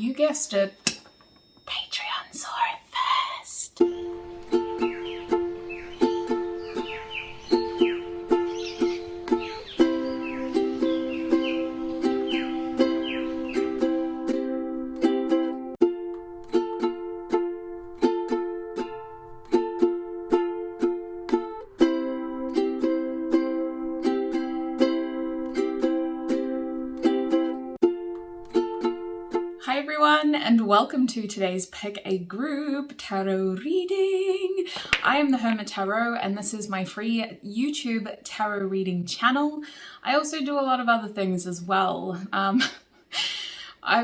You guessed it, Patreon saw it first. Hi everyone, and welcome to today's Pick a Group Tarot reading. I am the Hermit Tarot, and this is my free YouTube tarot reading channel. I also do a lot of other things as well. I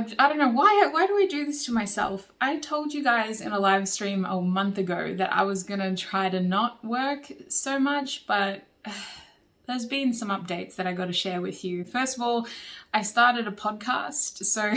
don't know, why do I do this to myself? I told you guys in a live stream a month ago that I was gonna try to not work so much, but there's been some updates that I got to share with you. First of all, I started a podcast, so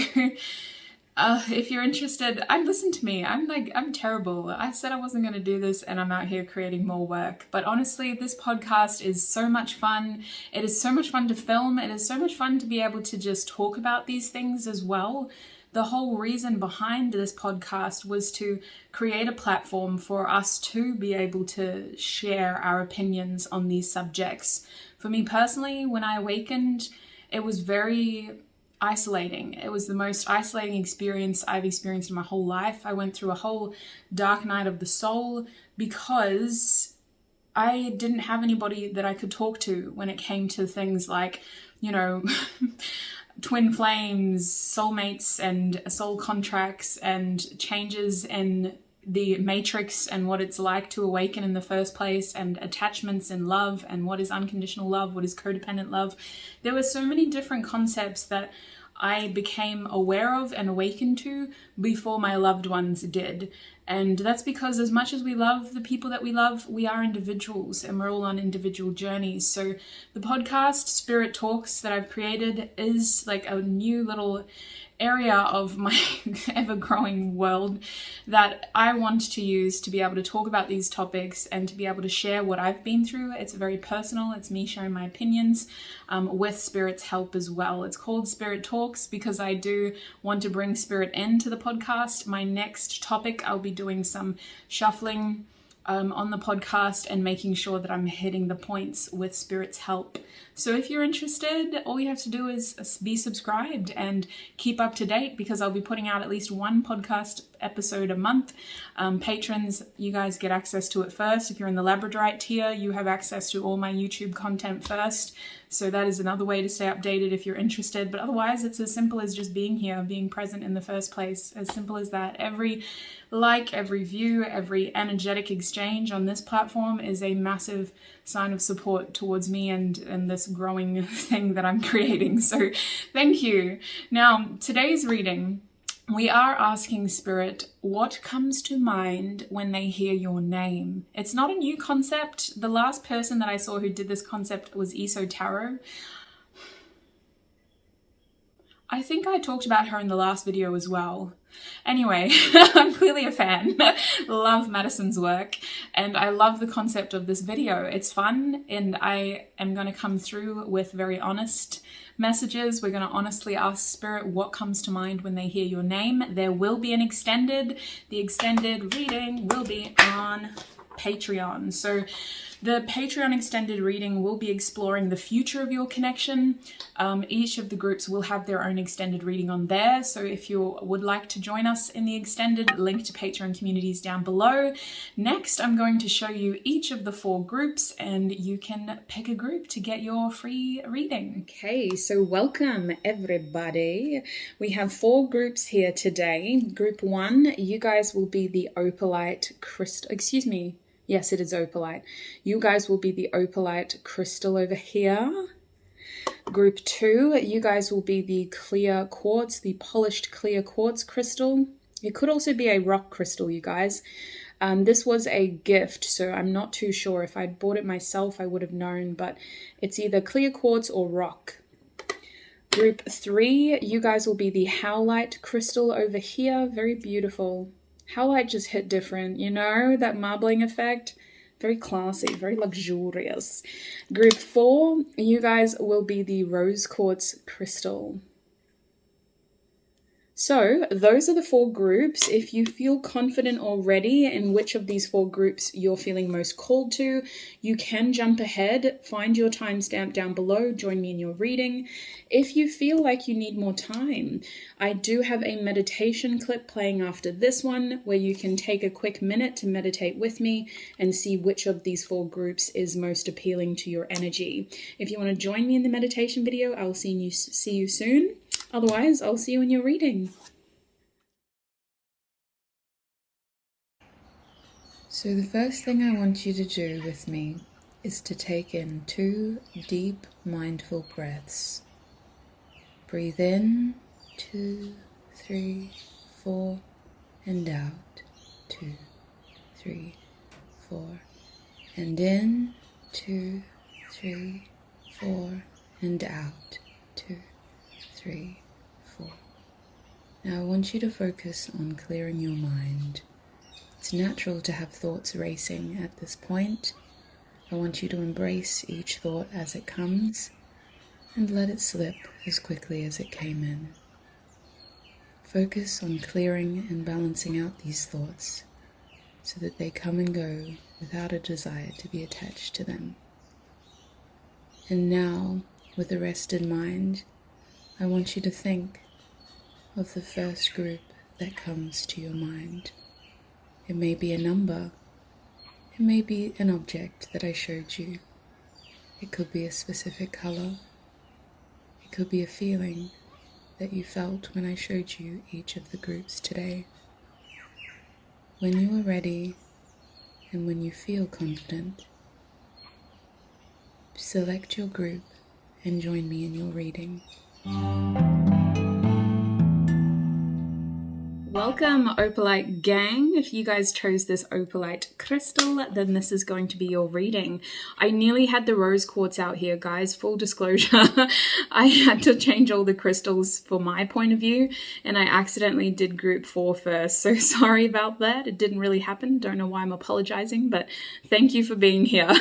if you're interested, listen to me. I'm terrible. I said I wasn't going to do this, and I'm out here creating more work. But honestly, this podcast is so much fun. It is so much fun to film. It is so much fun to be able to just talk about these things as well. The whole reason behind this podcast was to create a platform for us to be able to share our opinions on these subjects. For me personally, when I awakened, it was very isolating. It was the most isolating experience I've experienced in my whole life. I went through a whole dark night of the soul because I didn't have anybody that I could talk to when it came to things like, you know, twin flames, soulmates, and soul contracts, and changes in the matrix and what it's like to awaken in the first place, and attachments in love, and what is unconditional love, what is codependent love. There were so many different concepts that I became aware of and awakened to before my loved ones did. And that's because as much as we love the people that we love, we are individuals and we're all on individual journeys. So the podcast Spirit Talks that I've created is like a new little area of my ever-growing world that I want to use to be able to talk about these topics and to be able to share what I've been through. It's very personal. It's me sharing my opinions with Spirit's help as well. It's called Spirit Talks because I do want to bring Spirit into the podcast. My next topic, I'll be doing some shuffling on the podcast and making sure that I'm hitting the points with Spirit's help. So if you're interested, all you have to do is be subscribed and keep up to date, because I'll be putting out at least one podcast episode a month. Patrons, you guys get access to it first. If you're in the Labradorite tier, you have access to all my YouTube content first. So that is another way to stay updated if you're interested. But otherwise, it's as simple as just being here, being present in the first place. As simple as that. Every like, every view, every energetic exchange on this platform is a massive sign of support towards me and this growing thing that I'm creating. So thank you. Now, today's reading, we are asking Spirit, what comes to mind when they hear your name? It's not a new concept. The last person that I saw who did this concept was Tarot. I think I talked about her in the last video as well. Anyway, I'm clearly a fan. Love Madison's work, and I love the concept of this video. It's fun, and I am going to come through with very honest messages. We're going to honestly ask Spirit what comes to mind when they hear your name. There will be an extended. The extended reading will be on Patreon. So the Patreon extended reading will be exploring the future of your connection. Each of the groups will have their own extended reading on there. So if you would like to join us in the extended, link to Patreon communities down below. Next, I'm going to show you each of the 4 groups, and you can pick a group to get your free reading. Okay, so welcome everybody. We have 4 groups here today. Group 1, you guys will be the opalite crystal, yes, it is opalite. You guys will be the opalite crystal over here. Group 2, you guys will be the clear quartz, the polished clear quartz crystal. It could also be a rock crystal, you guys. This was a gift, so I'm not too sure. If I'd bought it myself, I would have known, but it's either clear quartz or rock. Group 3, you guys will be the howlite crystal over here. Very beautiful. Howlite just hit different, you know, that marbling effect. Very classy, very luxurious. Group 4, you guys will be the rose quartz crystal. So those are the 4 groups. If you feel confident already in which of these 4 groups you're feeling most called to, you can jump ahead, find your timestamp down below, join me in your reading. If you feel like you need more time, I do have a meditation clip playing after this one where you can take a quick minute to meditate with me and see which of these 4 groups is most appealing to your energy. If you want to join me in the meditation video, I'll see you soon. Otherwise, I'll see you in your reading. So the first thing I want you to do with me is to take in 2 deep, mindful breaths. Breathe in, 2, 3, 4, and out, 2, 3, 4, and in, 2, 3, 4, and out, 2, 3, 4. Now I want you to focus on clearing your mind. It's natural to have thoughts racing at this point. I want you to embrace each thought as it comes and let it slip as quickly as it came in. Focus on clearing and balancing out these thoughts so that they come and go without a desire to be attached to them. And now, with a rested mind, I want you to think of the first group that comes to your mind. It may be a number, it may be an object that I showed you. It could be a specific color, it could be a feeling that you felt when I showed you each of the groups today. When you are ready and when you feel confident, select your group and join me in your reading. Welcome, Opalite gang. If you guys chose this Opalite crystal, then this is going to be your reading. I nearly had the rose quartz out here, guys. Full disclosure, I had to change all the crystals for my point of view, and I accidentally did group 4 first. So sorry about that. It didn't really happen. Don't know why I'm apologizing, but thank you for being here.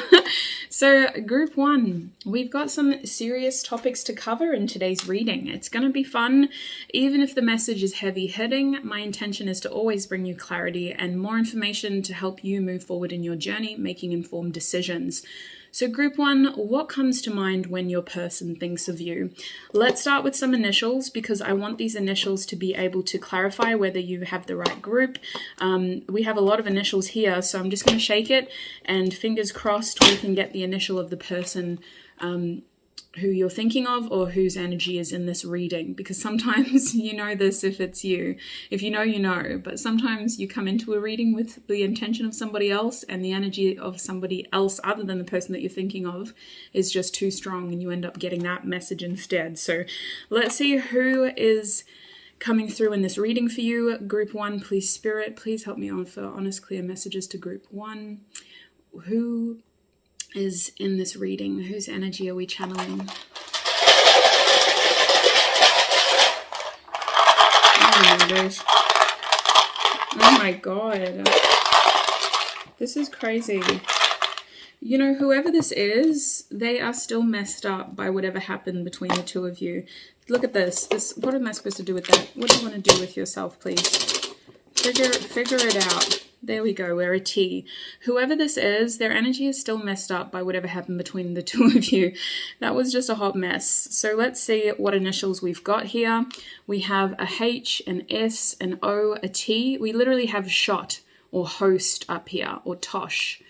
So group 1, we've got some serious topics to cover in today's reading. It's going to be fun, even if the message is heavy hitting. My intention is to always bring you clarity and more information to help you move forward in your journey, making informed decisions. So group 1, what comes to mind when your person thinks of you? Let's start with some initials because I want these initials to be able to clarify whether you have the right group. We have a lot of initials here, so I'm just going to shake it and fingers crossed we can get the initial of the person who you're thinking of or whose energy is in this reading, because sometimes you know this if it's you. If you know, you know, but sometimes you come into a reading with the intention of somebody else and the energy of somebody else other than the person that you're thinking of is just too strong and you end up getting that message instead. So let's see who is coming through in this reading for you. Group 1, please Spirit, please help me offer honest, clear messages to group 1. Who is in this reading? Whose energy are we channeling? Oh my gosh. Oh my god. This is crazy. You know, whoever this is, they are still messed up by whatever happened between the two of you. Look at this. What am I supposed to do with that? What do you want to do with yourself, please? Figure it out. There we go, we're a T. Whoever this is, their energy is still messed up by whatever happened between the two of you. That was just a hot mess. So let's see what initials we've got here. We have a H, an S, an O, a T. We literally have shot or host up here, or tosh.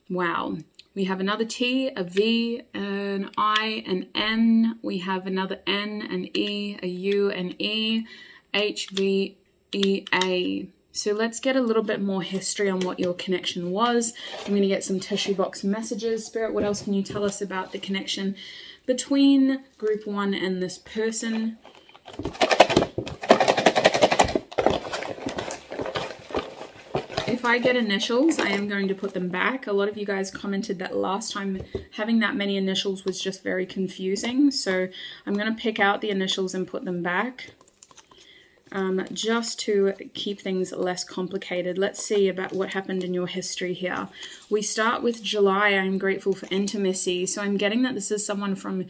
Wow. We have another T, a V, an I, an N. We have another N, an E, a U, an E, H, V, E, A. So let's get a little bit more history on what your connection was. I'm going to get some tissue box messages. Spirit, what else can you tell us about the connection between group 1 and this person? If I get initials, I am going to put them back. A lot of you guys commented that last time having that many initials was just very confusing. So I'm going to pick out the initials and put them back. Just to keep things less complicated. Let's see about what happened in your history here. We start with July. I'm grateful for intimacy. So I'm getting that this is someone from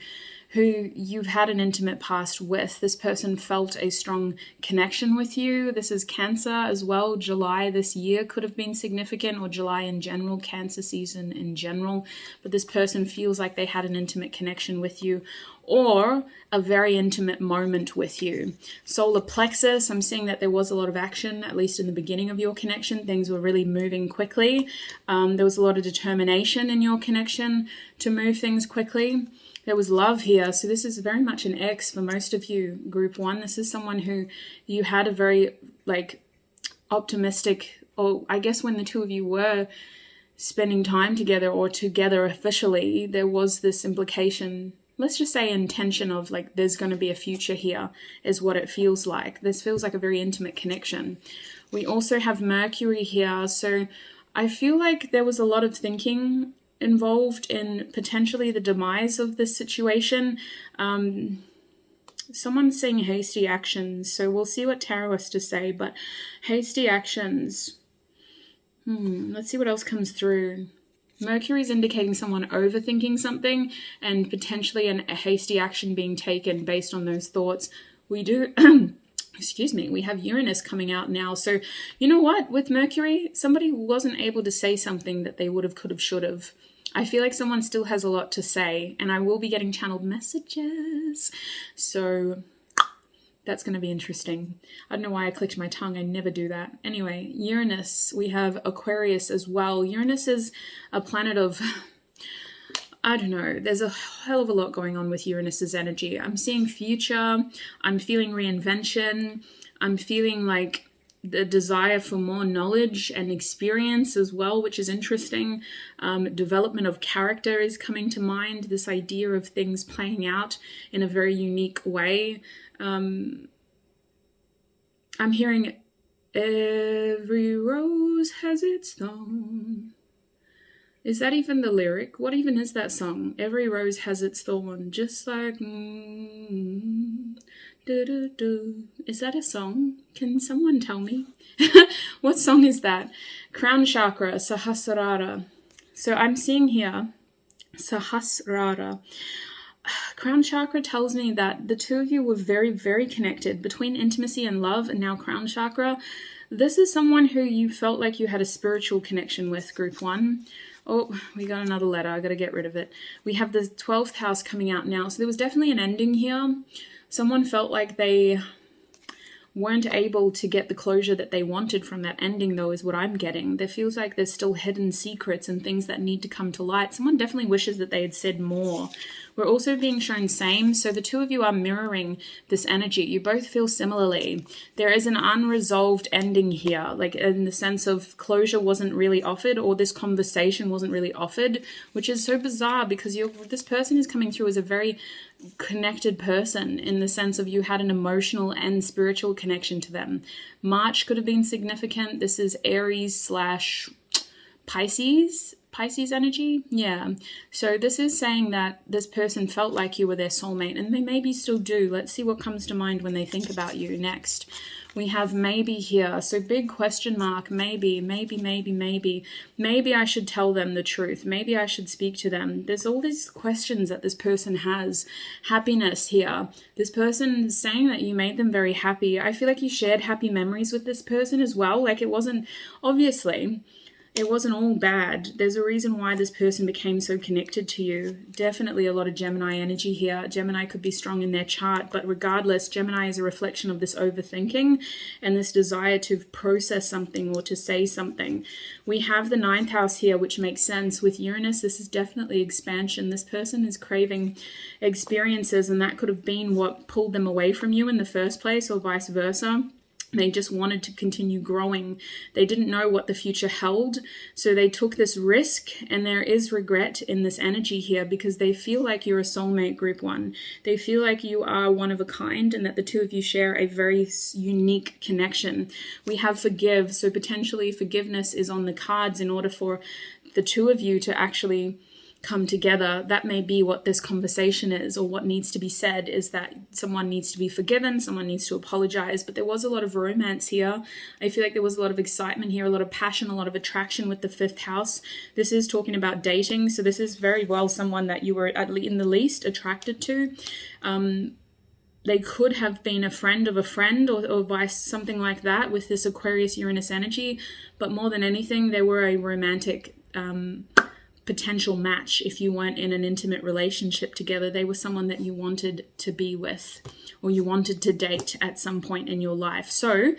who you've had an intimate past with. This person felt a strong connection with you. This is Cancer as well. July this year could have been significant, or July in general, Cancer season in general. But this person feels like they had an intimate connection with you, or a very intimate moment with you. Solar plexus, I'm seeing that there was a lot of action, at least in the beginning of your connection. Things were really moving quickly. There was a lot of determination in your connection to move things quickly. There was love here. So this is very much an ex for most of you, group 1. This is someone who you had a very optimistic, or I guess when the two of you were spending time together or together officially, there was this implication, let's just say intention of there's going to be a future here, is what it feels like. This feels like a very intimate connection. We also have Mercury here. So I feel like there was a lot of thinking involved in potentially the demise of this situation. Someone's saying hasty actions. So we'll see what tarot has to say, but hasty actions. Let's see what else comes through. Mercury is indicating someone overthinking something and potentially a hasty action being taken based on those thoughts. We do, excuse me, we have Uranus coming out now. So you know what? With Mercury, somebody wasn't able to say something that they would have, could have, should have. I feel like someone still has a lot to say, and I will be getting channeled messages. So that's going to be interesting. I don't know why I clicked my tongue. I never do that. Anyway, Uranus. We have Aquarius as well. Uranus is a planet of, I don't know. There's a hell of a lot going on with Uranus's energy. I'm seeing future. I'm feeling reinvention. I'm feeling like the desire for more knowledge and experience as well, which is interesting. Development of character is coming to mind. This idea of things playing out in a very unique way. I'm hearing every rose has its thorn. Is that even the lyric? What even is that song? Every rose has its thorn, just like Is that a song? Can someone tell me? What song is that? Crown chakra, Sahasrara. So I'm seeing here Sahasrara. Crown chakra tells me that the two of you were very, very connected between intimacy and love, and now crown chakra. This is someone who you felt like you had a spiritual connection with, group 1. Oh, we got another letter. I got to get rid of it. We have the 12th house coming out now. So there was definitely an ending here. Someone felt like they weren't able to get the closure that they wanted from that ending, though, is what I'm getting. There feels like there's still hidden secrets and things that need to come to light. Someone definitely wishes that they had said more. We're also being shown same, so the two of you are mirroring this energy. You both feel similarly. There is an unresolved ending here, like in the sense of closure wasn't really offered, or this conversation wasn't really offered, which is so bizarre because this person is coming through as a very connected person in the sense of you had an emotional and spiritual connection to them. March could have been significant. This is Aries / Pisces energy. Yeah. So this is saying that this person felt like you were their soulmate, and they maybe still do. Let's see what comes to mind when they think about you next. We have maybe here. So big question mark, maybe. Maybe I should tell them the truth. Maybe I should speak to them. There's all these questions that this person has. Happiness here. This person is saying that you made them very happy. I feel like you shared happy memories with this person as well. Like it wasn't, obviously, it wasn't all bad. There's a reason why this person became so connected to you. Definitely a lot of Gemini energy here. Gemini could be strong in their chart, but regardless, Gemini is a reflection of this overthinking and this desire to process something or to say something. We have the 9th house here, which makes sense. With Uranus, this is definitely expansion. This person is craving experiences, and that could have been what pulled them away from you in the first place, or vice versa. They just wanted to continue growing. They didn't know what the future held, so they took this risk, and there is regret in this energy here because they feel like you're a soulmate, group 1. They feel like you are one of a kind and that the two of you share a very unique connection. We have forgive, so potentially forgiveness is on the cards in order for the two of you to actually come together. That may be what this conversation is, or what needs to be said is that someone needs to be forgiven, someone needs to apologize. But there was a lot of romance here. I feel like there was a lot of excitement here, a lot of passion, a lot of attraction with the 5th house. This is talking about dating, so this is very well someone that you were in the least attracted to. They could have been a friend of a friend, or vice, something like that, with this Aquarius Uranus energy. But more than anything, they were a romantic potential match. If you weren't in an intimate relationship together, they were someone that you wanted to be with, or you wanted to date at some point in your life. So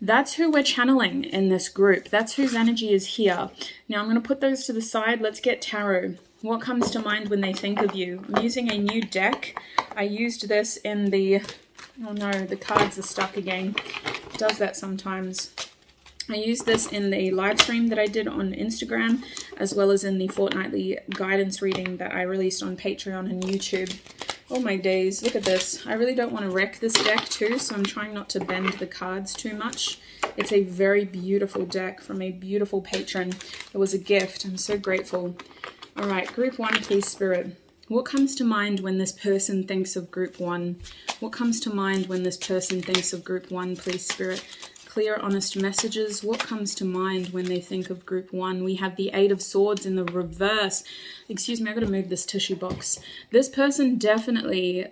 that's who we're channeling in this group. That's whose energy is here. Now I'm going to put those to the side. Let's get tarot. What comes to mind when they think of you? I'm using a new deck. I used this in the... Oh no, the cards are stuck again. It does that sometimes. I used this in the live stream that I did on Instagram, as well as in the fortnightly guidance reading that I released on Patreon and YouTube. Oh my days, look at this. I really don't want to wreck this deck too, so I'm trying not to bend the cards too much. It's a very beautiful deck from a beautiful patron. It was a gift. I'm so grateful. All right, group 1, please, Spirit. What comes to mind when this person thinks of group 1? What comes to mind when this person thinks of group 1, please, Spirit? Clear, honest messages. What comes to mind when they think of group 1? We have the 8 of Swords in the reverse. Excuse me, I've got to move this tissue box. This person definitely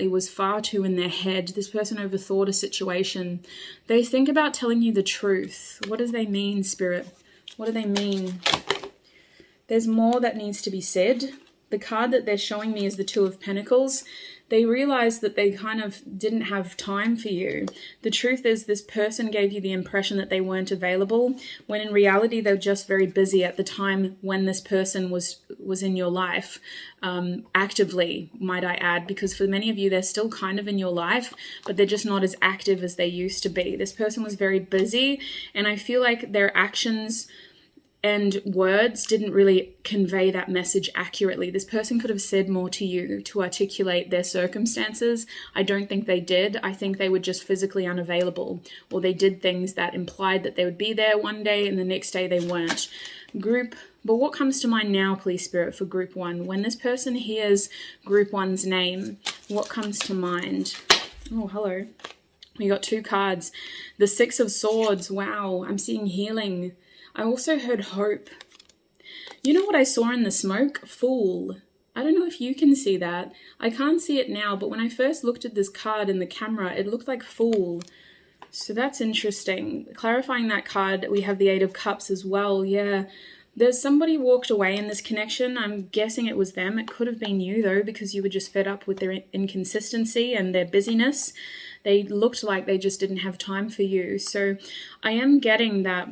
was far too in their head. This person overthought a situation. They think about telling you the truth. What do they mean, Spirit? What do they mean? There's more that needs to be said. The card that they're showing me is the 2 of Pentacles. They realized that they kind of didn't have time for you. The truth is, this person gave you the impression that they weren't available, when in reality they're just very busy at the time when this person was in your life, actively, might I add, because for many of you they're still kind of in your life, but they're just not as active as they used to be. This person was very busy, and I feel like their actions and words didn't really convey that message accurately. This person could have said more to you to articulate their circumstances. I don't think they did. I think they were just physically unavailable, or they did things that implied that they would be there one day and the next day they weren't. But what comes to mind now, please, Spirit, for group 1? When this person hears group 1's name, what comes to mind? Oh, hello. We got 2 cards. The 6 of Swords. Wow, I'm seeing healing. I also heard hope. You know what I saw in the smoke? Fool. I don't know if you can see that. I can't see it now, but when I first looked at this card in the camera, it looked like Fool. So that's interesting. Clarifying that card, we have the 8 of Cups as well. Yeah, there's somebody walked away in this connection. I'm guessing it was them. It could have been you, though, because you were just fed up with their inconsistency and their busyness. They looked like they just didn't have time for you. So I am getting that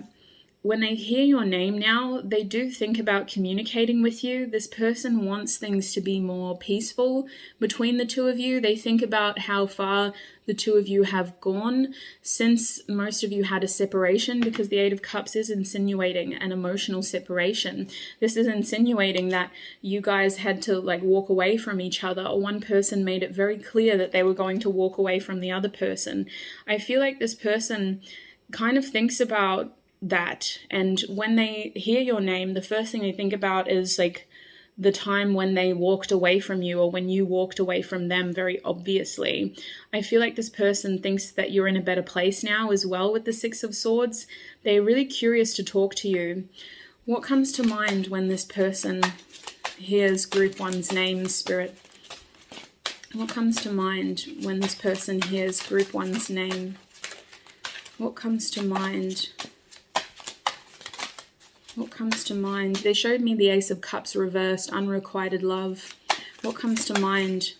when they hear your name now, they do think about communicating with you. This person wants things to be more peaceful between the 2 of you. They think about how far the 2 of you have gone since most of you had a separation, because the 8 of Cups is insinuating an emotional separation. This is insinuating that you guys had to walk away from each other, or one person made it very clear that they were going to walk away from the other person. I feel like this person kind of thinks about that, and when they hear your name, the first thing they think about is the time when they walked away from you, or when you walked away from them, very obviously. I feel like this person thinks that you're in a better place now as well with the 6 of Swords. They're really curious to talk to you. What comes to mind when this person hears group 1's name, Spirit? What comes to mind when this person hears group 1's name? What comes to mind? What comes to mind? They showed me the Ace of Cups reversed, unrequited love. What comes to mind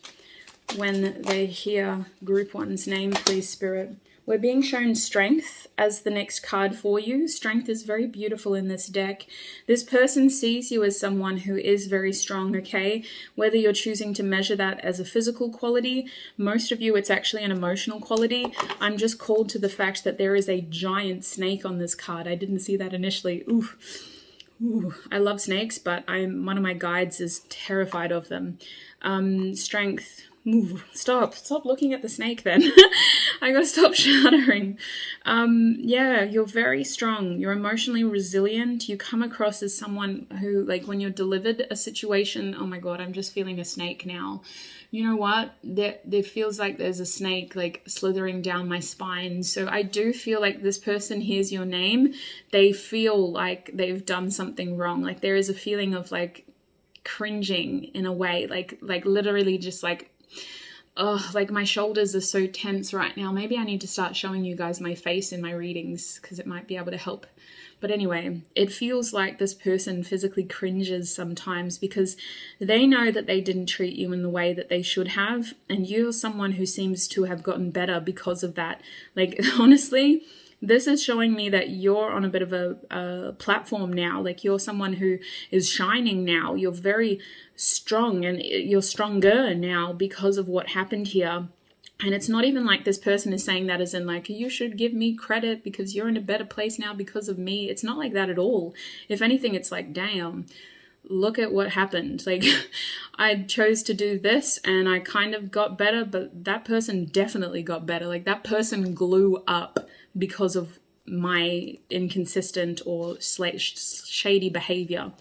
when they hear group 1's name, please, Spirit? We're being shown strength as the next card for you. Strength is very beautiful in this deck. This person sees you as someone who is very strong, okay? Whether you're choosing to measure that as a physical quality, most of you it's actually an emotional quality. I'm just called to the fact that there is a giant snake on this card. I didn't see that initially. Ooh, I love snakes, but one of my guides is terrified of them. Strength. Ooh, stop looking at the snake then. I gotta stop shuddering. Yeah, you're very strong. You're emotionally resilient. You come across as someone who, like, when you're delivered a situation, oh my God, I'm just feeling a snake now. You know what? There feels like there's a snake like slithering down my spine. So I do feel like this person hears your name. They feel like they've done something wrong. Like there is a feeling of like cringing in a way, like literally just like, oh, like my shoulders are so tense right now. Maybe I need to start showing you guys my face in my readings because it might be able to help. But anyway, it feels like this person physically cringes sometimes because they know that they didn't treat you in the way that they should have. And you're someone who seems to have gotten better because of that. Like, honestly, this is showing me that you're on a bit of a platform now. Like you're someone who is shining now. You're very strong and you're stronger now because of what happened here. And it's not even like this person is saying that as in like, you should give me credit because you're in a better place now because of me. It's not like that at all. If anything, it's like, damn, look at what happened. Like I chose to do this and I kind of got better, but that person definitely got better. Like that person grew up because of my inconsistent or shady behavior.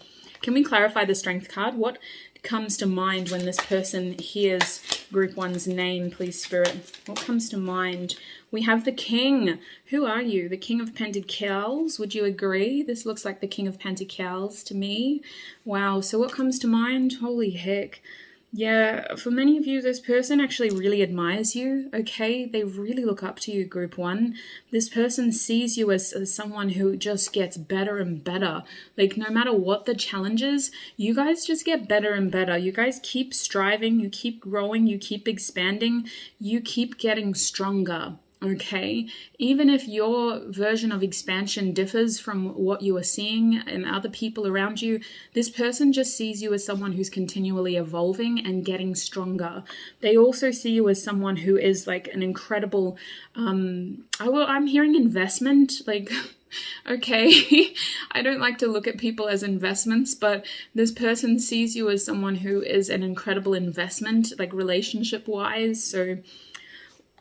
Can we clarify the Strength card? What comes to mind when this person hears group 1's name, please, Spirit? What comes to mind? We have the King. Who are you? The King of Pentacles. Would you agree? This looks like the King of Pentacles to me. Wow. So what comes to mind? Holy heck. Yeah, for many of you, this person actually really admires you, okay? They really look up to you, group 1. This person sees you as someone who just gets better and better. Like, no matter what the challenges, you guys just get better and better. You guys keep striving, you keep growing, you keep expanding, you keep getting stronger. Okay, even if your version of expansion differs from what you are seeing in other people around you, this person just sees you as someone who's continually evolving and getting stronger. They also see you as someone who is like an incredible, I'm hearing investment, like, okay, I don't like to look at people as investments, but this person sees you as someone who is an incredible investment, like relationship-wise. So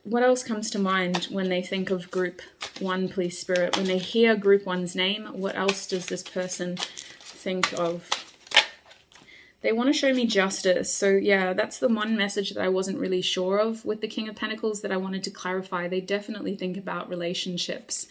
what else comes to mind when they think of group 1, please, Spirit? When they hear group 1's name, what else does this person think of? They want to show me justice. So yeah, that's the one message that I wasn't really sure of with the King of Pentacles that I wanted to clarify. They definitely think about relationships.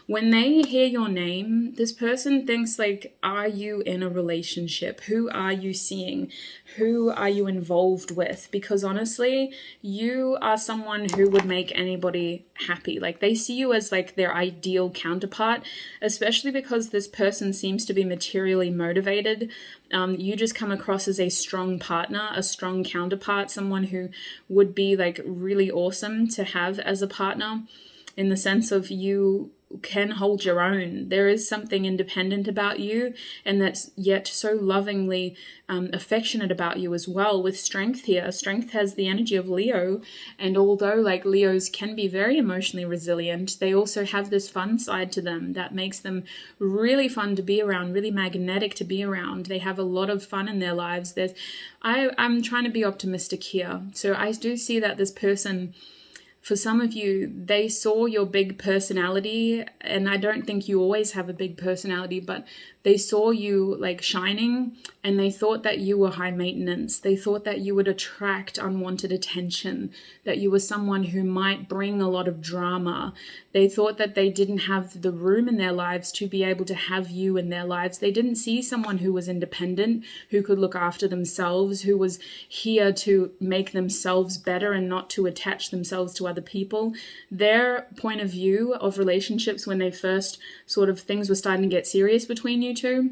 When they hear your name, this person thinks like, are you in a relationship? Who are you seeing? Who are you involved with? Because honestly, you are someone who would make anybody happy. Like they see you as like their ideal counterpart, especially because this person seems to be materially motivated. You just come across as a strong partner, a strong counterpart, someone who would be like really awesome to have as a partner in the sense of you can hold your own. There is something independent about you and that's yet so lovingly affectionate about you as well, with Strength here. Strength has the energy of Leo, and although like Leos can be very emotionally resilient, they also have this fun side to them that makes them really fun to be around, really magnetic to be around. They have a lot of fun in their lives. I'm trying to be optimistic here. So I do see that this person, for some of you, they saw your big personality, and I don't think you always have a big personality, but they saw you like shining and they thought that you were high maintenance. They thought that you would attract unwanted attention, that you were someone who might bring a lot of drama. They thought that they didn't have the room in their lives to be able to have you in their lives. They didn't see someone who was independent, who could look after themselves, who was here to make themselves better and not to attach themselves to other people. Their point of view of relationships when they first sort of things were starting to get serious between you two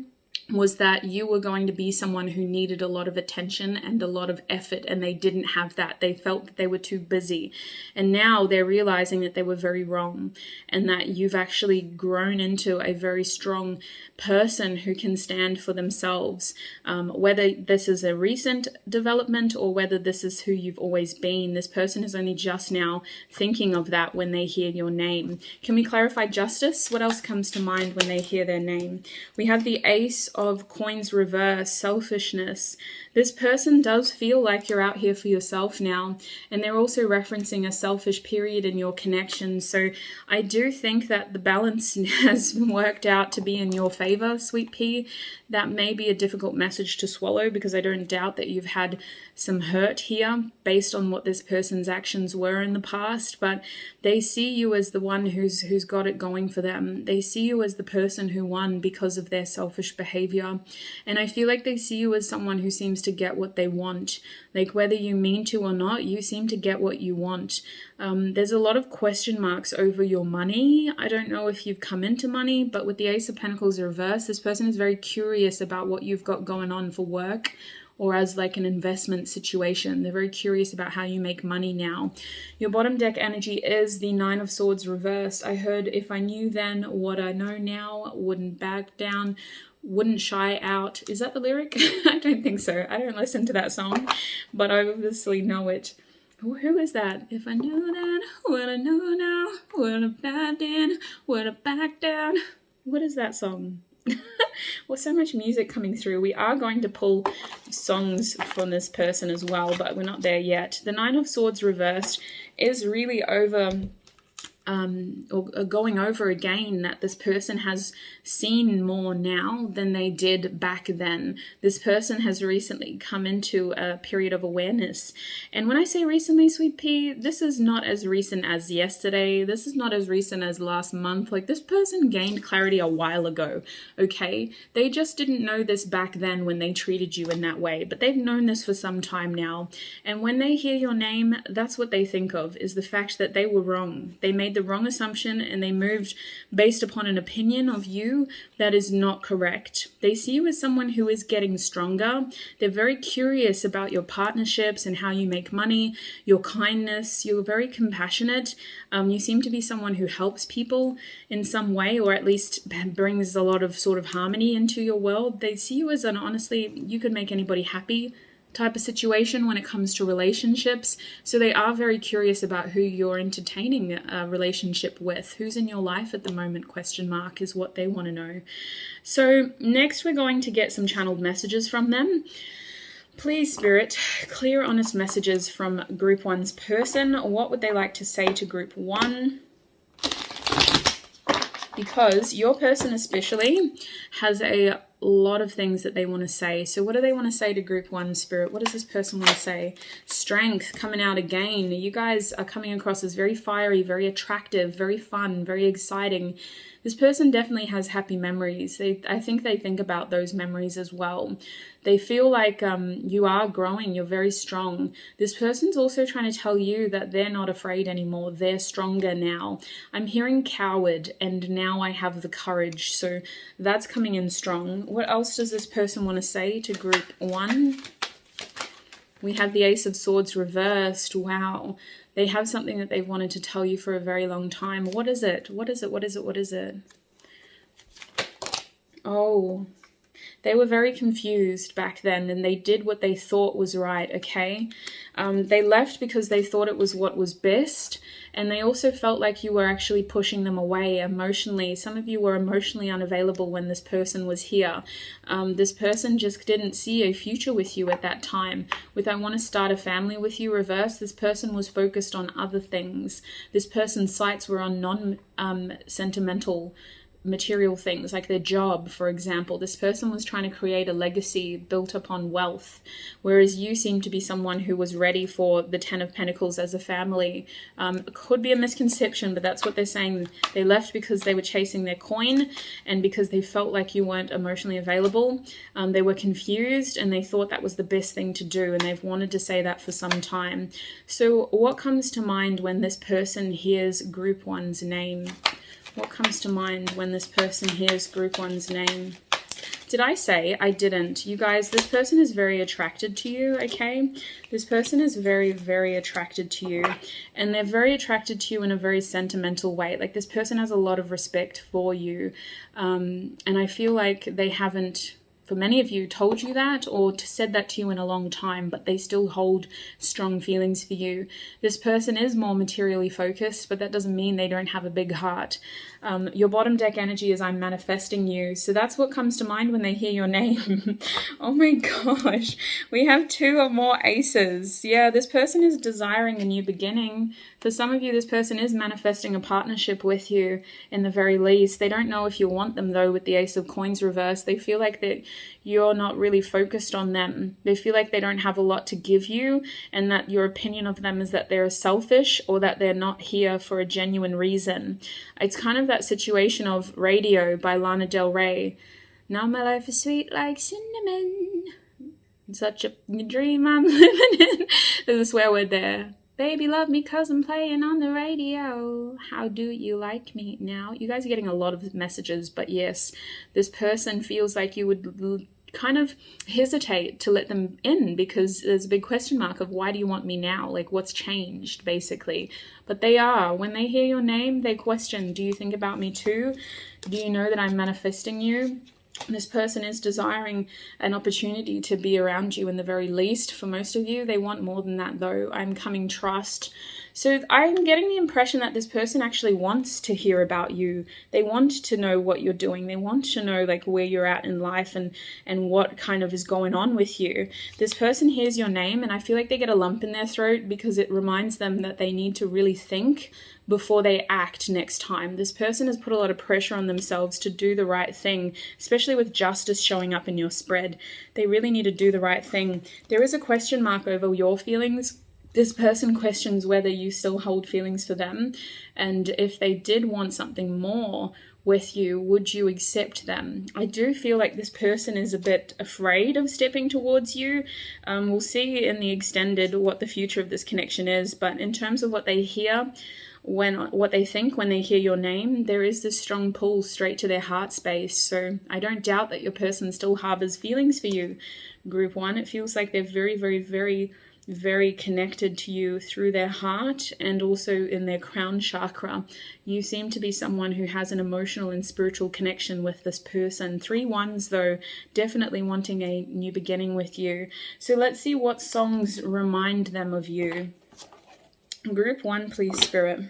was that you were going to be someone who needed a lot of attention and a lot of effort, and they didn't have that. They felt that they were too busy. And now they're realizing that they were very wrong and that you've actually grown into a very strong person who can stand for themselves. Whether this is a recent development or whether this is who you've always been, this person is only just now thinking of that when they hear your name. Can we clarify justice? What else comes to mind when they hear their name? We have the Ace Ace of Coins reverse, selfishness. This person does feel like you're out here for yourself now, and they're also referencing a selfish period in your connection. So I do think that the balance has worked out to be in your favor, sweet pea. That may be a difficult message to swallow, because I don't doubt that you've had some hurt here based on what this person's actions were in the past, but they see you as the one who's got it going for them. They see you as the person who won because of their selfish behavior, and I feel like they see you as someone who seems to get what they want. Like, whether you mean to or not, you seem to get what you want. There's a lot of question marks over your money. I don't know if you've come into money, but with the Ace of Pentacles reverse, this person is very curious about what you've got going on for work, or as like an investment situation. They're very curious about how you make money now. Your bottom deck energy is the Nine of Swords reversed. I heard, if I knew then what I know now, wouldn't back down, wouldn't shy out. Is that the lyric? I don't think so. I don't listen to that song, but I obviously know it. Who is that? If I knew then what I know now, would have backed in, would have backed down. What is that song? Well, so much music coming through. We are going to pull songs from this person as well, but we're not there yet. The Nine of Swords reversed is really over or going over again that this person has seen more now than they did back then. This person has recently come into a period of awareness. And when I say recently, sweet pea, this is not as recent as yesterday. This is not as recent as last month. Like, this person gained clarity a while ago, okay? They just didn't know this back then when they treated you in that way, but they've known this for some time now. And when they hear your name, that's what they think of, is the fact that they were wrong. They made the wrong assumption and they moved based upon an opinion of you that is not correct. They see you as someone who is getting stronger. They're very curious about your partnerships and how you make money, your kindness. You're very compassionate. You seem to be someone who helps people in some way, or at least brings a lot of sort of harmony into your world. They see you as an, honestly, you could make anybody happy type of situation when it comes to relationships. So they are very curious about who you're entertaining a relationship with. Who's in your life at the moment, question mark, is what they want to know. So next we're going to get some channeled messages from them. Please, Spirit, clear, honest messages from Group 1's person. What would they like to say to Group 1? Because your person especially has a lot of things that they want to say. So what do they want to say to Group 1, Spirit? What does this person want to say? Strength coming out again. You guys are coming across as very fiery, very attractive, very fun, very exciting. This person definitely has happy memories. I think they think about those memories as well. They feel like you are growing, you're very strong. This person's also trying to tell you that they're not afraid anymore. They're stronger now. I'm hearing coward, and now I have the courage. So that's coming in strong. What else does this person want to say to Group 1? We have the Ace of Swords reversed. Wow. They have something that they've wanted to tell you for a very long time. What is it? What is it? What is it? What is it? Oh, they were very confused back then, and they did what they thought was right, okay? They left because they thought it was what was best, and they also felt like you were actually pushing them away emotionally. Some of you were emotionally unavailable when this person was here. This person just didn't see a future with you at that time. With I want to start a family with you reverse, this person was focused on other things. This person's sights were on non-sentimental material things, like their job, for example. This person was trying to create a legacy built upon wealth, whereas you seem to be someone who was ready for the Ten of Pentacles as a family. It could be a misconception, but that's what they're saying. They left because they were chasing their coin, and because they felt like you weren't emotionally available. They were confused, and they thought that was the best thing to do, and they've wanted to say that for some time. So what comes to mind when this person hears Group 1's name? What comes to mind when this person hears Group 1's name? Did I say? I didn't. You guys, this person is very attracted to you, okay? This person is very, very attracted to you. And they're very attracted to you in a very sentimental way. Like, this person has a lot of respect for you. And I feel like they haven't for many of you, told you that or said that to you in a long time, but they still hold strong feelings for you. This person is more materially focused, but that doesn't mean they don't have a big heart. Your bottom deck energy is I'm manifesting you. So that's what comes to mind when they hear your name. Oh my gosh, we have 2 or more aces. Yeah, this person is desiring a new beginning. For some of you, this person is manifesting a partnership with you in the very least. They don't know if you want them though with the Ace of Coins reversed. They feel like that you're not really focused on them. They feel like they don't have a lot to give you and that your opinion of them is that they're selfish or that they're not here for a genuine reason. It's kind of that situation of Radio by Lana Del Rey. Now my life is sweet like cinnamon. Such a dream I'm living in. There's a swear word there. Baby, love me 'cause I'm playing on the radio. How do you like me now? You guys are getting a lot of messages, but yes, this person feels like you would kind of hesitate to let them in because there's a big question mark of why do you want me now? Like, what's changed, basically? But they are. When they hear your name, they question, do you think about me too? Do you know that I'm manifesting you? This person is desiring an opportunity to be around you in the very least. For most of you, they want more than that though. I'm coming trust. So I'm getting the impression that this person actually wants to hear about you. They want to know what you're doing. They want to know like where you're at in life and what kind of is going on with you. This person hears your name and I feel like they get a lump in their throat because it reminds them that they need to really think before they act next time. This person has put a lot of pressure on themselves to do the right thing, especially with justice showing up in your spread. They really need to do the right thing. There is a question mark over your feelings. This person questions whether you still hold feelings for them, and if they did want something more with you, would you accept them? I do feel like this person is a bit afraid of stepping towards you. We'll see in the extended what the future of this connection is, but in terms of what they hear, what they think when they hear your name, there is this strong pull straight to their heart space. So I don't doubt that your person still harbors feelings for you. Group 1, it feels like they're very, very, very, very connected to you through their heart and also in their crown chakra. You seem to be someone who has an emotional and spiritual connection with this person. 3 1s though, definitely wanting a new beginning with you. So let's see what songs remind them of you. Group 1, please, Spirit.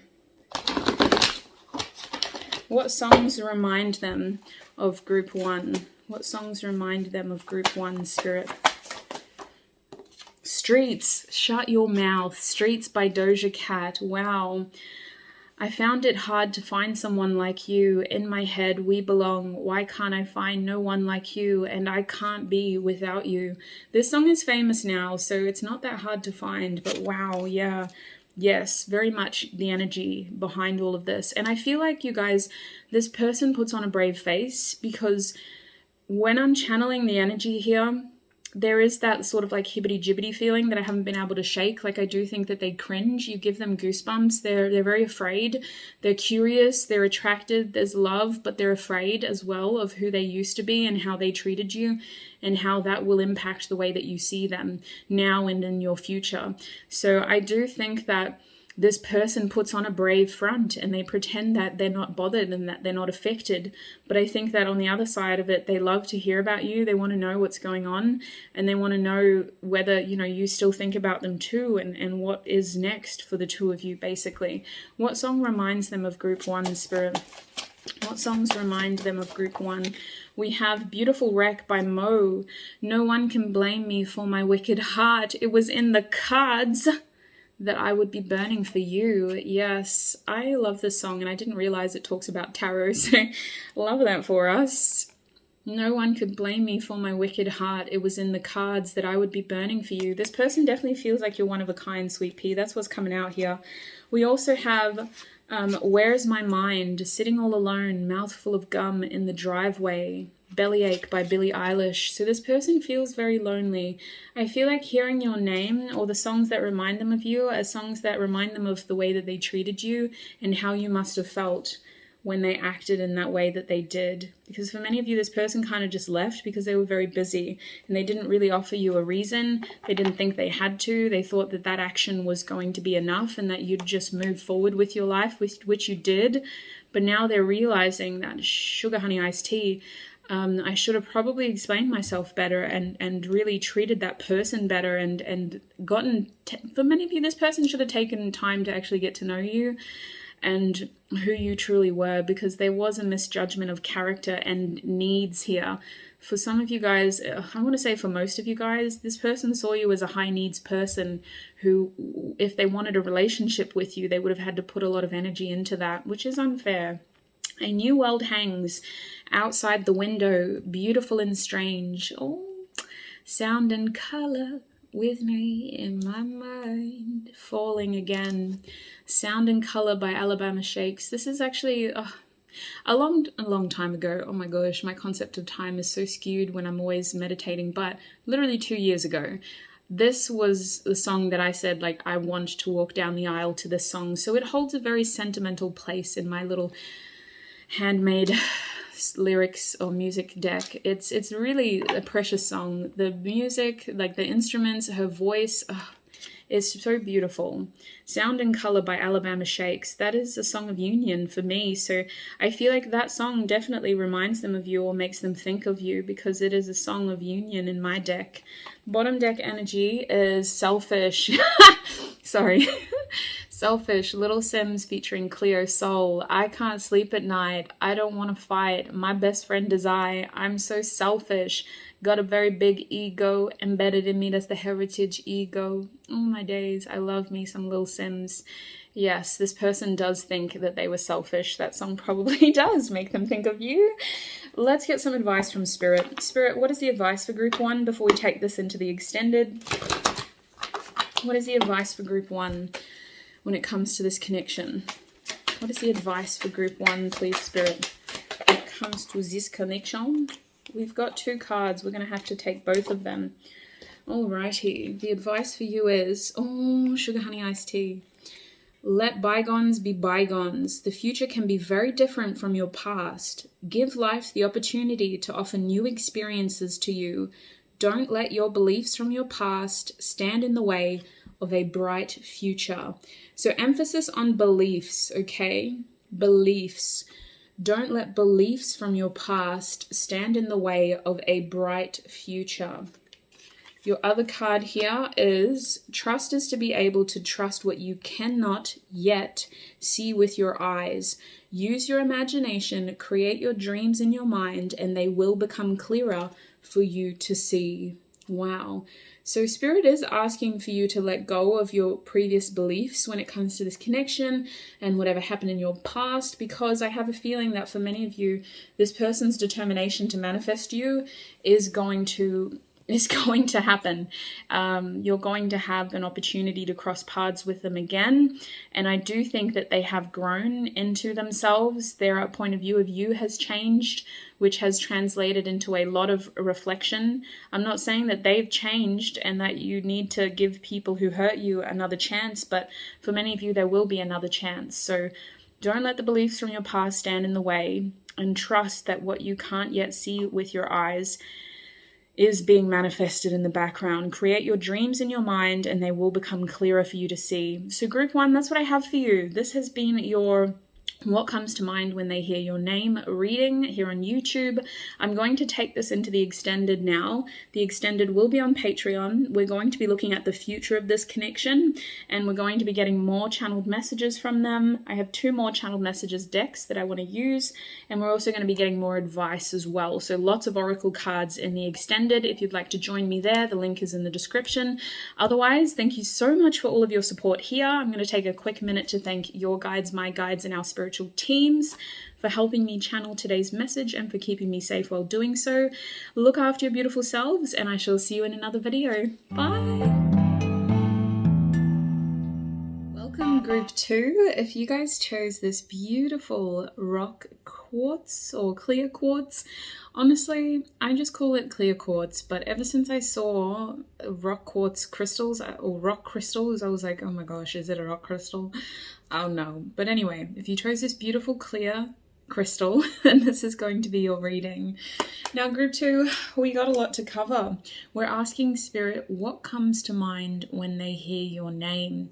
What songs remind them of Group 1? What songs remind them of Group 1, Spirit? Streets, Shut Your Mouth. Streets by Doja Cat. Wow. I found it hard to find someone like you. In my head, we belong. Why can't I find no one like you? And I can't be without you. This song is famous now, so it's not that hard to find. But wow, yeah. Yes, very much the energy behind all of this. And I feel like, you guys, this person puts on a brave face because when I'm channeling the energy here, there is that sort of like hibbity-jibbity feeling that I haven't been able to shake. Like I do think that they cringe. You give them goosebumps. They're very afraid. They're curious. They're attracted. There's love, but they're afraid as well of who they used to be and how they treated you and how that will impact the way that you see them now and in your future. So I do think that this person puts on a brave front and they pretend that they're not bothered and that they're not affected. But I think that on the other side of it, they love to hear about you. They want to know what's going on and they want to know whether, you know, you still think about them too and what is next for the two of you, basically. What song reminds them of Group 1, Spirit? What songs remind them of Group 1? We have Beautiful Wreck by Mo. No one can blame me for my wicked heart. It was in the cards that I would be burning for you. Yes, I love this song and I didn't realize it talks about tarot, so love that for us. No one could blame me for my wicked heart. It was in the cards that I would be burning for you. This person definitely feels like you're one of a kind, sweet pea. That's what's coming out here. We also have Where's My Mind? Sitting all alone, mouthful of gum in the driveway. Bellyache by Billie Eilish. So this person feels very lonely. I feel like hearing your name or the songs that remind them of you are songs that remind them of the way that they treated you and how you must have felt when they acted in that way that they did. Because for many of you, this person kind of just left because they were very busy and they didn't really offer you a reason. They didn't think they had to. They thought that that action was going to be enough and that you'd just move forward with your life, which you did. But now they're realizing that sugar, honey, iced tea, I should have probably explained myself better and really treated that person better and gotten, for many of you, this person should have taken time to actually get to know you and who you truly were, because there was a misjudgment of character and needs here. For some of you guys, I want to say for most of you guys, this person saw you as a high needs person who, if they wanted a relationship with you, they would have had to put a lot of energy into that, which is unfair. A new world hangs outside the window, beautiful and strange. Oh, sound and color with me in my mind. Falling again. Sound and Color by Alabama Shakes. This is actually a long time ago. Oh my gosh, my concept of time is so skewed when I'm always meditating, but literally 2 years ago. This was the song that I said, like, I want to walk down the aisle to this song. So it holds a very sentimental place in my little handmade lyrics or music deck. It's really a precious song. The music, like the instruments, her voice, it's so beautiful. Sound and Color by Alabama Shakes. That is a song of union for me. So I feel like that song definitely reminds them of you or makes them think of you, because it is a song of union in my deck. Bottom deck energy is Selfish. Sorry. Selfish, Little Sims featuring Cleo Soul. I can't sleep at night. I don't want to fight. My best friend is I. I'm so selfish. Got a very big ego embedded in me. That's the heritage ego. Oh my days. I love me some Little Sims. Yes, this person does think that they were selfish. That song probably does make them think of you. Let's get some advice from Spirit. Spirit, what is the advice for Group 1 before we take this into the extended? What is the advice for Group 1 when it comes to this connection? What is the advice for Group 1, please, Spirit, when it comes to this connection? We've got 2 cards. We're going to have to take both of them. Alrighty. The advice for you is, sugar honey iced tea. Let bygones be bygones. The future can be very different from your past. Give life the opportunity to offer new experiences to you. Don't let your beliefs from your past stand in the way of a bright future. So emphasis on beliefs, okay? Beliefs. Don't let beliefs from your past stand in the way of a bright future. Your other card here is trust is to be able to trust what you cannot yet see with your eyes. Use your imagination, create your dreams in your mind, and they will become clearer for you to see. Wow. So Spirit is asking for you to let go of your previous beliefs when it comes to this connection and whatever happened in your past, because I have a feeling that for many of you, this person's determination to manifest you is going to happen. You're going to have an opportunity to cross paths with them again. And I do think that they have grown into themselves. Their point of view of you has changed, which has translated into a lot of reflection. I'm not saying that they've changed and that you need to give people who hurt you another chance, but for many of you, there will be another chance. So don't let the beliefs from your past stand in the way, and trust that what you can't yet see with your eyes is being manifested in the background. Create your dreams in your mind and they will become clearer for you to see. So Group 1, that's what I have for you. This has been your what comes to mind when they hear your name reading here on YouTube. I'm going to take this into the extended now. The extended will be on Patreon. We're going to be looking at the future of this connection, and we're going to be getting more channeled messages from them. I have 2 more channeled messages decks that I want to use, and we're also going to be getting more advice as well. So lots of oracle cards in the extended. If you'd like to join me there, the link is in the description. Otherwise, thank you so much for all of your support here. I'm going to take a quick minute to thank your guides, my guides, and our spiritual teams for helping me channel today's message and for keeping me safe while doing so. Look after your beautiful selves, and I shall see you in another video. Bye! Welcome Group 2. If you guys chose this beautiful rock quartz or clear quartz, honestly, I just call it clear quartz, but ever since I saw rock quartz crystals or rock crystals, I was like, oh my gosh, is it a rock crystal? Oh no. But anyway, if you chose this beautiful clear crystal, then this is going to be your reading. Now Group 2, we got a lot to cover. We're asking Spirit what comes to mind when they hear your name.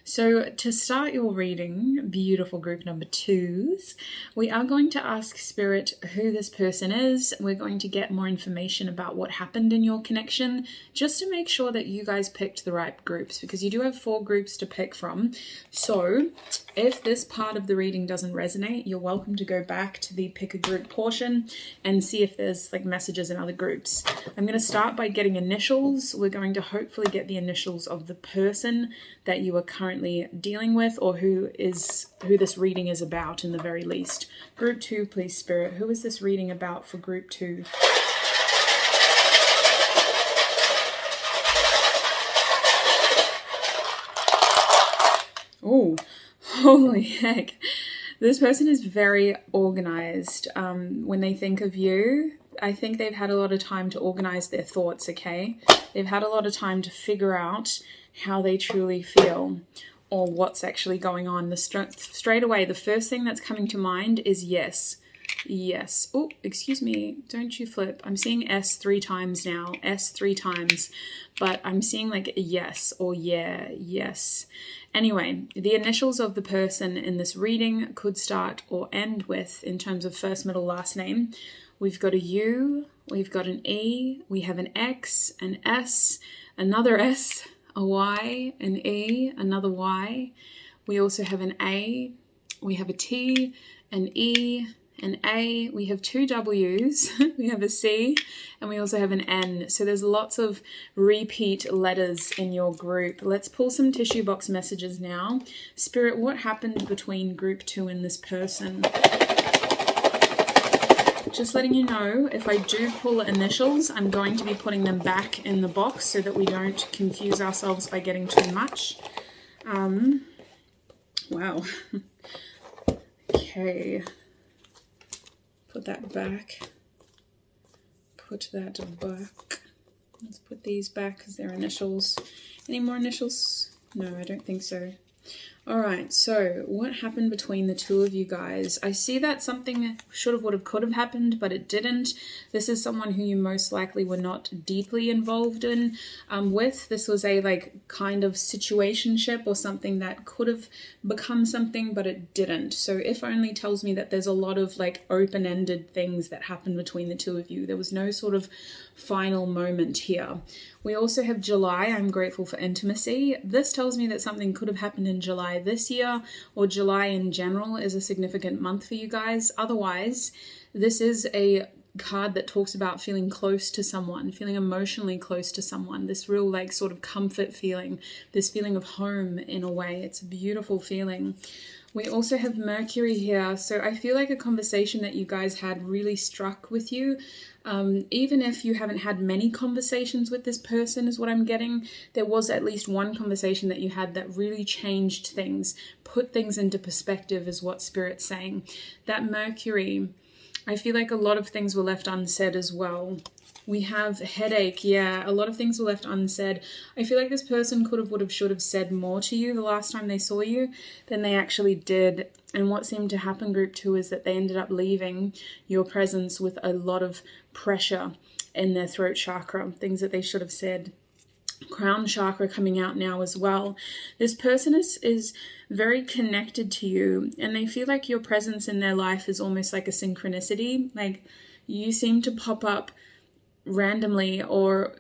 So to start your reading, beautiful group number 2s, we are going to ask Spirit who this person is. We're going to get more information about what happened in your connection, just to make sure that you guys picked the right groups, because you do have 4 groups to pick from. So if this part of the reading doesn't resonate, you're welcome to go back to the pick a group portion and see if there's like messages in other groups. I'm going to start by getting initials. We're going to hopefully get the initials of the person that you are currently dealing with, or who this reading is about in the very least. Group 2, please, Spirit. Who is this reading about for group 2? Oh, holy heck. This person is very organized. When they think of you, I think they've had a lot of time to organize their thoughts, okay? They've had a lot of time to figure out how they truly feel or what's actually going on. Straight away, the first thing that's coming to mind is yes. Yes. Oh, excuse me. Don't you flip. I'm seeing S 3 times now. S 3 times. But I'm seeing like a yes or yeah, yes. Anyway, the initials of the person in this reading could start or end with, in terms of first, middle, last name. We've got a U, we've got an E, we have an X, an S, another S, a Y, an E, another Y. We also have an A, we have a T, an E, an A, we have 2 W's, we have a C, and we also have an N. So there's lots of repeat letters in your group. Let's pull some tissue box messages now. Spirit, what happened between group 2 and this person? Just letting you know, if I do pull initials, I'm going to be putting them back in the box so that we don't confuse ourselves by getting too much. Wow. Okay. Put that back. Put that back. Let's put these back because they're initials. Any more initials? No, I don't think so. All right, so what happened between the 2 of you guys? I see that something should have, would have, could have happened, but it didn't. This is someone who you most likely were not deeply involved in with. This was a like kind of situationship or something that could have become something, but it didn't. So if only tells me that there's a lot of like open-ended things that happened between the 2 of you. There was no sort of final moment here. We also have July. I'm grateful for intimacy. This tells me that something could have happened in July this year, or July in general is a significant month for you guys. Otherwise, this is a card that talks about feeling close to someone, feeling emotionally close to someone, this real like sort of comfort feeling, this feeling of home in a way. It's a beautiful feeling. We also have Mercury here, so I feel like a conversation that you guys had really struck with you. Even if you haven't had many conversations with this person is what I'm getting, there was at least one conversation that you had that really changed things, put things into perspective is what Spirit's saying. That Mercury, I feel like a lot of things were left unsaid as well. We have headache. Yeah, a lot of things were left unsaid. I feel like this person could have, would have, should have said more to you the last time they saw you than they actually did. And what seemed to happen, group 2, is that they ended up leaving your presence with a lot of pressure in their throat chakra, things that they should have said. Crown chakra coming out now as well. This person is very connected to you, and they feel like your presence in their life is almost like a synchronicity. Like you seem to pop up randomly, or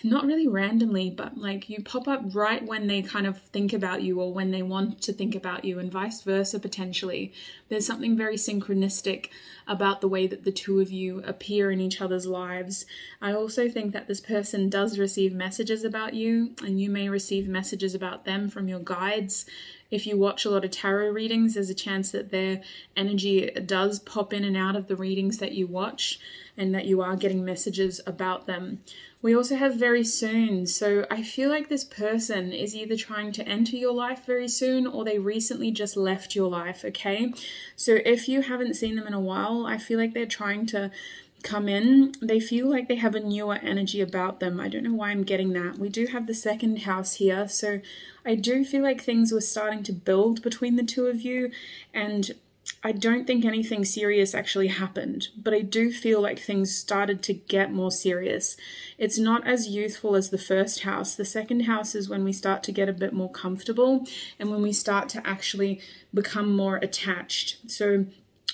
not really randomly, but like you pop up right when they kind of think about you or when they want to think about you, and vice versa potentially. There's something very synchronistic about the way that the 2 of you appear in each other's lives. I also think that this person does receive messages about you, and you may receive messages about them from your guides. If you watch a lot of tarot readings, there's a chance that their energy does pop in and out of the readings that you watch, and that you are getting messages about them. We also have very soon. So I feel like this person is either trying to enter your life very soon, or they recently just left your life, okay? So if you haven't seen them in a while, I feel like they're trying to come in. They feel like they have a newer energy about them. I don't know why I'm getting that. We do have the 2nd house here. So I do feel like things were starting to build between the 2 of you, and I don't think anything serious actually happened, but I do feel like things started to get more serious. It's not as youthful as the first house. The second house is when we start to get a bit more comfortable and when we start to actually become more attached. So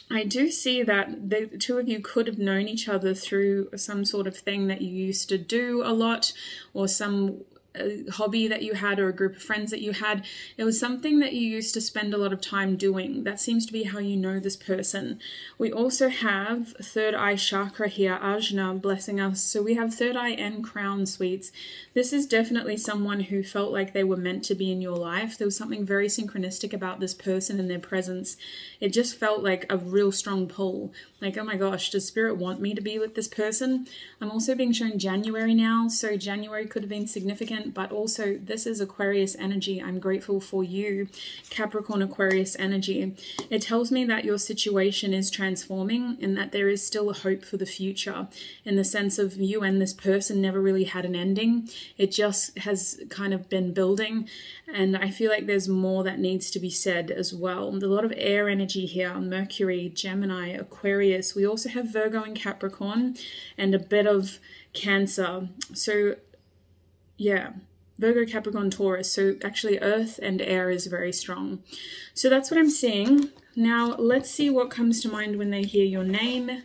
I do see that the two of you could have known each other through some sort of thing that you used to do a lot, or some hobby that you had, or a group of friends that you had. It was something that you used to spend a lot of time doing. That seems to be how you know this person. We also have third eye chakra here, Ajna, blessing us. So we have third eye and crown, sweets. This is definitely someone who felt like they were meant to be in your life. There was something very synchronistic about this person and their presence. It just felt like a real strong pull. Like, oh my gosh, does Spirit want me to be with this person? I'm also being shown January now, so January could have been significant, but also this is Aquarius energy. I'm grateful for you, Capricorn Aquarius energy. It tells me that your situation is transforming and that there is still a hope for the future, in the sense of you and this person never really had an ending. It just has kind of been building, and I feel like there's more that needs to be said as well. A lot of air energy here, Mercury, Gemini, Aquarius. We also have Virgo and Capricorn, and a bit of Cancer. So yeah, Virgo, Capricorn, Taurus. So actually earth and air is very strong. So that's what I'm seeing. Now let's see what comes to mind when they hear your name.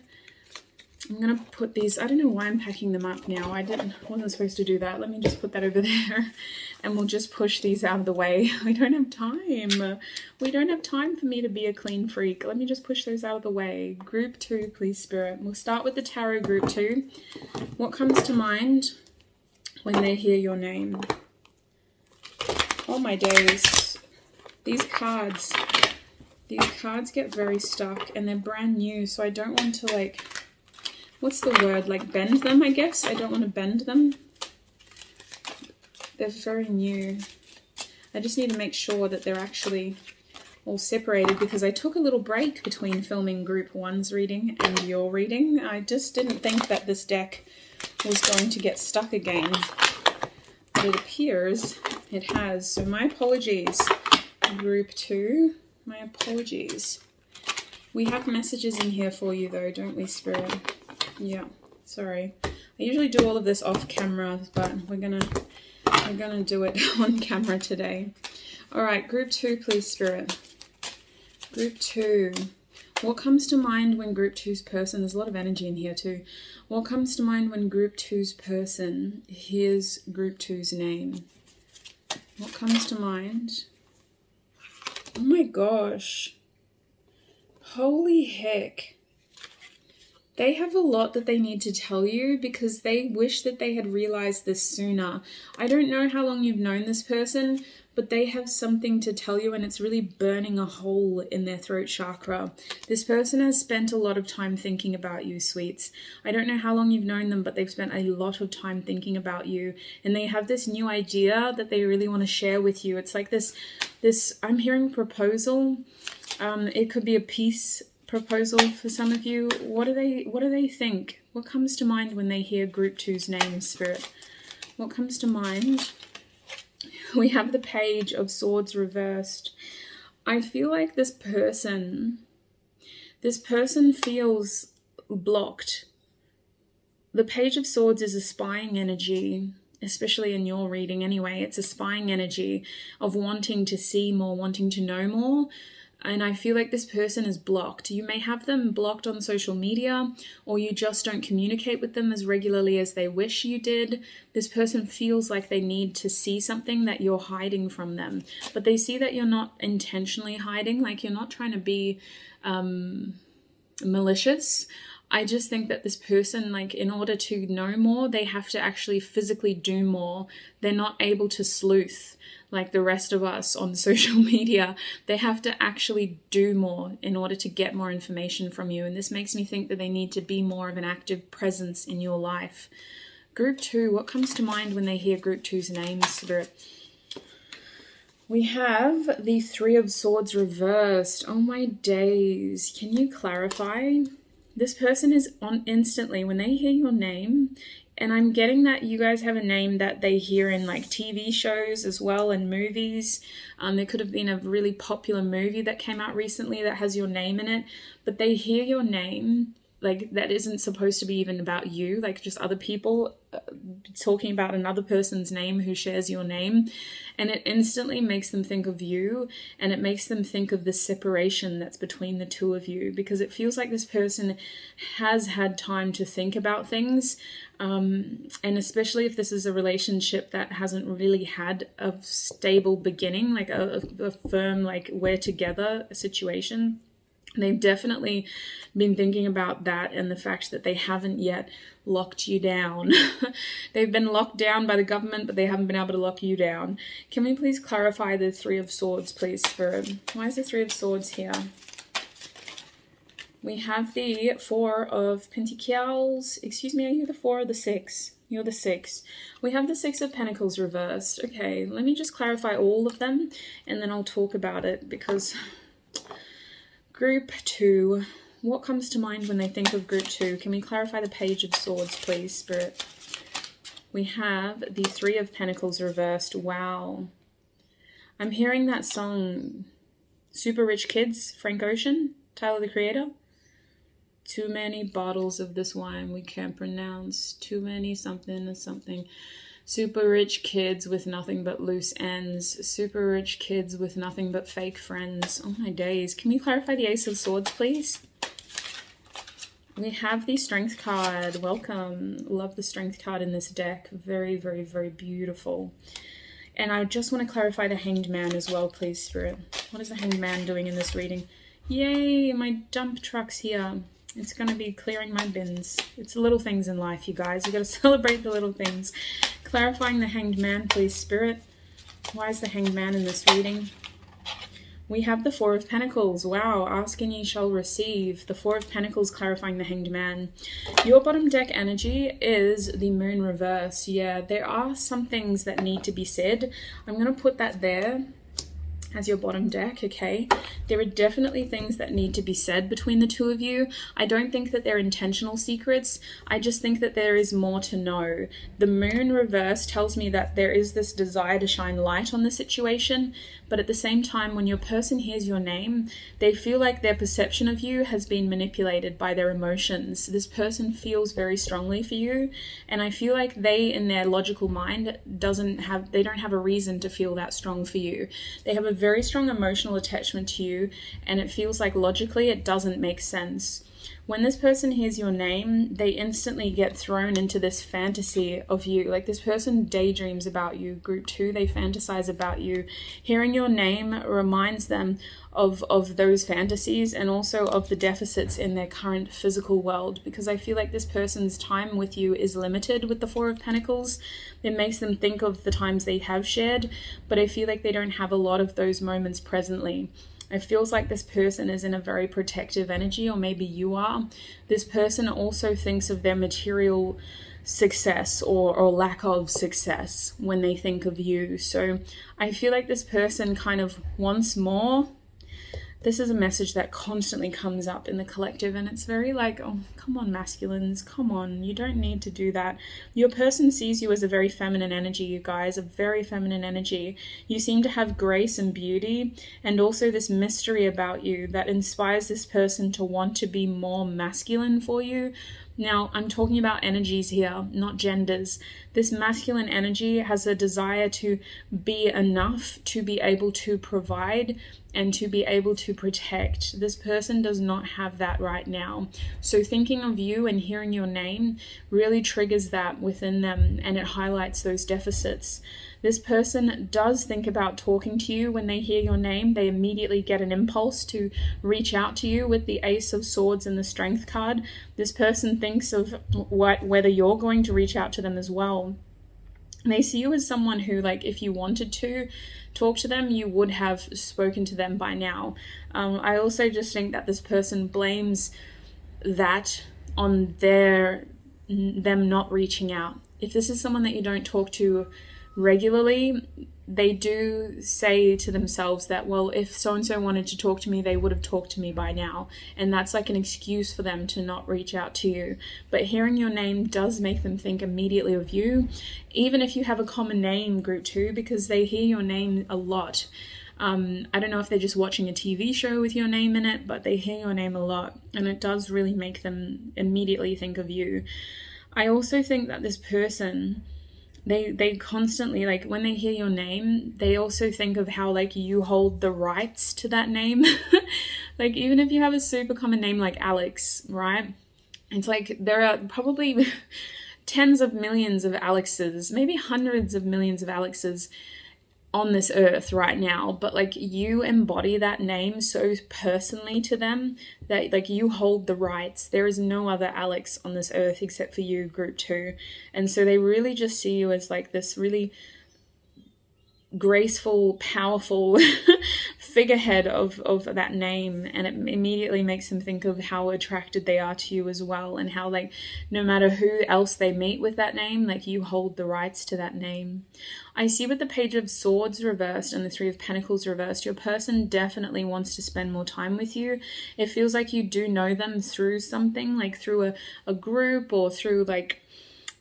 I'm going to put these, I don't know why I'm packing them up now. I wasn't supposed to do that. Let me just put that over there and we'll just push these out of the way. We don't have time. We don't have time for me to be a clean freak. Let me just push those out of the way. Group 2, please, Spirit. We'll start with the Tarot Group 2. What comes to mind when they hear your name? Oh my days. These cards get very stuck and they're brand new. So I don't want to, like, what's the word? Like bend them, I guess. I don't want to bend them. They're very new. I just need to make sure that they're actually all separated, because I took a little break between filming group 1's reading and your reading. I just didn't think that this deck was going to get stuck again, but it appears it has. So my apologies, group 2. My apologies. We have messages in here for you though, don't we, Spirit? Yeah, sorry. I usually do all of this off camera, but we're gonna do it on camera today. All right, group 2, please, Spirit. Group 2. What comes to mind when group 2's person, there's a lot of energy in here too. What comes to mind when group 2's person hears group 2's name? What comes to mind? Oh my gosh. Holy heck. They have a lot that they need to tell you, because they wish that they had realized this sooner. I don't know how long you've known this person, but they have something to tell you, and it's really burning a hole in their throat chakra. This person has spent a lot of time thinking about you, sweets. I don't know how long you've known them, but they've spent a lot of time thinking about you, and they have this new idea that they really want to share with you. It's like this I'm hearing proposal. It could be a peace proposal for some of you. What do they think? What comes to mind when they hear group 2's name, Spirit? What comes to mind? We have the Page of Swords reversed. I feel like this person feels blocked. The Page of Swords is a spying energy, especially in your reading anyway. It's a spying energy of wanting to see more, wanting to know more. And I feel like this person is blocked. You may have them blocked on social media, or you just don't communicate with them as regularly as they wish you did. This person feels like they need to see something that you're hiding from them. But they see that you're not intentionally hiding, like you're not trying to be malicious. I just think that this person, like, in order to know more, they have to actually physically do more. They're not able to sleuth like the rest of us on social media. They have to actually do more in order to get more information from you. And this makes me think that they need to be more of an active presence in your life. Group 2, what comes to mind when they hear group 2's name, Spirit? We have the 3 of Swords reversed. Oh my days. Can you clarify? This person is on instantly, when they hear your name, And I'm getting that you guys have a name that they hear in like TV shows as well and movies. There could have been a really popular movie that came out recently that has your name in it, but they hear your name like that isn't supposed to be even about you, like just other people talking about another person's name who shares your name, and it instantly makes them think of you, and it makes them think of the separation that's between the two of you, because it feels like this person has had time to think about things, and especially if this is a relationship that hasn't really had a stable beginning, like a firm like we're together situation. They've definitely been thinking about that and the fact that they haven't yet locked you down. They've been locked down by the government, but they haven't been able to lock you down. Can we please clarify the Three of Swords, please, Spirit? Why is the Three of Swords here? We have the Four of Pentacles. Excuse me, are you the Four or the Six? You're the Six. We have the Six of Pentacles reversed. Okay, let me just clarify all of them, and then I'll talk about it, because... Group 2. What comes to mind when they think of Group 2? Can we clarify the Page of Swords, please, Spirit? We have the Three of Pentacles reversed. Wow. I'm hearing that song, Super Rich Kids, Frank Ocean, Tyler, the Creator. Too many bottles of this wine we can't pronounce. Too many something or something. Super rich kids with nothing but loose ends. Super rich kids with nothing but fake friends. Oh my days. Can we clarify the Ace of Swords, please? We have the Strength card. Welcome. Love the Strength card in this deck. Very, very, very beautiful. And I just want to clarify the Hanged Man as well, please, Spirit. What is the Hanged Man doing in this reading? Yay, my dump truck's here. It's going to be clearing my bins. It's the little things in life, you guys. You got to celebrate the little things. Clarifying the Hanged Man, please, Spirit. Why is the Hanged Man in this reading? We have the Four of Pentacles. Wow, ask and ye shall receive. The Four of Pentacles clarifying the Hanged Man. Your bottom deck energy is the Moon reverse. Yeah, there are some things that need to be said. I'm going to put that there as your bottom deck, okay? There are definitely things that need to be said between the two of you. I don't think that they're intentional secrets. I just think that there is more to know. The Moon reverse tells me that there is this desire to shine light on the situation, but at the same time, when your person hears your name, they feel like their perception of you has been manipulated by their emotions. This person feels very strongly for you, and I feel like they, in their logical mind, they don't have a reason to feel that strong for you. They have a very strong emotional attachment to you, and it feels like logically it doesn't make sense. When this person hears your name, they instantly get thrown into this fantasy of you. Like, this person daydreams about you. Group 2, they fantasize about you. Hearing your name reminds them of those fantasies, and also of the deficits in their current physical world, because I feel like this person's time with you is limited with the Four of Pentacles. It makes them think of the times they have shared, but I feel like they don't have a lot of those moments presently. It feels like this person is in a very protective energy, or maybe you are. This person also thinks of their material success or lack of success when they think of you. So I feel like this person kind of wants more. This is a message that constantly comes up in the collective, and it's very like, oh, come on, masculines, come on, you don't need to do that. Your person sees you as a very feminine energy, you guys, a very feminine energy. You seem to have grace and beauty, and also this mystery about you that inspires this person to want to be more masculine for you. Now, I'm talking about energies here, not genders. This masculine energy has a desire to be enough to be able to provide and to be able to protect. This person does not have that right now. So thinking of you and hearing your name really triggers that within them, and it highlights those deficits. This person does think about talking to you. When they hear your name, they immediately get an impulse to reach out to you with the Ace of Swords and the Strength card. This person thinks of whether you're going to reach out to them as well. And they see you as someone who, like, if you wanted to talk to them, you would have spoken to them by now. I also just think that this person blames that on them not reaching out. If this is someone that you don't talk to regularly, they do say to themselves that, well, if so-and-so wanted to talk to me, they would have talked to me by now. And that's like an excuse for them to not reach out to you. But hearing your name does make them think immediately of you, even if you have a common name, group 2, because they hear your name a lot. I don't know if they're just watching a TV show with your name in it, but they hear your name a lot, and it does really make them immediately think of you. I also think that this person, they constantly, like, when they hear your name, they also think of how, like, you hold the rights to that name. Like, even if you have a super common name like Alex, right? It's like there are probably tens of millions of Alexes, maybe hundreds of millions of Alexes on this earth right now, but like you embody that name so personally to them that like you hold the rights. There is no other Alex on this earth except for you, group 2. And so they really just see you as like this really graceful, powerful figurehead of that name, and it immediately makes them think of how attracted they are to you as well, and how like no matter who else they meet with that name, like you hold the rights to that name. I see with the Page of Swords reversed and the Three of Pentacles reversed, your person definitely wants to spend more time with you. It feels like you do know them through something, like through a group, or through like,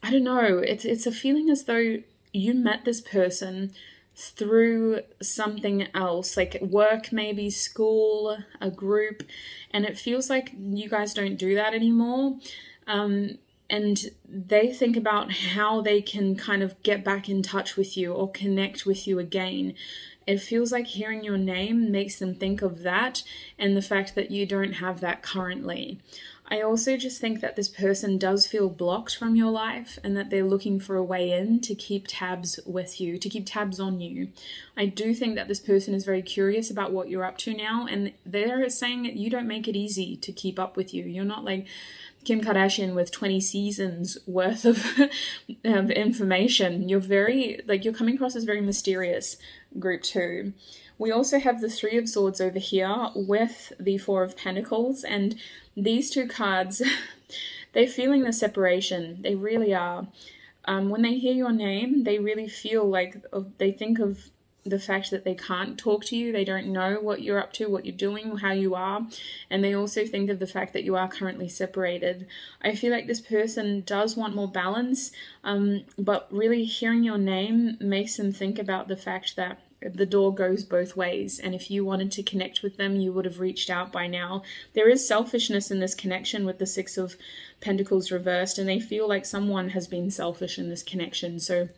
I don't know, it's a feeling as though you met this person through something else, like work, maybe school, a group, and it feels like you guys don't do that anymore. And they think about how they can kind of get back in touch with you or connect with you again. It feels like hearing your name makes them think of that, and the fact that you don't have that currently. I also just think that this person does feel blocked from your life, and that they're looking for a way in to keep tabs with you, to keep tabs on you. I do think that this person is very curious about what you're up to now, and they're saying that you don't make it easy to keep up with you. You're not like Kim Kardashian with 20 seasons worth of information. You're very, like, you're coming across as very mysterious, group 2. We also have the Three of Swords over here with the Four of Pentacles, and these two cards, they're feeling the separation. They really are. When they hear your name, they really feel like, they think of the fact that they can't talk to you. They don't know what you're up to, what you're doing, how you are. And they also think of the fact that you are currently separated. I feel like this person does want more balance, but really hearing your name makes them think about the fact that the door goes both ways, and if you wanted to connect with them, you would have reached out by now. There is selfishness in this connection with the Six of Pentacles reversed, and they feel like someone has been selfish in this connection. So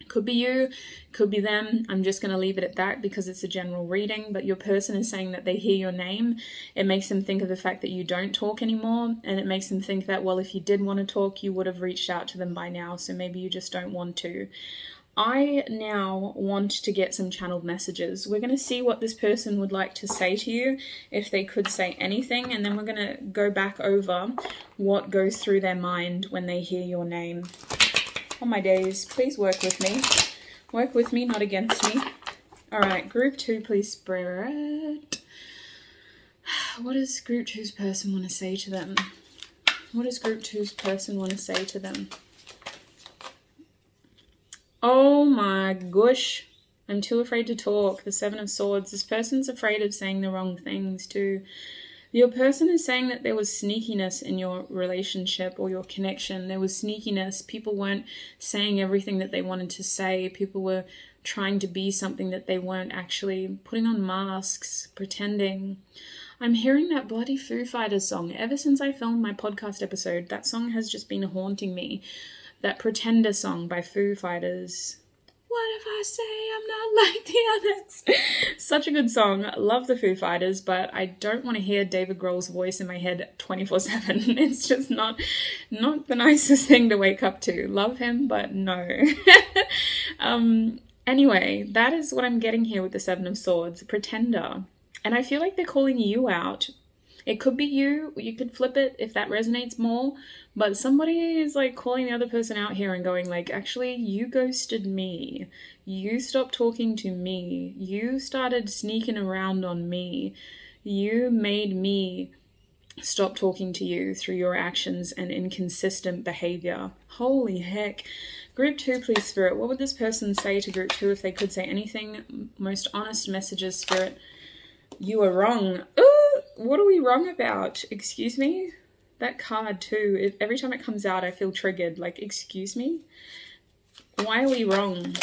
it could be you, could be them. I'm just going to leave it at that because it's a general reading, but your person is saying that they hear your name. It makes them think of the fact that you don't talk anymore, and it makes them think that, well, if you did want to talk, you would have reached out to them by now, so maybe you just don't want to. I now want to get some channeled messages. We're going to see what this person would like to say to you, if they could say anything, and then we're going to go back over what goes through their mind when they hear your name. Oh my days, please work with me. Work with me, not against me. All right, group 2, please, Spirit. What does group 2's person want to say to them? What does group 2's person want to say to them? Oh my gosh, I'm too afraid to talk. The Seven of Swords. This person's afraid of saying the wrong things too. Your person is saying that there was sneakiness in your relationship or your connection. There was sneakiness. People weren't saying everything that they wanted to say. People were trying to be something that they weren't actually, putting on masks, pretending. I'm hearing that bloody Foo Fighters song. Ever since I filmed my podcast episode, that song has just been haunting me. That Pretender song by Foo Fighters. What if I say I'm not like the others? Such a good song. Love the Foo Fighters, but I don't want to hear David Grohl's voice in my head 24/7. It's just not the nicest thing to wake up to. Love him, but no. Anyway, that is what I'm getting here with the Seven of Swords. Pretender. And I feel like they're calling you out. It could be you. You could flip it if that resonates more. But somebody is like calling the other person out here and going like, actually, you ghosted me. You stopped talking to me. You started sneaking around on me. You made me stop talking to you through your actions and inconsistent behavior. Holy heck. Group 2, please, Spirit. What would this person say to Group 2 if they could say anything? Most honest messages, Spirit. You are wrong. Ooh, what are we wrong about? Excuse me? That card too, every time it comes out, I feel triggered. Like, excuse me? Why are we wrong?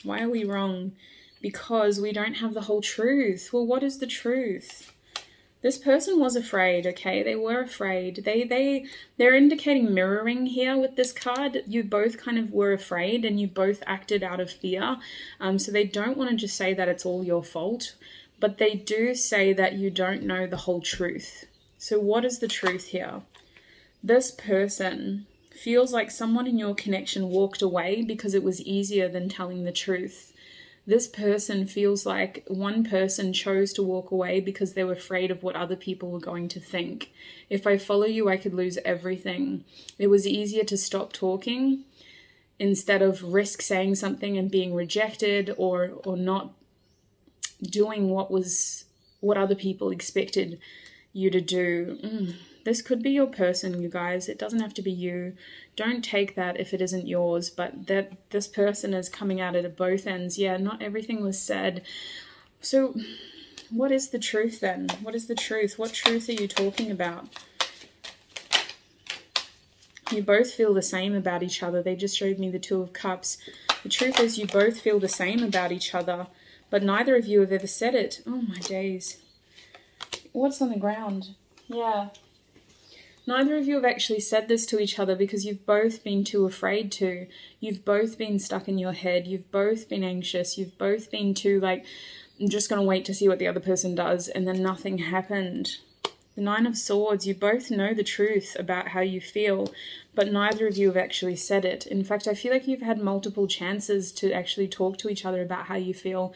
Why are we wrong? Because we don't have the whole truth. Well, what is the truth? This person was afraid, okay? They were afraid. They're indicating mirroring here with this card. You both kind of were afraid and you both acted out of fear. So they don't want to just say that it's all your fault, but they do say that you don't know the whole truth. So what is the truth here? This person feels like someone in your connection walked away because it was easier than telling the truth. This person feels like one person chose to walk away because they were afraid of what other people were going to think. If I follow you, I could lose everything. It was easier to stop talking instead of risk saying something and being rejected or not doing what other people expected you to do. This could be your person, you guys. It doesn't have to be you. Don't take that if it isn't yours, but that this person is coming at it at both ends. Yeah, not everything was said. So what is the truth then? What is the truth? What truth are you talking about? You both feel the same about each other. They just showed me the Two of Cups. The truth is you both feel the same about each other, but neither of you have ever said it. Oh my days. What's on the ground? Yeah. Neither of you have actually said this to each other because you've both been too afraid to. You've both been stuck in your head. You've both been anxious. You've both been too like, I'm just going to wait to see what the other person does, and then nothing happened. The Nine of Swords, you both know the truth about how you feel, but neither of you have actually said it. In fact, I feel like you've had multiple chances to actually talk to each other about how you feel.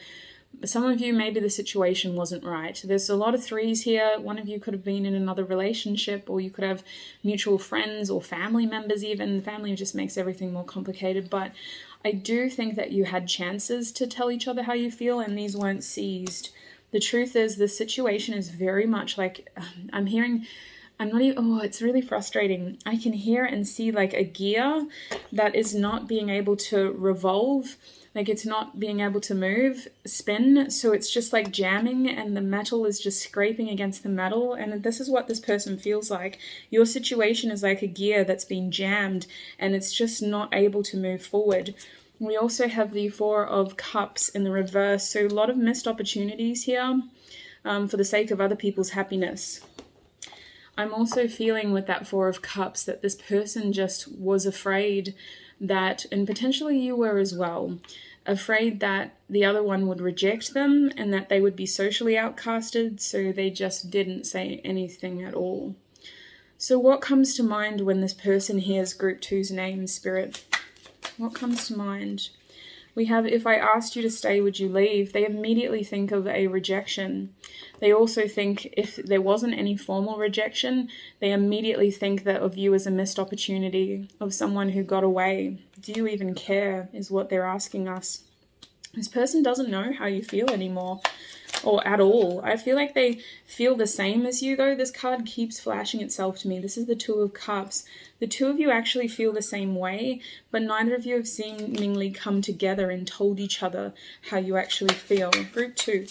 Some of you, maybe the situation wasn't right. There's a lot of threes here. One of you could have been in another relationship, or you could have mutual friends or family members even. Family just makes everything more complicated. But I do think that you had chances to tell each other how you feel, and these weren't seized. The truth is, the situation is very much like, it's really frustrating. I can hear and see like a gear that is not being able to revolve. Like it's not being able to spin, so it's just like jamming and the metal is just scraping against the metal, and this is what this person feels like. Your situation is like a gear that's been jammed and it's just not able to move forward. We also have the Four of Cups in the reverse, so a lot of missed opportunities here for the sake of other people's happiness. I'm also feeling with that Four of Cups that this person just was afraid that, and potentially you were as well, afraid that the other one would reject them and that they would be socially outcasted, so they just didn't say anything at all. So what comes to mind when this person hears Group 2's name, Spirit? What comes to mind? We have, if I asked you to stay, would you leave? They immediately think of a rejection. They also think if there wasn't any formal rejection, they immediately think that of you as a missed opportunity, of someone who got away. Do you even care, is what they're asking us. This person doesn't know how you feel anymore, or at all. I feel like they feel the same as you, though. This card keeps flashing itself to me. This is the Two of Cups. The two of you actually feel the same way, but neither of you have seemingly come together and told each other how you actually feel. Group 2.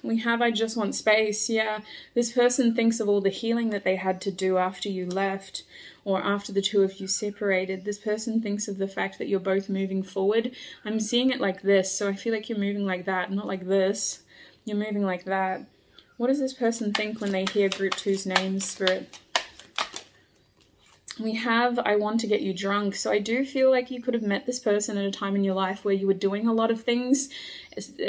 We have I just want space. Yeah, this person thinks of all the healing that they had to do after you left, or after the two of you separated. This person thinks of the fact that you're both moving forward. I'm seeing it like this, so I feel like you're moving like that, not like this. You're moving like that. What does this person think when they hear Group 2's name, Spirit? We have I want to get you drunk. So I do feel like you could have met this person at a time in your life where you were doing a lot of things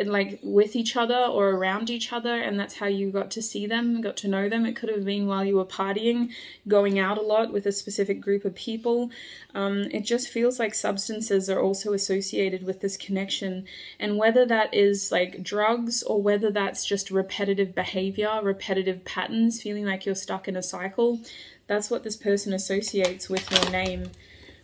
like with each other or around each other, and that's how you got to see them, got to know them. It could have been while you were partying, going out a lot with a specific group of people. It just feels like substances are also associated with this connection, and whether that is like drugs or whether that's just repetitive behavior, repetitive patterns, feeling like you're stuck in a cycle, that's what this person associates with your name.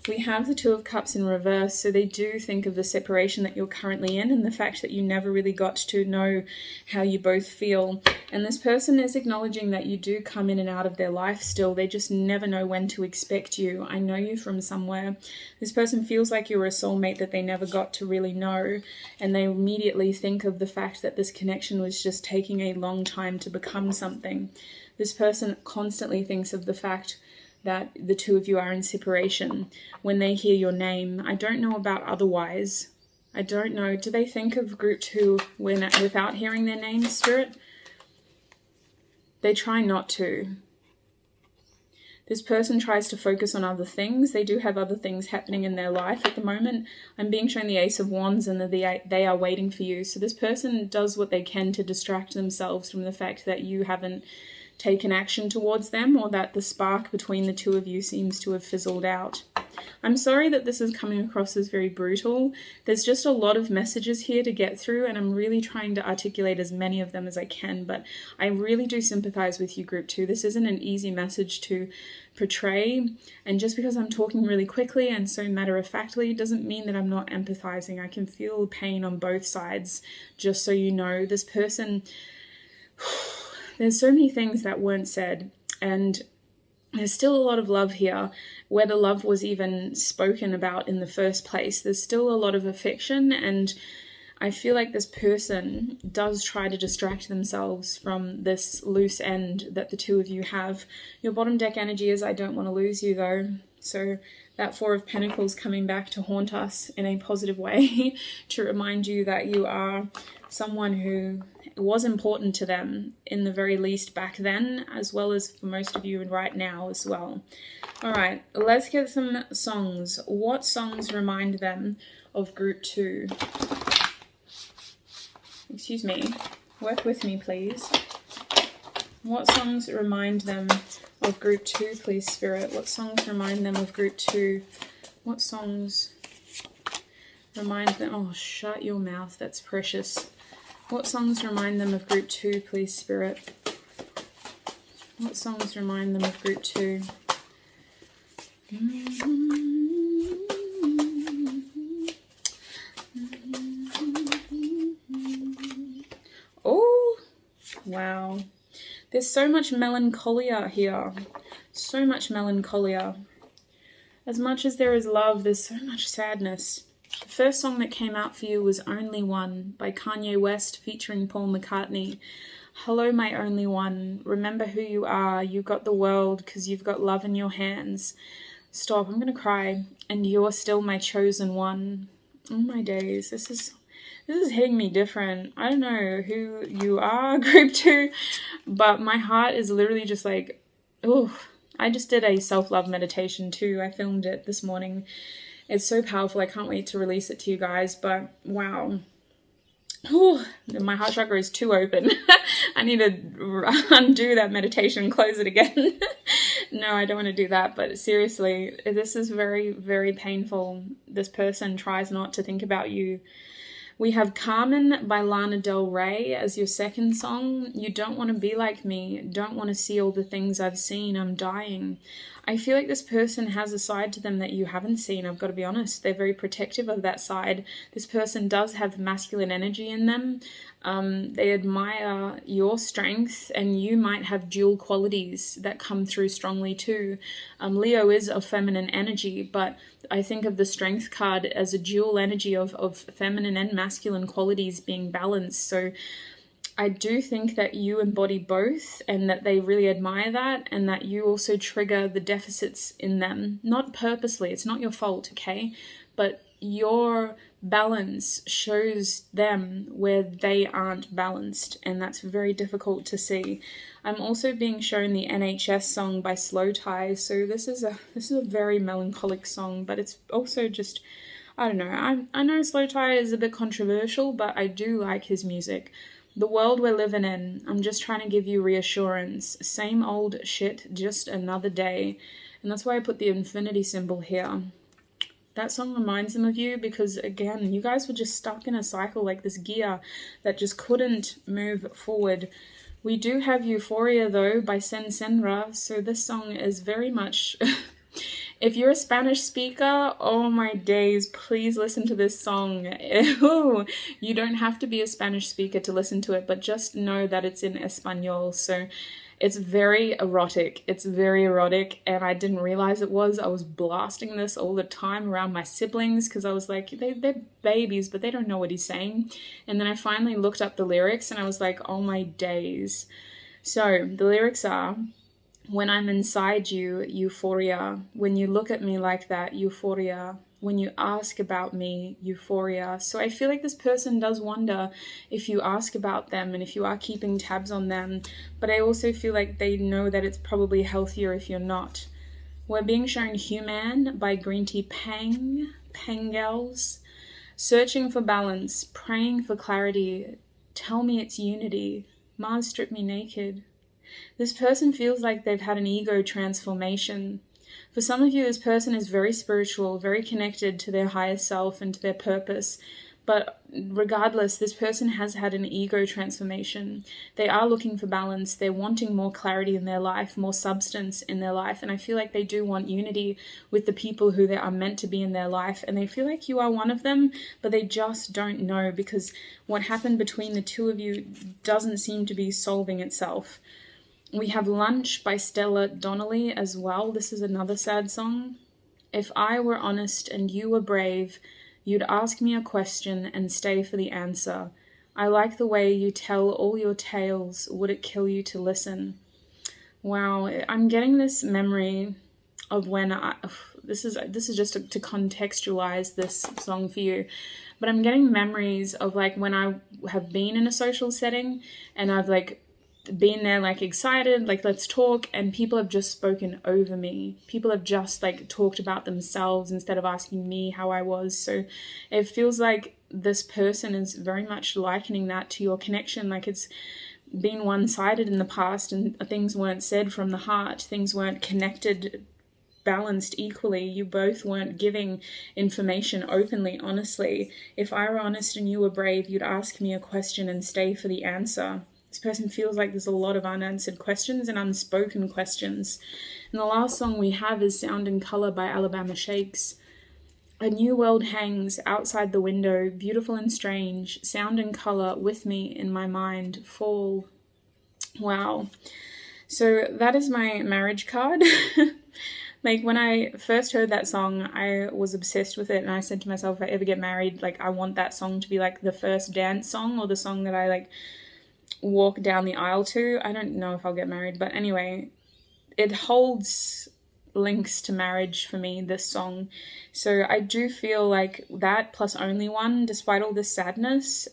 We have the Two of Cups in reverse, so they do think of the separation that you're currently in and the fact that you never really got to know how you both feel. And this person is acknowledging that you do come in and out of their life still. They just never know when to expect you. I know you from somewhere. This person feels like you're a soulmate that they never got to really know, and they immediately think of the fact that this connection was just taking a long time to become something. This person constantly thinks of the fact that the two of you are in separation when they hear your name. I don't know about otherwise. I don't know. Do they think of group 2 without hearing their name, Spirit? They try not to. This person tries to focus on other things. They do have other things happening in their life at the moment. I'm being shown the Ace of Wands and that they are waiting for you. So this person does what they can to distract themselves from the fact that you haven't taken action towards them, or that the spark between the two of you seems to have fizzled out. I'm sorry that this is coming across as very brutal. There's just a lot of messages here to get through, and I'm really trying to articulate as many of them as I can, but I really do sympathize with you, group 2. This isn't an easy message to portray, and just because I'm talking really quickly and so matter-of-factly doesn't mean that I'm not empathizing. I can feel pain on both sides, just so you know. This person... There's so many things that weren't said, and there's still a lot of love here, where the love was even spoken about in the first place. There's still a lot of affection, and I feel like this person does try to distract themselves from this loose end that the two of you have. Your bottom deck energy is I don't want to lose you, though. So that Four of Pentacles coming back to haunt us in a positive way to remind you that you are someone who was important to them in the very least back then, as well as for most of you right now as well. All right, let's get some songs. What songs remind them of group 2? Excuse me. Work with me, please. What songs remind them of group 2, please, Spirit? What songs remind them of group 2? What songs remind them... Oh, shut your mouth. That's precious. What songs remind them of group 2, please, Spirit? What songs remind them of group 2? Oh, wow. There's so much melancholia here. So much melancholia. As much as there is love, there's so much sadness. The first song that came out for you was Only One by Kanye West featuring Paul McCartney. Hello, my only one. Remember who you are. You got the world because you've got love in your hands. Stop, I'm going to cry. And you're still my chosen one. Oh my days. This is hitting me different. I don't know who you are, group 2, but my heart is literally just like, oh. I just did a self-love meditation too. I filmed it this morning. It's so powerful. I can't wait to release it to you guys, but wow. Ooh, my heart chakra is too open. I need to undo that meditation and close it again. No, I don't want to do that, but seriously, this is very, very painful. This person tries not to think about you. We have Carmen by Lana Del Rey as your second song. You don't want to be like me. Don't want to see all the things I've seen. I'm dying. I feel like this person has a side to them that you haven't seen. I've got to be honest. They're very protective of that side. This person does have masculine energy in them. They admire your strength, and you might have dual qualities that come through strongly too. Leo is a feminine energy, but I think of the strength card as a dual energy of feminine and masculine qualities being balanced. So I do think that you embody both, and that they really admire that, and that you also trigger the deficits in them. Not purposely, it's not your fault, okay? But your balance shows them where they aren't balanced, and that's very difficult to see. I'm also being shown the NHS song by Slow Tie, so this is a very melancholic song, but it's also just, I don't know. I know Slow Tie is a bit controversial, but I do like his music. The world we're living in, I'm just trying to give you reassurance. Same old shit, just another day. And that's why I put the infinity symbol here. That song reminds them of you because, again, you guys were just stuck in a cycle like this gear that just couldn't move forward. We do have Euphoria, though, by Sen Senra, so this song is very much... If you're a Spanish speaker, oh my days, please listen to this song. Ew. You don't have to be a Spanish speaker to listen to it, but just know that it's in Espanol. So it's very erotic. It's very erotic, and I didn't realize it was. I was blasting this all the time around my siblings because I was like, they're babies, but they don't know what he's saying. And then I finally looked up the lyrics and I was like, oh my days. So the lyrics are, when I'm inside you, euphoria. When you look at me like that, euphoria. When you ask about me, euphoria. So I feel like this person does wonder if you ask about them and if you are keeping tabs on them. But I also feel like they know that it's probably healthier if you're not. We're being shown Human by Green Tea Pangels. Searching for balance, praying for clarity. Tell me it's unity. Mars strip me naked. This person feels like they've had an ego transformation. For some of you, this person is very spiritual, very connected to their higher self and to their purpose. But regardless, this person has had an ego transformation. They are looking for balance. They're wanting more clarity in their life, more substance in their life. And I feel like they do want unity with the people who they are meant to be in their life. And they feel like you are one of them, but they just don't know because what happened between the two of you doesn't seem to be solving itself. We have Lunch by Stella Donnelly as well. This is another sad song. If I were honest and you were brave, you'd ask me a question and stay for the answer. I like the way you tell all your tales. Would it kill you to listen? Wow, I'm getting this memory of when this is just to contextualize this song for you. But I'm getting memories of like when I have been in a social setting and I've like been there like excited, like let's talk, and people have just spoken over me. People have just like talked about themselves instead of asking me how I was. So it feels like this person is very much likening that to your connection, like it's been one-sided in the past and things weren't said from the heart, things weren't connected, balanced equally. You both weren't giving information openly, honestly. If I were honest and you were brave, you'd ask me a question and stay for the answer. This person feels like there's a lot of unanswered questions and unspoken questions. And the last song we have is Sound and Color by Alabama Shakes. A new world hangs outside the window, beautiful and strange. Sound and color with me in my mind. Fall. Wow. So that is my marriage card. Like when I first heard that song, I was obsessed with it, and I said to myself, if I ever get married, like I want that song to be like the first dance song or the song that I like walk down the aisle to. I don't know if I'll get married, but anyway, it holds links to marriage for me, this song. So I do feel like that plus Only One, despite all this sadness,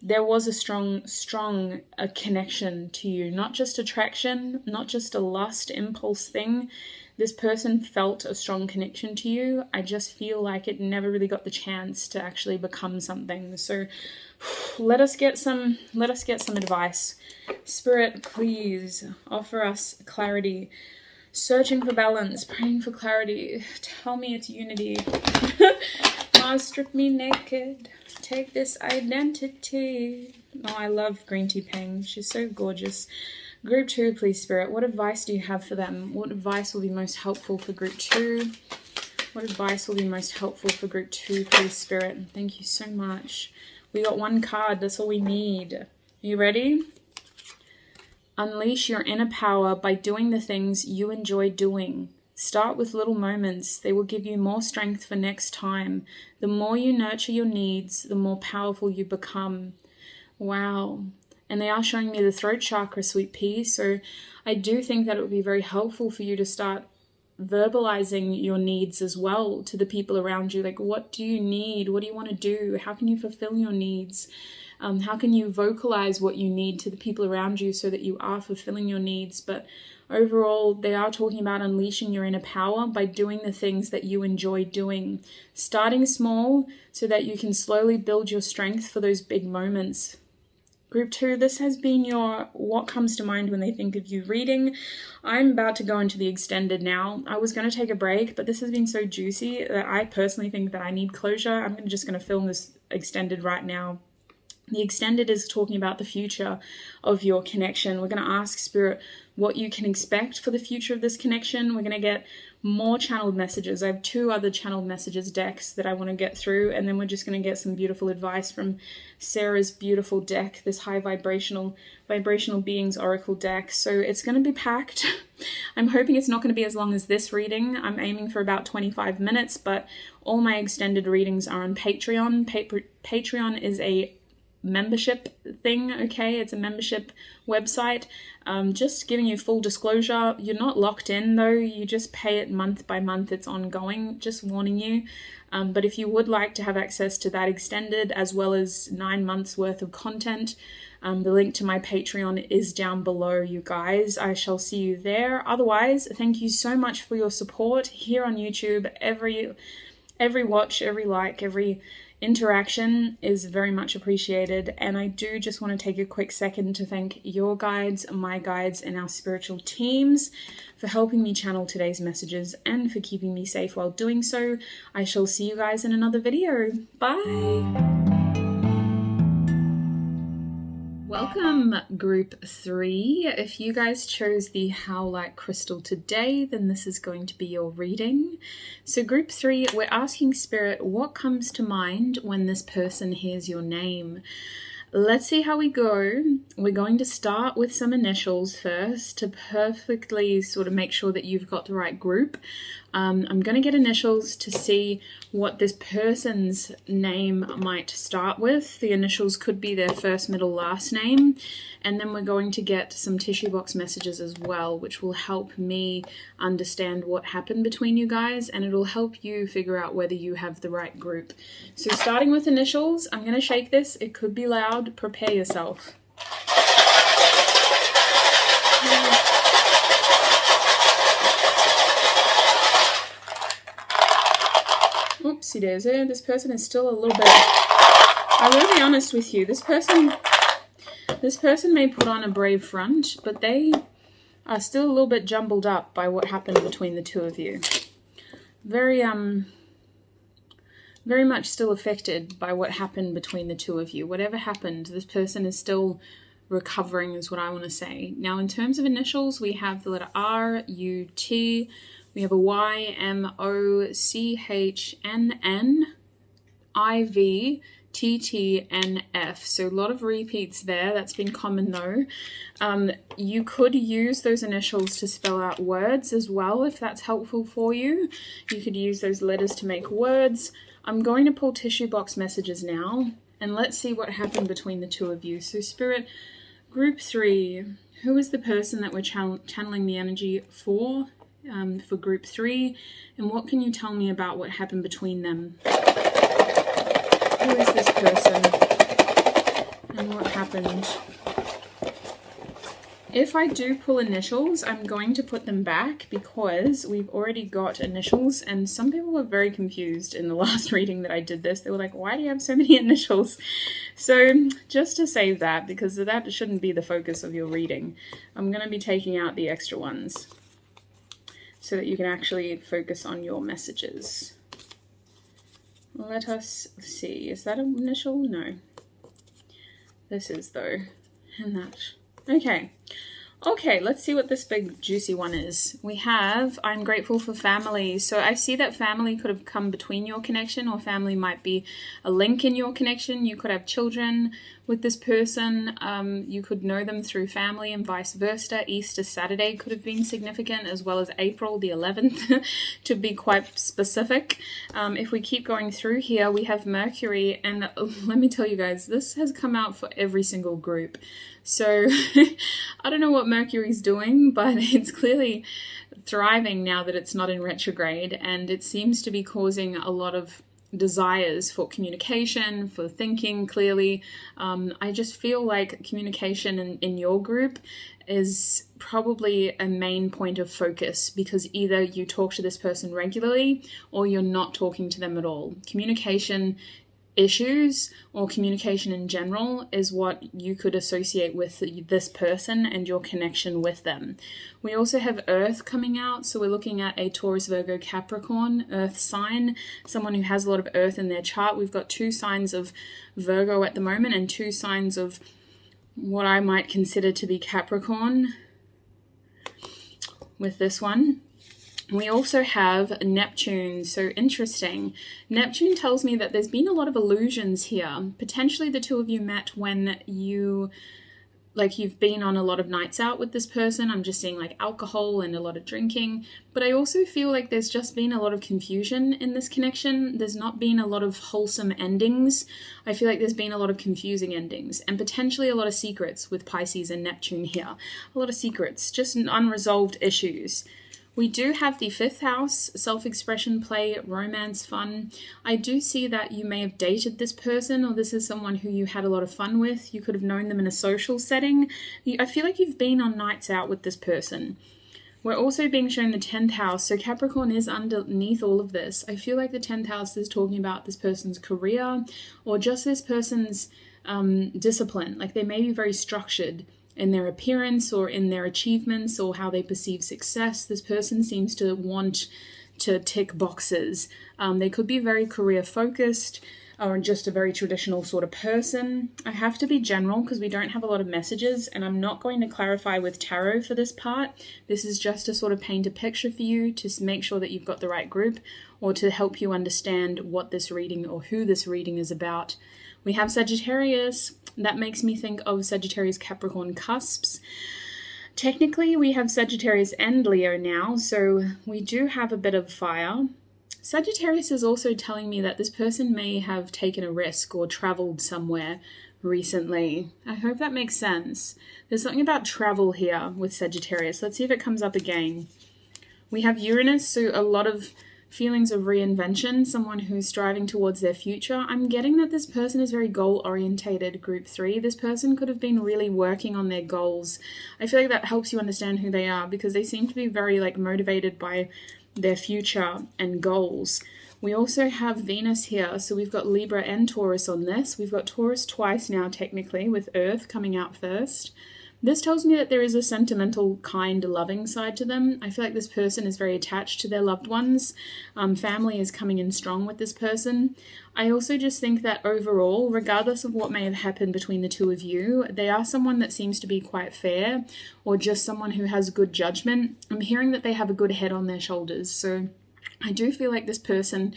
there was a strong connection to you, not just attraction, not just a lust impulse thing. This person felt a strong connection to you. I just feel like it never really got the chance to actually become something. So let us get some advice. Spirit, please offer us clarity. Searching for balance, praying for clarity. Tell me it's unity. Mars strip me naked. Take this identity. Oh, I love Green Tea Pang. She's so gorgeous. Group 2, please, Spirit. What advice do you have for them? What advice will be most helpful for Group 2? What advice will be most helpful for Group 2, please, Spirit? Thank you so much. We got one card. That's all we need. Are you ready? Unleash your inner power by doing the things you enjoy doing. Start with little moments. They will give you more strength for next time. The more you nurture your needs, the more powerful you become. Wow. And they are showing me the throat chakra, sweet pea. So I do think that it would be very helpful for you to start verbalizing your needs as well to the people around you. Like, what do you need? What do you want to do? How can you fulfill your needs? How can you vocalize what you need to the people around you so that you are fulfilling your needs? But overall, they are talking about unleashing your inner power by doing the things that you enjoy doing. Starting small so that you can slowly build your strength for those big moments. Group 2, this has been your what comes to mind when they think of you reading. I'm about to go into the extended now. I was going to take a break, but this has been so juicy that I personally think that I need closure. I'm just going to film this extended right now. The extended is talking about the future of your connection. We're going to ask Spirit what you can expect for the future of this connection. We're going to get more channeled messages. I have 2 other channeled messages decks that I want to get through, and then we're just going to get some beautiful advice from Sarah's beautiful deck, this high vibrational beings oracle deck. So it's going to be packed. I'm hoping it's not going to be as long as this reading. I'm aiming for about 25 minutes, but all my extended readings are on Patreon. Patreon is a membership thing, okay? It's a membership website. Just giving you full disclosure, you're not locked in though, you just pay it month by month, it's ongoing, just warning you. But if you would like to have access to that extended as well as 9 months worth of content, the link to my Patreon is down below, you guys. I shall see you there. Otherwise, thank you so much for your support here on YouTube. Every watch, every like, every interaction is very much appreciated, and I do just want to take a quick second to thank your guides, my guides, and our spiritual teams for helping me channel today's messages and for keeping me safe while doing so. I shall see you guys in another video. Bye! Welcome, group 3. If you guys chose the Howlite crystal today, then this is going to be your reading. So group 3, we're asking Spirit, what comes to mind when this person hears your name? Let's see how we go. We're going to start with some initials first to perfectly sort of make sure that you've got the right group. I'm going to get initials to see what this person's name might start with. The initials could be their first, middle, last name. And then we're going to get some tissue box messages as well, which will help me understand what happened between you guys, and it'll help you figure out whether you have the right group. So starting with initials, I'm going to shake this. It could be loud. Prepare yourself. Oopsie daisy, this person is still a little bit, I will be honest with you, this person may put on a brave front, but they are still a little bit jumbled up by what happened between the two of you. Very much still affected by what happened between the two of you. Whatever happened, this person is still recovering, is what I want to say. Now, in terms of initials, we have the letter R, U, T. We have a Y, M, O, C, H, N, N, I, V, T, T, N, F. So a lot of repeats there. That's been common though. You could use those initials to spell out words as well, if that's helpful for you. You could use those letters to make words. I'm going to pull tissue box messages now, and let's see what happened between the two of you. So Spirit, group 3, who is the person that we're channeling the energy for group 3, and what can you tell me about what happened between them? Who is this person and what happened? If I do pull initials, I'm going to put them back because we've already got initials, and some people were very confused in the last reading that I did this. They were like, why do you have so many initials? So just to save that, because that shouldn't be the focus of your reading, I'm going to be taking out the extra ones so that you can actually focus on your messages. Let us see. Is that an initial? No. This is though. And that. Okay. Okay, let's see what this big juicy one is. We have, I'm grateful for family. So I see that family could have come between your connection, or family might be a link in your connection. You could have children with this person. You could know them through family and vice versa. Easter Saturday could have been significant, as well as April the 11th, to be quite specific. If we keep going through here, we have Mercury, and let me tell you guys, this has come out for every single group. So I don't know what Mercury's doing, but it's clearly thriving now that it's not in retrograde, and it seems to be causing a lot of desires for communication, for thinking clearly. I just feel like communication in your group is probably a main point of focus, because either you talk to this person regularly or you're not talking to them at all. Communication issues or communication in general is what you could associate with this person and your connection with them. We also have Earth coming out, so we're looking at a Taurus, Virgo, Capricorn Earth sign, someone who has a lot of Earth in their chart. We've got 2 signs of Virgo at the moment and 2 signs of what I might consider to be Capricorn with this one. We also have Neptune, so interesting. Neptune tells me that there's been a lot of illusions here. Potentially the two of you met when you've been on a lot of nights out with this person. I'm just seeing like alcohol and a lot of drinking. But I also feel like there's just been a lot of confusion in this connection. There's not been a lot of wholesome endings. I feel like there's been a lot of confusing endings and potentially a lot of secrets with Pisces and Neptune here. A lot of secrets, just unresolved issues. We do have the 5th house, self-expression, play, romance, fun. I do see that you may have dated this person, or this is someone who you had a lot of fun with. You could have known them in a social setting. I feel like you've been on nights out with this person. We're also being shown the 10th house, so Capricorn is underneath all of this. I feel like the 10th house is talking about this person's career, or just this person's discipline. Like they may be very structured in their appearance or in their achievements or how they perceive success. This person seems to want to tick boxes. They could be very career focused or just a very traditional sort of person. I have to be general because we don't have a lot of messages, and I'm not going to clarify with tarot for this part. This is just to sort of paint a picture for you to make sure that you've got the right group, or to help you understand what this reading or who this reading is about. We have Sagittarius. That makes me think of Sagittarius Capricorn cusps. Technically, we have Sagittarius and Leo now, so we do have a bit of fire. Sagittarius is also telling me that this person may have taken a risk or traveled somewhere recently. I hope that makes sense. There's something about travel here with Sagittarius. Let's see if it comes up again. We have Uranus, so a lot of feelings of reinvention, someone who's striving towards their future. I'm getting that this person is very goal-orientated, group 3. This person could have been really working on their goals. I feel like that helps you understand who they are, because they seem to be very motivated by their future and goals. We also have Venus here, so we've got Libra and Taurus on this. We've got Taurus twice now, technically, with Earth coming out first. This tells me that there is a sentimental, kind, loving side to them. I feel like this person is very attached to their loved ones. Family is coming in strong with this person. I also just think that overall, regardless of what may have happened between the two of you, they are someone that seems to be quite fair, or just someone who has good judgment. I'm hearing that they have a good head on their shoulders. So I do feel like this person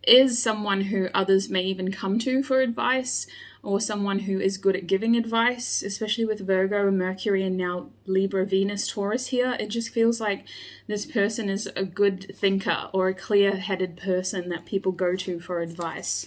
is someone who others may even come to for advice, or someone who is good at giving advice, especially with Virgo, Mercury, and now Libra, Venus, Taurus here. It just feels like this person is a good thinker or a clear-headed person that people go to for advice.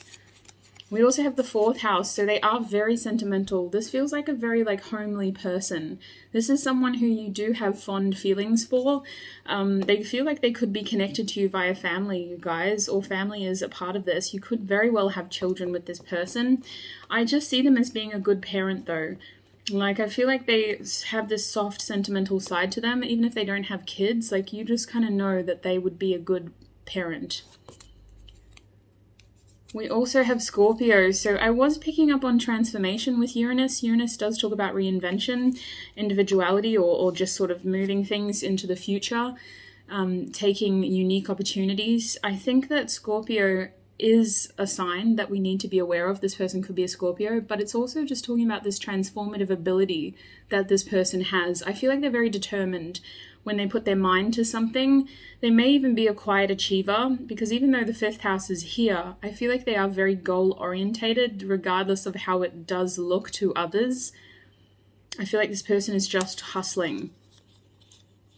We also have the 4th house, so they are very sentimental. This feels like a very homely person. This is someone who you do have fond feelings for. They feel like they could be connected to you via family, you guys, or family is a part of this. You could very well have children with this person. I just see them as being a good parent though. I feel like they have this soft, sentimental side to them, even if they don't have kids. You just kind of know that they would be a good parent. We also have Scorpio, so I was picking up on transformation with Uranus. Uranus does talk about reinvention, individuality, or just sort of moving things into the future, taking unique opportunities. I think that Scorpio is a sign that we need to be aware of. This person could be a Scorpio, but it's also just talking about this transformative ability that this person has. I feel like they're very determined when they put their mind to something. They may even be a quiet achiever, because even though the 5th house is here, I feel like they are very goal-orientated, regardless of how it does look to others. I feel like this person is just hustling.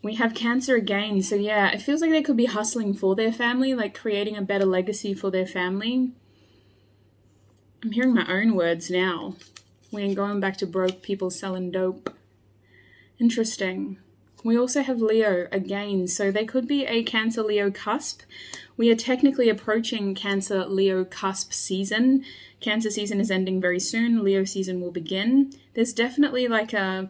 We have Cancer again, so yeah, it feels like they could be hustling for their family, creating a better legacy for their family. I'm hearing my own words now. We ain't going back to broke people selling dope. Interesting. We also have Leo again, so they could be a Cancer-Leo cusp. We are technically approaching Cancer-Leo cusp season. Cancer season is ending very soon. Leo season will begin. There's definitely a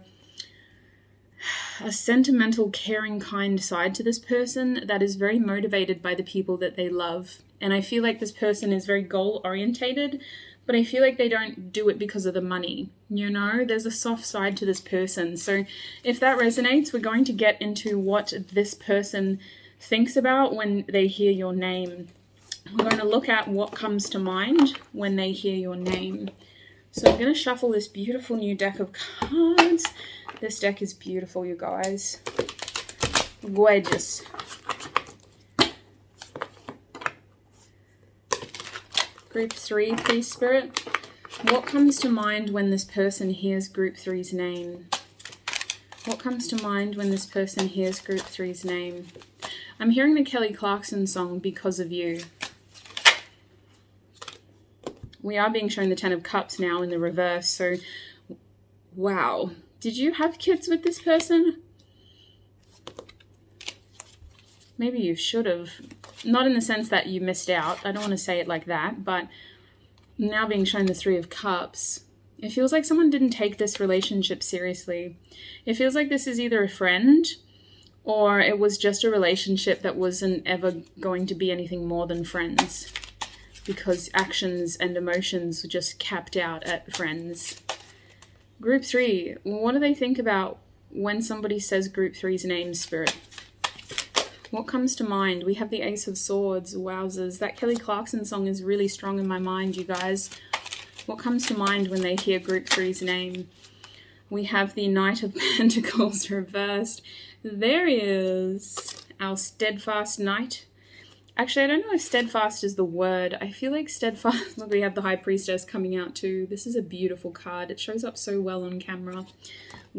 sentimental, caring, kind side to this person that is very motivated by the people that they love. And I feel like this person is very goal-orientated, but I feel like they don't do it because of the money. There's a soft side to this person. So if that resonates, we're going to get into what this person thinks about when they hear your name. We're going to look at what comes to mind when they hear your name. So I'm going to shuffle this beautiful new deck of cards. This deck is beautiful, you guys. Gorgeous. Group 3, please, Spirit. What comes to mind when this person hears Group 3's name? What comes to mind when this person hears Group 3's name? I'm hearing the Kelly Clarkson song, Because of You. We are being shown the Ten of Cups now in the reverse, so wow. Did you have kids with this person? Maybe you should have. Not in the sense that you missed out. I don't want to say it like that, but now being shown the Three of Cups, it feels like someone didn't take this relationship seriously. It feels like this is either a friend or it was just a relationship that wasn't ever going to be anything more than friends, because actions and emotions were just capped out at friends. Group 3, what do they think about when somebody says Group 3's name, Spirit? What comes to mind? We have the Ace of Swords. Wowzers. That Kelly Clarkson song is really strong in my mind, you guys. What comes to mind when they hear Group 3's name? We have the Knight of Pentacles reversed. There he is. Our steadfast knight. Actually, I don't know if steadfast is the word. I feel like steadfast... Look, we have the High Priestess coming out too. This is a beautiful card. It shows up so well on camera.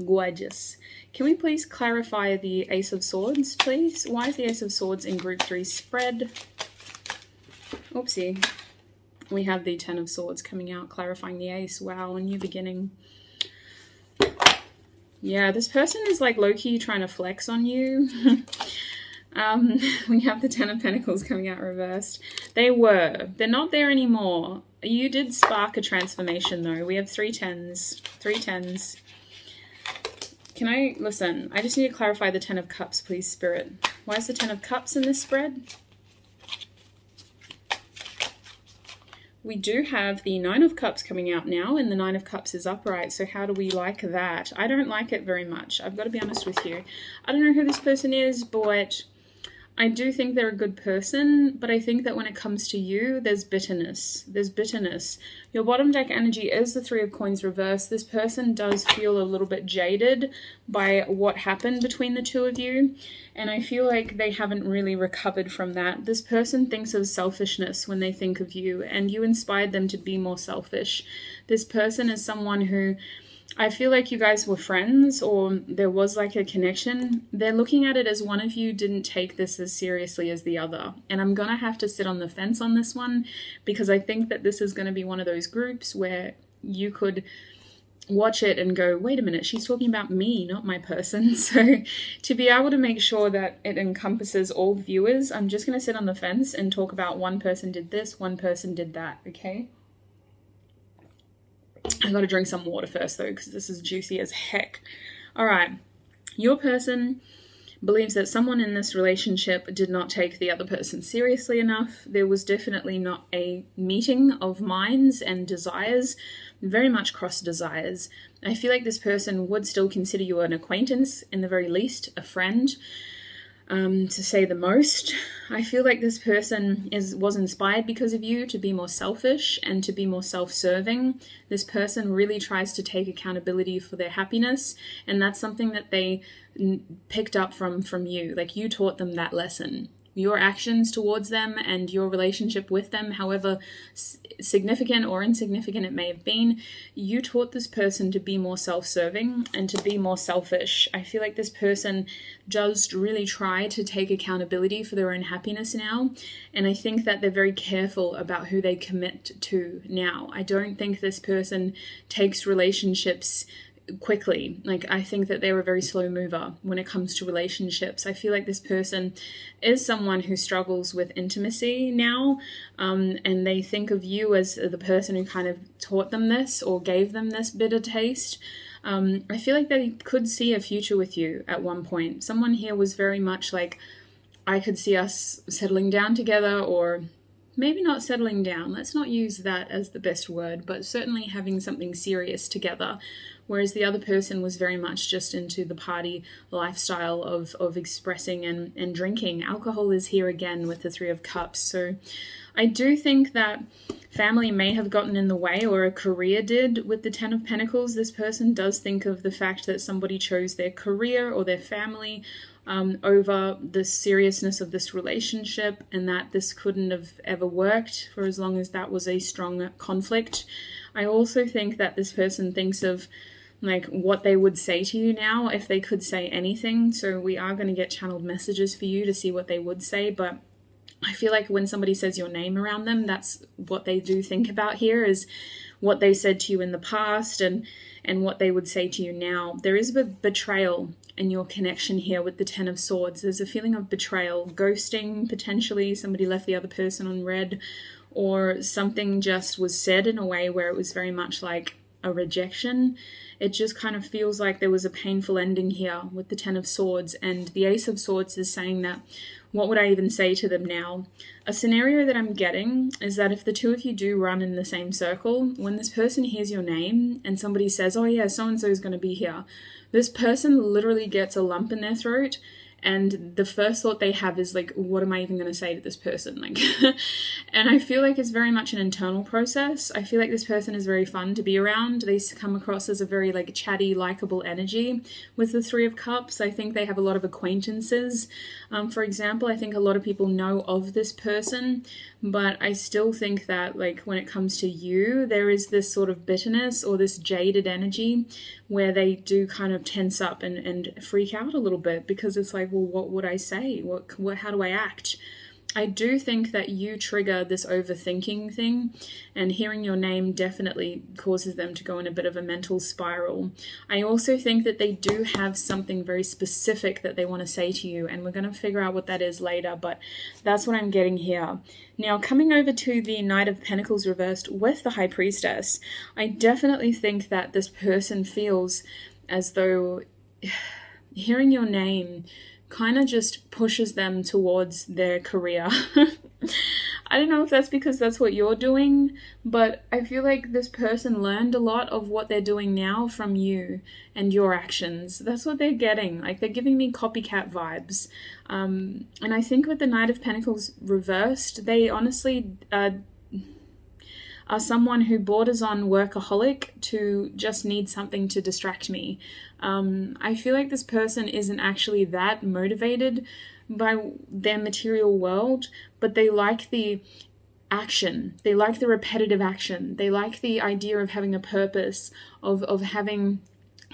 Gorgeous. Can we please clarify the Ace of Swords, please? Why is the Ace of Swords in Group 3 spread? Oopsie. We have the Ten of Swords coming out, clarifying the Ace. Wow, a new beginning. Yeah, this person is like low-key trying to flex on you. We have the Ten of Pentacles coming out reversed. They're not there anymore. You did spark a transformation though. We have three tens. Can I, listen, I just need to clarify the Ten of Cups, please, Spirit. Why is the Ten of Cups in this spread? We do have the Nine of Cups coming out now, and the Nine of Cups is upright, so how do we like that? I don't like it very much. I've got to be honest with you. I don't know who this person is, but I do think they're a good person, but I think that when it comes to you, there's bitterness. There's bitterness. Your bottom deck energy is the Three of Coins reversed. This person does feel a little bit jaded by what happened between the two of you, and I feel like they haven't really recovered from that. This person thinks of selfishness when they think of you, and you inspired them to be more selfish. This person is someone who... I feel like you guys were friends, or there was like a connection. They're looking at it as one of you didn't take this as seriously as the other. And I'm going to have to sit on the fence on this one, because I think that this is going to be one of those groups where you could watch it and go, wait a minute, she's talking about me, not my person. So to be able to make sure that it encompasses all viewers, I'm just going to sit on the fence and talk about one person did this, one person did that, okay? I gotta drink some water first though, because this is juicy as heck. All right, your person believes that someone in this relationship did not take the other person seriously enough. There was definitely not a meeting of minds and desires, very much cross desires. I feel like this person would still consider you an acquaintance, in the very least, a friend. To say the most. I feel like this person was inspired because of you to be more selfish and to be more self-serving. This person really tries to take accountability for their happiness, and that's something that they picked up from you. Like, you taught them that lesson. Your actions towards them and your relationship with them, however significant or insignificant it may have been, you taught this person to be more self-serving and to be more selfish. I feel like this person does really try to take accountability for their own happiness now, and I think that they're very careful about who they commit to now. I don't think this person takes relationships quickly. Like, I think that they're a very slow mover when it comes to relationships. I feel like this person is someone who struggles with intimacy now, and they think of you as the person who kind of taught them this or gave them this bitter taste. I feel like they could see a future with you at one point. Someone here was very much like, I could see us settling down together, or maybe not settling down, let's not use that as the best word, but certainly having something serious together. Whereas the other person was very much just into the party lifestyle of expressing and drinking. Alcohol is here again with the Three of Cups. So I do think that family may have gotten in the way, or a career did with the Ten of Pentacles. This person does think of the fact that somebody chose their career or their family over the seriousness of this relationship, and that this couldn't have ever worked for as long as that was a strong conflict. I also think that this person thinks of like what they would say to you now if they could say anything. So we are going to get channeled messages for you to see what they would say, but I feel like when somebody says your name around them, that's what they do think about here, is what they said to you in the past and what they would say to you now. There is a betrayal in your connection here with the Ten of Swords. There's a feeling of betrayal, ghosting, potentially somebody left the other person on red, or something just was said in a way where it was very much like a rejection. It just kind of feels like there was a painful ending here with the Ten of Swords, and the Ace of Swords is saying that, what would I even say to them now? A scenario that I'm getting is that if the two of you do run in the same circle, when this person hears your name and somebody says, oh yeah, so-and-so is going to be here, this person literally gets a lump in their throat, and the first thought they have is like, what am I even going to say to this person? Like, and I feel like it's very much an internal process. I feel like this person is very fun to be around. They come across as a very like chatty, likable energy. With the Three of Cups, I think they have a lot of acquaintances. For example, I think a lot of people know of this person, but I still think that like when it comes to you, there is this sort of bitterness or this jaded energy where they do kind of tense up and freak out a little bit, because it's like, well, what would I say? How do I act? I do think that you trigger this overthinking thing, and hearing your name definitely causes them to go in a bit of a mental spiral. I also think that they do have something very specific that they want to say to you, and we're going to figure out what that is later, but that's what I'm getting here. Now, coming over to the Knight of Pentacles reversed with the High Priestess, I definitely think that this person feels as though hearing your name kind of just pushes them towards their career. I don't know if that's because that's what you're doing, but I feel like this person learned a lot of what they're doing now from you and your actions. That's what they're getting. Like, they're giving me copycat vibes. And I think with the Knight of Pentacles reversed, they honestly are someone who borders on workaholic to just need something to distract me. I feel like this person isn't actually that motivated by their material world, but they like the action. They like the repetitive action. They like the idea of having a purpose, of having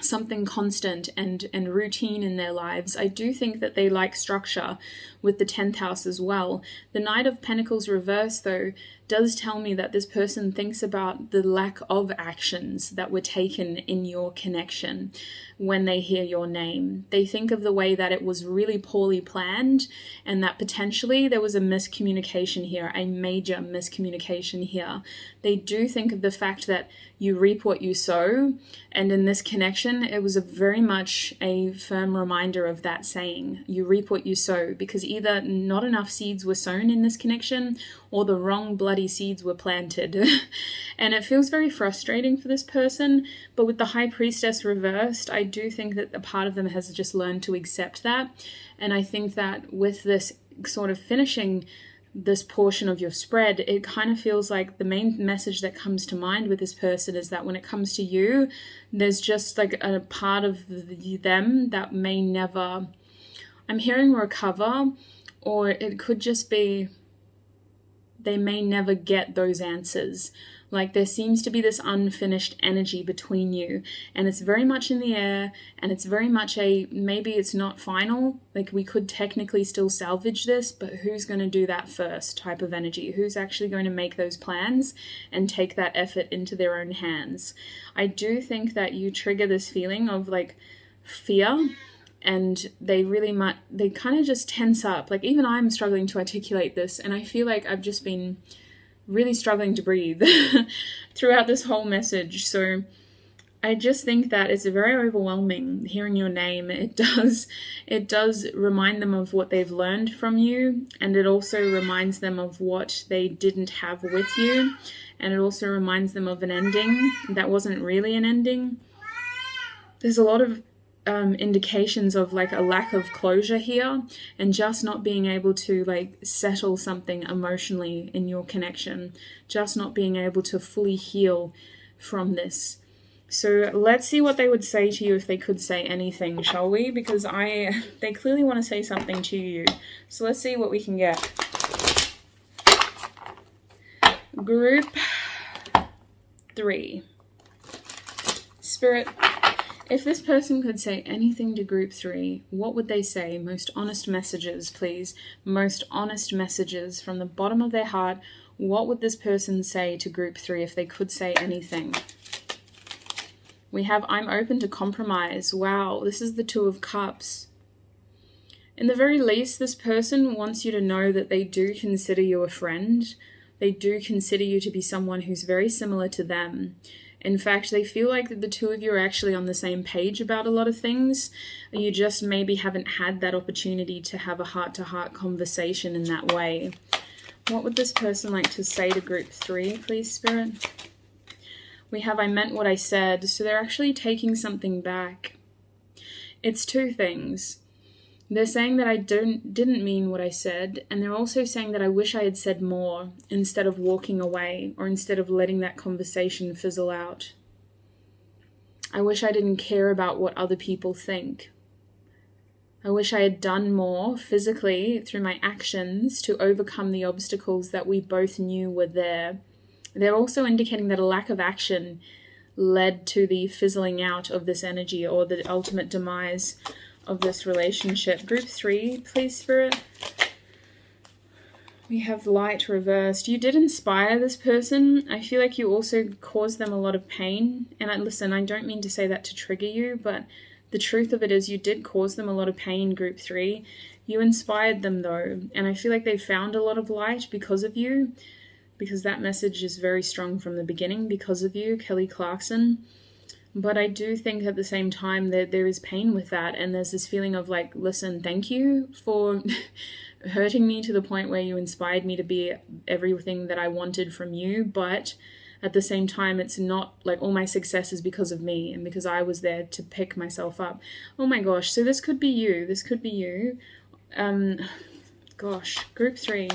something constant and routine in their lives. I do think that they like structure with the 10th house as well. The Knight of Pentacles reverse, though, does tell me that this person thinks about the lack of actions that were taken in your connection when they hear your name. They think of the way that it was really poorly planned, and that potentially there was a miscommunication here, a major miscommunication here. They do think of the fact that you reap what you sow, and in this connection, it was very much a firm reminder of that saying, you reap what you sow, because either not enough seeds were sown in this connection, or the wrong bloody seeds were planted. And it feels very frustrating for this person, but with the High Priestess reversed, I do think that a part of them has just learned to accept that. And I think that with this sort of finishing this portion of your spread, it kind of feels like the main message that comes to mind with this person is that when it comes to you, there's just like a part of them that may never, I'm hearing recover, or it could just be they may never get those answers. Like, there seems to be this unfinished energy between you, and it's very much in the air, and it's very much maybe it's not final, like we could technically still salvage this, but who's going to do that first type of energy? Who's actually going to make those plans and take that effort into their own hands? I do think that you trigger this feeling of like fear, and they kind of just tense up. Like, even I'm struggling to articulate this, and I feel like I've just been really struggling to breathe throughout this whole message. So I just think that it's very overwhelming hearing your name. It does remind them of what they've learned from you, and it also reminds them of what they didn't have with you, and it also reminds them of an ending that wasn't really an ending. There's a lot of indications of like a lack of closure here, and just not being able to like settle something emotionally in your connection, just not being able to fully heal from this. So let's see what they would say to you if they could say anything, shall we? Because they clearly want to say something to you. So let's see what we can get. Group 3. Spirit, if this person could say anything to group 3, what would they say? Most honest messages, please. Most honest messages from the bottom of their heart. What would this person say to group 3 if they could say anything? We have, I'm open to compromise. Wow, this is the Two of Cups. In the very least, this person wants you to know that they do consider you a friend. They do consider you to be someone who's very similar to them. In fact, they feel like the two of you are actually on the same page about a lot of things. You just maybe haven't had that opportunity to have a heart-to-heart conversation in that way. What would this person like to say to group 3, please, Spirit? We have, I meant what I said. So they're actually taking something back. It's two things. They're saying that I didn't mean what I said, and they're also saying that I wish I had said more instead of walking away or instead of letting that conversation fizzle out. I wish I didn't care about what other people think. I wish I had done more physically through my actions to overcome the obstacles that we both knew were there. They're also indicating that a lack of action led to the fizzling out of this energy or the ultimate demise of this relationship. Group 3, please, Spirit. We have light reversed. You did inspire this person. I feel like you also caused them a lot of pain. And listen, I don't mean to say that to trigger you, but the truth of it is you did cause them a lot of pain, group 3. You inspired them though. And I feel like they found a lot of light because of you. Because that message is very strong from the beginning because of you, Kelly Clarkson. But I do think at the same time that there is pain with that. And there's this feeling of like, listen, thank you for hurting me to the point where you inspired me to be everything that I wanted from you. But at the same time, it's not like all my success is because of me and because I was there to pick myself up. Oh my gosh. So this could be you. This could be you. Gosh, group 3.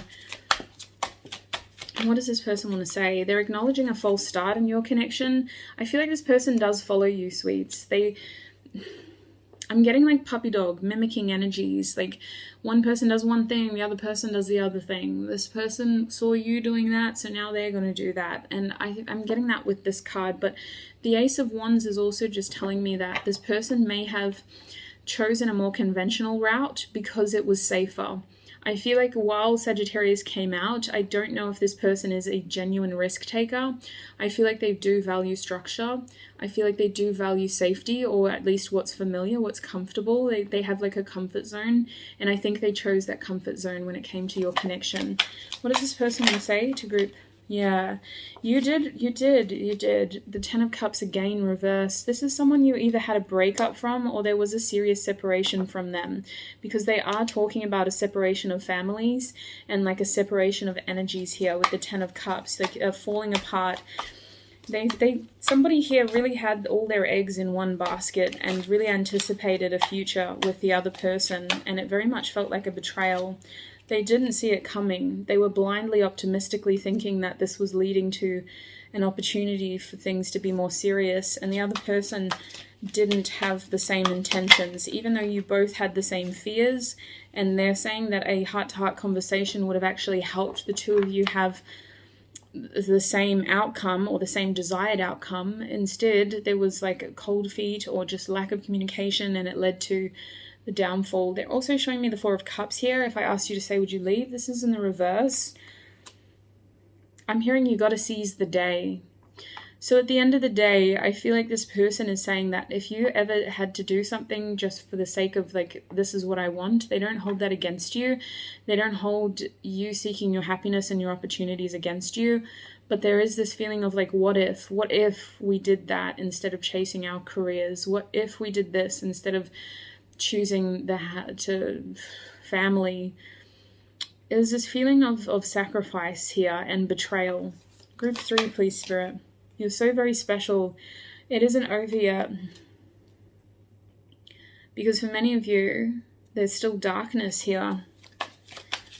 What does this person want to say? They're acknowledging a false start in your connection. I feel like this person does follow you, sweets. I'm getting like puppy dog, mimicking energies. Like one person does one thing, the other person does the other thing. This person saw you doing that, so now they're going to do that. And I'm getting that with this card. But the Ace of Wands is also just telling me that this person may have chosen a more conventional route because it was safer. I feel like while Sagittarius came out, I don't know if this person is a genuine risk taker. I feel like they do value structure. I feel like they do value safety, or at least what's familiar, what's comfortable. They have like a comfort zone, and I think they chose that comfort zone when it came to your connection. What does this person want to say to group? Yeah, you did. The 10 of Cups again reversed. This is someone you either had a breakup from or there was a serious separation from them, because they are talking about a separation of families and like a separation of energies here with the 10 of Cups, like falling apart. Somebody here really had all their eggs in one basket and really anticipated a future with the other person, and it very much felt like a betrayal. They didn't see it coming. They were blindly optimistically thinking that this was leading to an opportunity for things to be more serious, and the other person didn't have the same intentions, even though you both had the same fears. And they're saying that a heart-to-heart conversation would have actually helped the two of you have the same outcome or the same desired outcome. Instead, there was like cold feet or just lack of communication, and it led to the downfall. They're also showing me the 4 of Cups here. If I asked you to say, would you leave? This is in the reverse. I'm hearing you got to seize the day. So at the end of the day, I feel like this person is saying that if you ever had to do something just for the sake of like, this is what I want, they don't hold that against you. They don't hold you seeking your happiness and your opportunities against you. But there is this feeling of like, what if we did that instead of chasing our careers? What if we did this instead of choosing to family? There's this feeling of sacrifice here and betrayal. Group 3, please, Spirit. You're so very special. It isn't over yet. Because for many of you, there's still darkness here.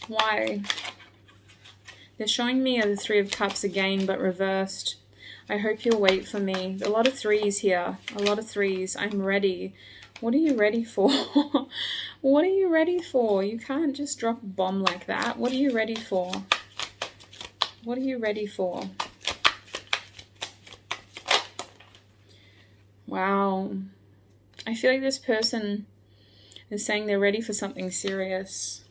Why? They're showing me the 3 of Cups again, but reversed. I hope you'll wait for me. A lot of threes here. A lot of threes. I'm ready. What are you ready for? What are you ready for? You can't just drop a bomb like that. What are you ready for? What are you ready for? Wow. I feel like this person is saying they're ready for something serious,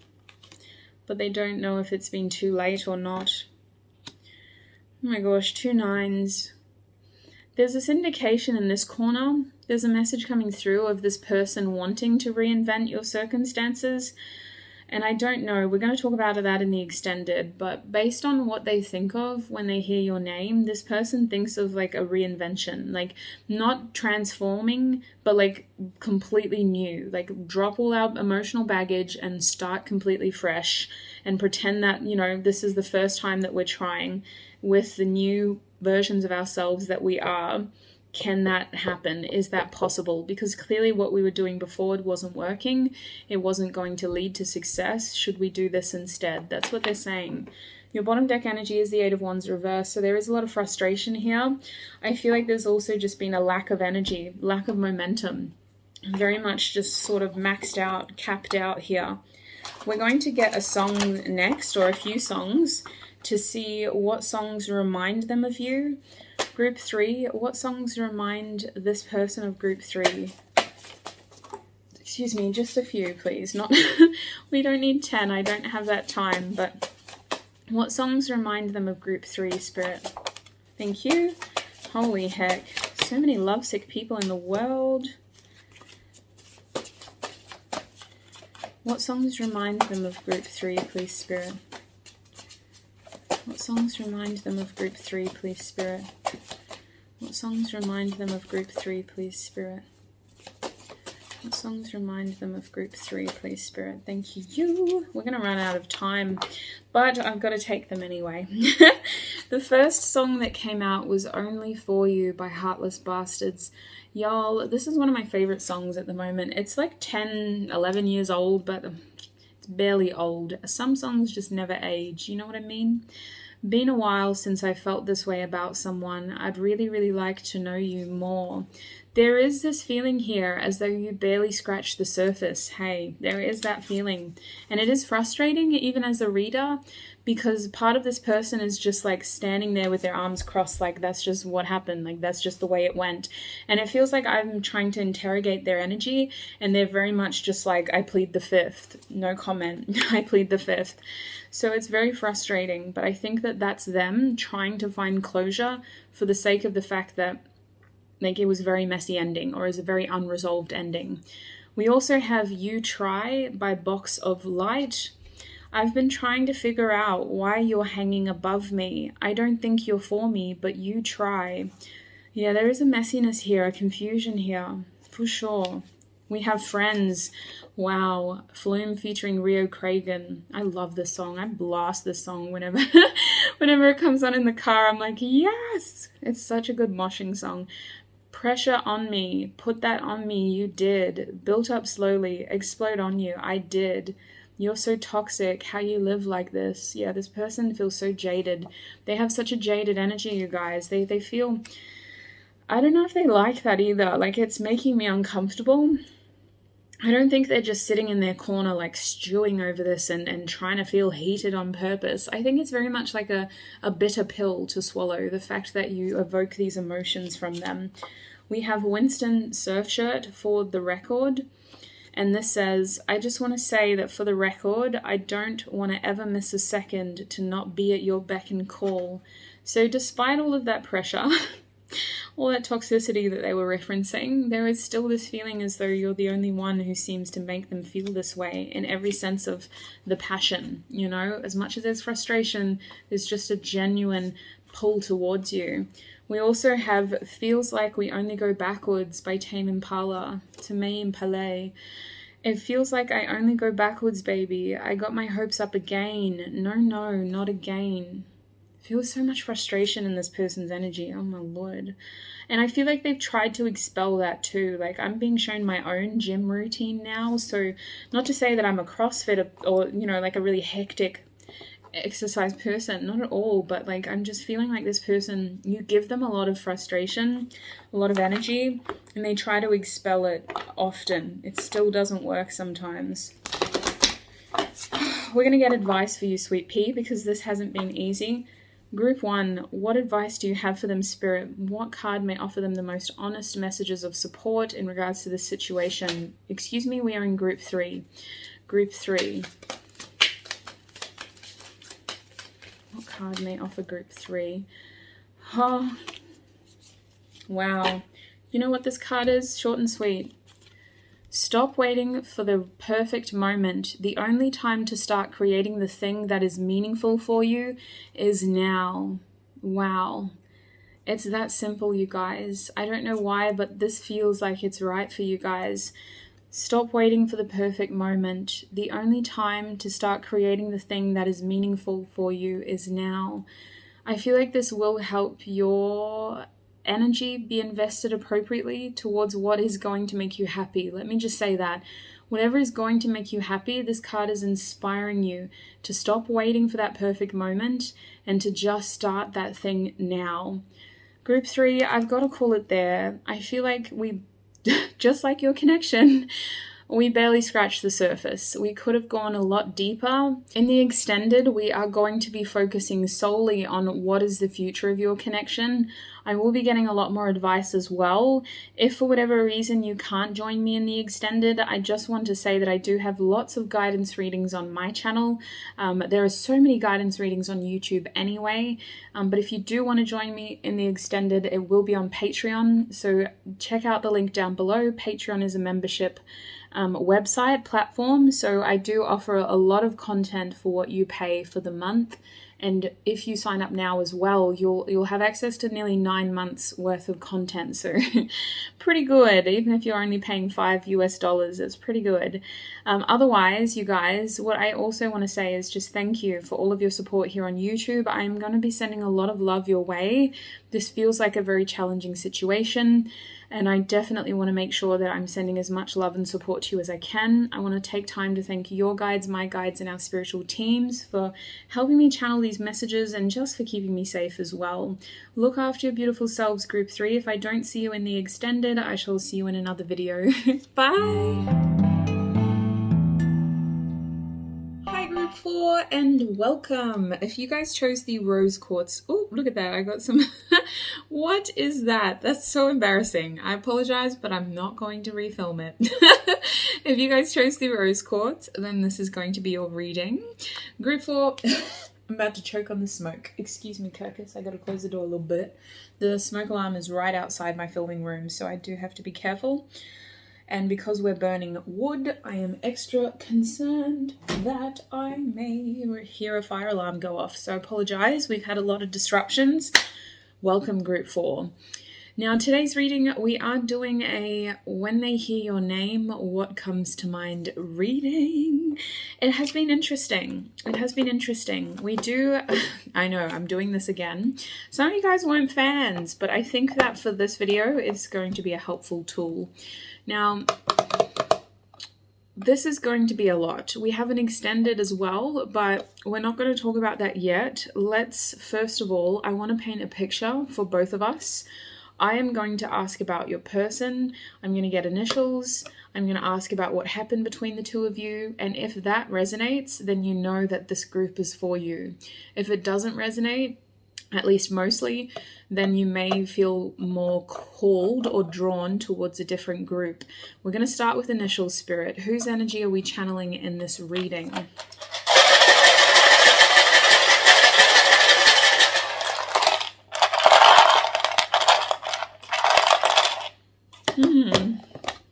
but they don't know if it's been too late or not. Oh my gosh, 2 nines. There's this indication in this corner. There's a message coming through of this person wanting to reinvent your circumstances. And I don't know, we're going to talk about that in the extended, but based on what they think of when they hear your name, this person thinks of like a reinvention, like not transforming, but like completely new, like drop all our emotional baggage and start completely fresh and pretend that, you know, this is the first time that we're trying with the new versions of ourselves that we are. Can that happen? Is that possible? Because clearly what we were doing before wasn't working. It wasn't going to lead to success. Should we do this instead? That's what they're saying. Your bottom deck energy is the 8 of Wands reversed, so there is a lot of frustration here. I feel like there's also just been a lack of energy, lack of momentum. Very much just sort of maxed out, capped out here. We're going to get a song next, or a few songs, to see what songs remind them of you. Group 3, what songs remind this person of Group 3? Excuse me, just a few, please. Not, we don't need 10, I don't have that time, but what songs remind them of Group 3, Spirit? Thank you. Holy heck, so many lovesick people in the world. What songs remind them of Group 3, please, Spirit? What songs remind them of Group 3, please, Spirit? What songs remind them of Group 3, please, Spirit? What songs remind them of Group 3, please, Spirit? Thank you. We're going to run out of time, but I've got to take them anyway. The first song that came out was Only For You by Heartless Bastards. Y'all, this is one of my favorite songs at the moment. It's like 10, 11 years old, but it's barely old. Some songs just never age, you know what I mean? Been a while since I felt this way about someone. I'd really, really like to know you more. There is this feeling here as though you barely scratched the surface. Hey, there is that feeling. And it is frustrating even as a reader, because part of this person is just like standing there with their arms crossed, like that's just what happened, like that's just the way it went. And it feels like I'm trying to interrogate their energy, and they're very much just like, I plead the fifth. No comment. I plead the fifth. So it's very frustrating, but I think that that's them trying to find closure for the sake of the fact that like it was a very messy ending, or is a very unresolved ending. We also have You Try by Box of Light. I've been trying to figure out why you're hanging above me. I don't think you're for me, but you try. Yeah, there is a messiness here, a confusion here, for sure. We have Friends. Wow. Flume featuring Rio Cragen. I love this song. I blast this song whenever whenever it comes on in the car. I'm like, yes! It's such a good moshing song. Pressure on me. Put that on me. You did. Built up slowly. Explode on you. I did. You're so toxic. How you live like this. Yeah, this person feels so jaded. They have such a jaded energy, you guys. They feel... I don't know if they like that either. Like, it's making me uncomfortable. I don't think they're just sitting in their corner like stewing over this and trying to feel heated on purpose. I think it's very much like a bitter pill to swallow, the fact that you evoke these emotions from them. We have Winston Surfshirt for the record. And this says, I just want to say that for the record, I don't want to ever miss a second to not be at your beck and call. So despite all of that pressure... all that toxicity that they were referencing, there is still this feeling as though you're the only one who seems to make them feel this way in every sense of the passion, you know? As much as there's frustration, there's just a genuine pull towards you. We also have Feels Like We Only Go Backwards by Tame Impala, Tame Impala. It feels like I only go backwards, baby. I got my hopes up again. No, not again. Feels so much frustration in this person's energy. Oh my lord. And I feel like they've tried to expel that too. Like, I'm being shown my own gym routine now. So not to say that I'm a CrossFit or, you know, like a really hectic exercise person, not at all, but like I'm just feeling like this person, you give them a lot of frustration, a lot of energy, and they try to expel it often. It still doesn't work sometimes. We're going to get advice for you, sweet pea, because this hasn't been easy. Group 1, what advice do you have for them, Spirit? What card may offer them the most honest messages of support in regards to this situation? Excuse me, we are in Group 3. Group 3. What card may offer Group 3? Oh, wow. You know what this card is? Short and sweet. Stop waiting for the perfect moment. The only time to start creating the thing that is meaningful for you is now. Wow. It's that simple, you guys. I don't know why, but this feels like it's right for you guys. Stop waiting for the perfect moment. The only time to start creating the thing that is meaningful for you is now. I feel like this will help your energy be invested appropriately towards what is going to make you happy. Let me just say that. Whatever is going to make you happy, this card is inspiring you to stop waiting for that perfect moment and to just start that thing now. Group 3, I've got to call it there. I feel like we, just like your connection, we barely scratched the surface. We could have gone a lot deeper. In the extended, we are going to be focusing solely on what is the future of your connection. I will be getting a lot more advice as well. If for whatever reason you can't join me in the extended, I just want to say that I do have lots of guidance readings on my channel. There are so many guidance readings on YouTube anyway, but if you do want to join me in the extended, it will be on Patreon. So check out the link down below. Patreon is a membership website platform, so I do offer a lot of content for what you pay for the month. And if you sign up now as well, you'll have access to nearly 9 months worth of content. So pretty good. Even if you're only paying $5 US, it's pretty good. Otherwise, you guys, what I also want to say is just thank you for all of your support here on YouTube. I'm going to be sending a lot of love your way. This feels like a very challenging situation, and I definitely want to make sure that I'm sending as much love and support to you as I can. I want to take time to thank your guides, my guides, and our spiritual teams for helping me channel these messages and just for keeping me safe as well. Look after your beautiful selves, Group 3. If I don't see you in the extended, I shall see you in another video. Bye! Hi Group 4 and welcome. If you guys chose the rose quartz, oh look at that, I got some, what is that? That's so embarrassing. I apologize, but I'm not going to refilm it. If you guys chose the rose quartz, then this is going to be your reading. Group 4, I'm about to choke on the smoke. Excuse me, Kirkus, I gotta close the door a little bit. The smoke alarm is right outside my filming room, so I do have to be careful. And because we're burning wood, I am extra concerned that I may hear a fire alarm go off. So I apologize. We've had a lot of disruptions. Welcome, Group 4. Now, today's reading, we are doing a when they hear your name, what comes to mind reading. It has been interesting. It has been interesting. We do, I know, I'm doing this again. Some of you guys weren't fans, but I think that for this video, it's going to be a helpful tool. Now, this is going to be a lot. We have an extended as well, but we're not going to talk about that yet. Let's, first of all, I want to paint a picture for both of us. I am going to ask about your person. I'm going to get initials. I'm going to ask about what happened between the two of you. And if that resonates, then you know that this group is for you. If it doesn't resonate, at least mostly, then you may feel more called or drawn towards a different group. We're going to start with initial spirit. Whose energy are we channeling in this reading?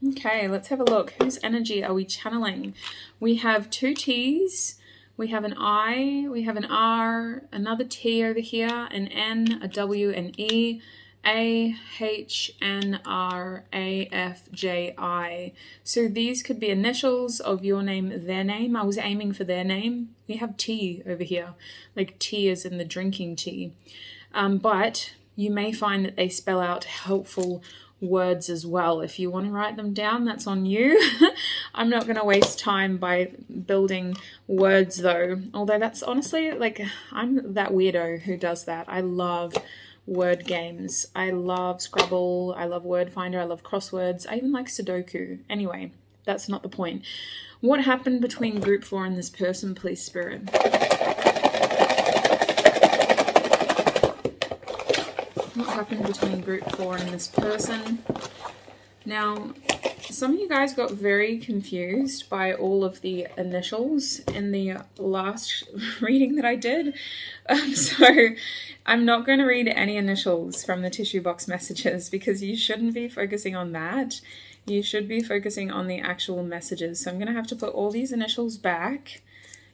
Okay, let's have a look. Whose energy are we channeling? We have 2 T's. We have an I, we have an R, another T over here, an N, a W, an E, A, H, N, R, A, F, J, I. So these could be initials of your name, their name. I was aiming for their name. We have T over here, like tea is in the drinking tea. But you may find that they spell out helpful words as well. If you want to write them down, that's on you. I'm not going to waste time by building words though. Although that's honestly, like, I'm that weirdo who does that. I love word games. I love Scrabble. I love Word Finder. I love crosswords. I even like Sudoku. Anyway, that's not the point. What happened between group 4 and this person, please, Spirit? What happened between group 4 and this person? Now, some of you guys got very confused by all of the initials in the last reading that I did. So I'm not going to read any initials from the tissue box messages because you shouldn't be focusing on that. You should be focusing on the actual messages. So I'm going to have to put all these initials back.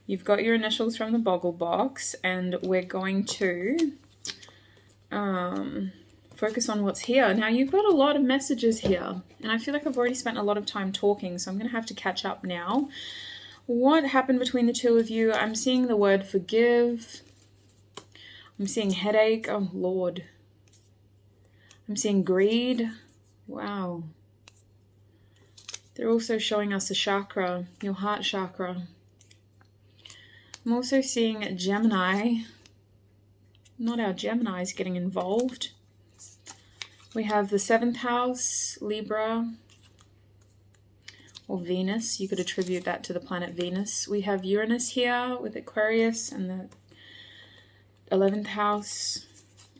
You've got your initials from the Boggle box, and we're going to focus on what's here. Now, you've got a lot of messages here, and I feel like I've already spent a lot of time talking, so I'm going to have to catch up now. What happened between the two of you? I'm seeing the word forgive. I'm seeing headache. Oh, Lord. I'm seeing greed. Wow. They're also showing us a chakra, your heart chakra. I'm also seeing Gemini. Not our Geminis getting involved. We have the 7th house, Libra, or Venus. You could attribute that to the planet Venus. We have Uranus here with Aquarius and the 11th house.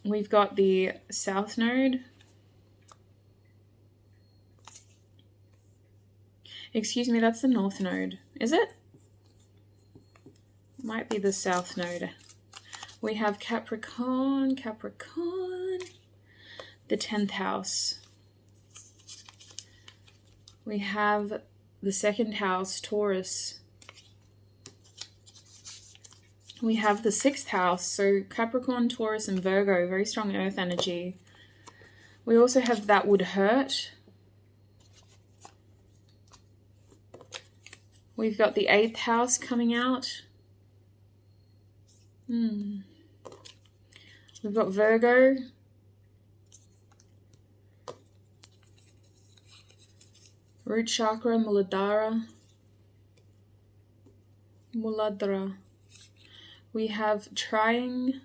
We've got the South Node. Excuse me, that's the North Node. Is it? Might be the South Node. We have Capricorn, the 10th house. We have the 2nd house, Taurus. We have the 6th house, so Capricorn, Taurus, and Virgo, very strong earth energy. We also have that would hurt. We've got the 8th house coming out. We've got Virgo. Root chakra, Muladhara. We have trying.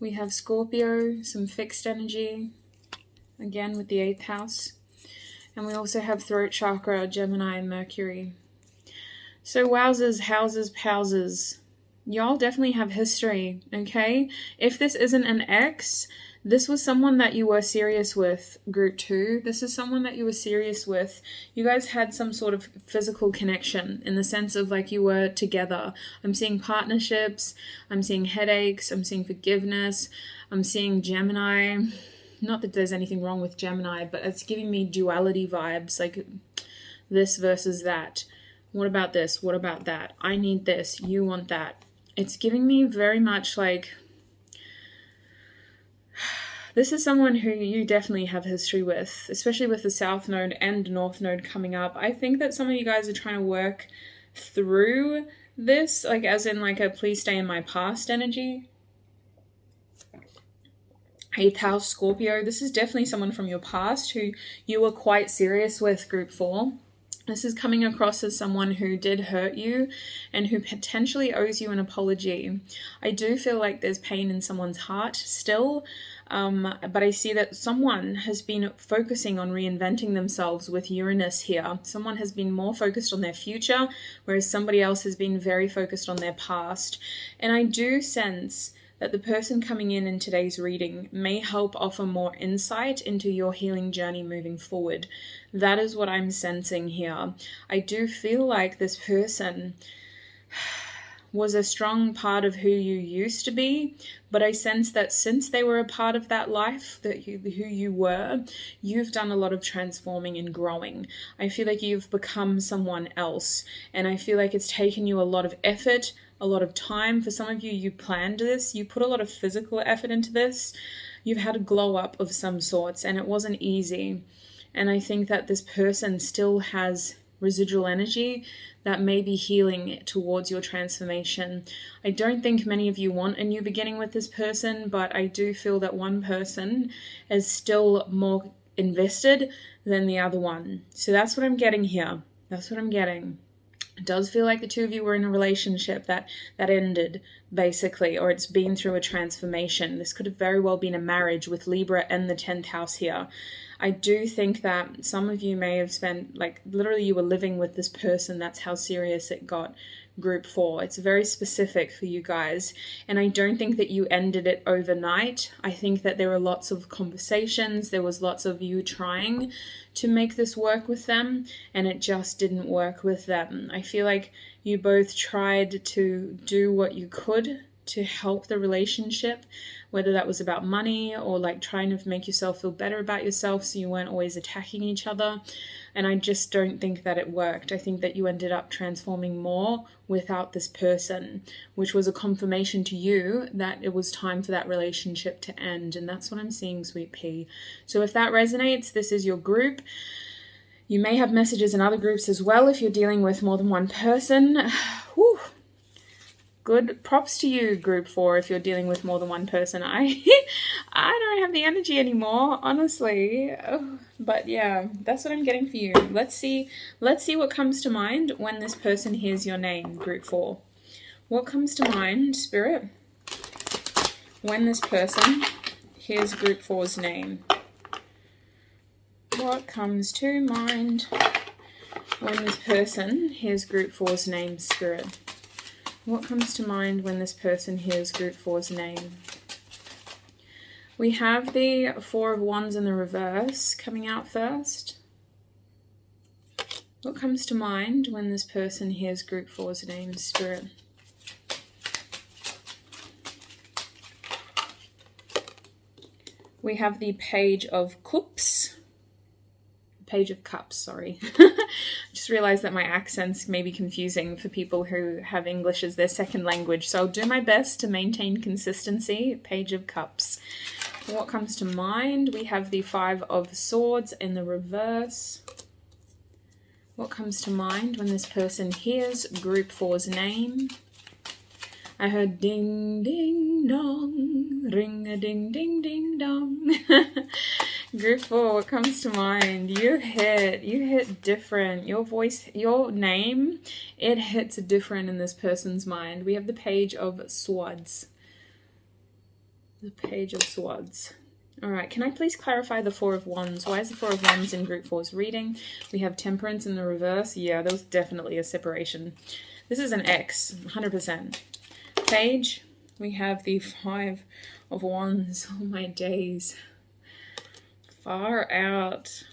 We have Scorpio, some fixed energy, again with the 8th house. And we also have throat chakra, Gemini, and Mercury. So wowzers, houses, powsers. Y'all definitely have history, okay? If this isn't an ex, this was someone that you were serious with, group 2. This is someone that you were serious with. You guys had some sort of physical connection in the sense of like you were together. I'm seeing partnerships. I'm seeing headaches. I'm seeing forgiveness. I'm seeing Gemini. Not that there's anything wrong with Gemini, but it's giving me duality vibes, like this versus that. What about this? What about that? I need this. You want that. It's giving me very much like, this is someone who you definitely have history with, especially with the South Node and North Node coming up. I think that some of you guys are trying to work through this, like as in like a please stay in my past energy. 8th house, Scorpio. This is definitely someone from your past who you were quite serious with, group 4. This is coming across as someone who did hurt you and who potentially owes you an apology. I do feel like there's pain in someone's heart still, but I see that someone has been focusing on reinventing themselves with Uranus here. Someone has been more focused on their future, whereas somebody else has been very focused on their past. And I do sense that the person coming in today's reading may help offer more insight into your healing journey moving forward. That is what I'm sensing here. I do feel like this person was a strong part of who you used to be, but I sense that since they were a part of that life, who you were, you've done a lot of transforming and growing. I feel like you've become someone else, and I feel like it's taken you a lot of effort, a lot of time. For some of you, you planned this, you put a lot of physical effort into this, you've had a glow up of some sorts, and it wasn't easy. And I think that this person still has residual energy that may be healing towards your transformation. I don't think many of you want a new beginning with this person, but I do feel that one person is still more invested than the other one. So that's what I'm getting here. That's what I'm getting. It does feel like the two of you were in a relationship that ended, basically, or it's been through a transformation. This could have very well been a marriage with Libra and the 10th house here. I do think that some of you may have spent, like, literally you were living with this person. That's how serious it got. Group 4. It's very specific for you guys. And I don't think that you ended it overnight. I think that there were lots of conversations. There was lots of you trying to make this work with them, and it just didn't work with them. I feel like you both tried to do what you could to help the relationship, whether that was about money or like trying to make yourself feel better about yourself so you weren't always attacking each other. And I just don't think that it worked. I think that you ended up transforming more without this person, which was a confirmation to you that it was time for that relationship to end. And that's what I'm seeing, Sweet Pea. So if that resonates, this is your group. You may have messages in other groups as well if you're dealing with more than one person. Whew. Good props to you, group 4, if you're dealing with more than one person. I don't have the energy anymore, honestly. Oh, but yeah, that's what I'm getting for you. Let's see what comes to mind when this person hears your name, group 4. What comes to mind, Spirit, when this person hears group 4's name? What comes to mind when this person hears group 4's name, Spirit? What comes to mind when this person hears group 4's name? We have the 4 of Wands in the reverse coming out first. What comes to mind when this person hears group 4's name, Spirit? We have the Page of Cups. Page of Cups, sorry. Just realized that my accents may be confusing for people who have English as their second language, so I'll do my best to maintain consistency. Page of Cups. What comes to mind? We have the 5 of Swords in the reverse. What comes to mind when this person hears group 4's name? I heard ding ding dong, ring a ding ding ding dong. Group 4, what comes to mind? You hit different. Your voice, your name, it hits different in this person's mind. We have the Page of Swords. The Page of Swords. All right, can I please clarify the 4 of Wands? Why is the 4 of Wands in group 4's reading? We have Temperance in the reverse. Yeah, there was definitely a separation. This is an X, 100%. Page, we have the 5 of Wands. Oh my days. Far out.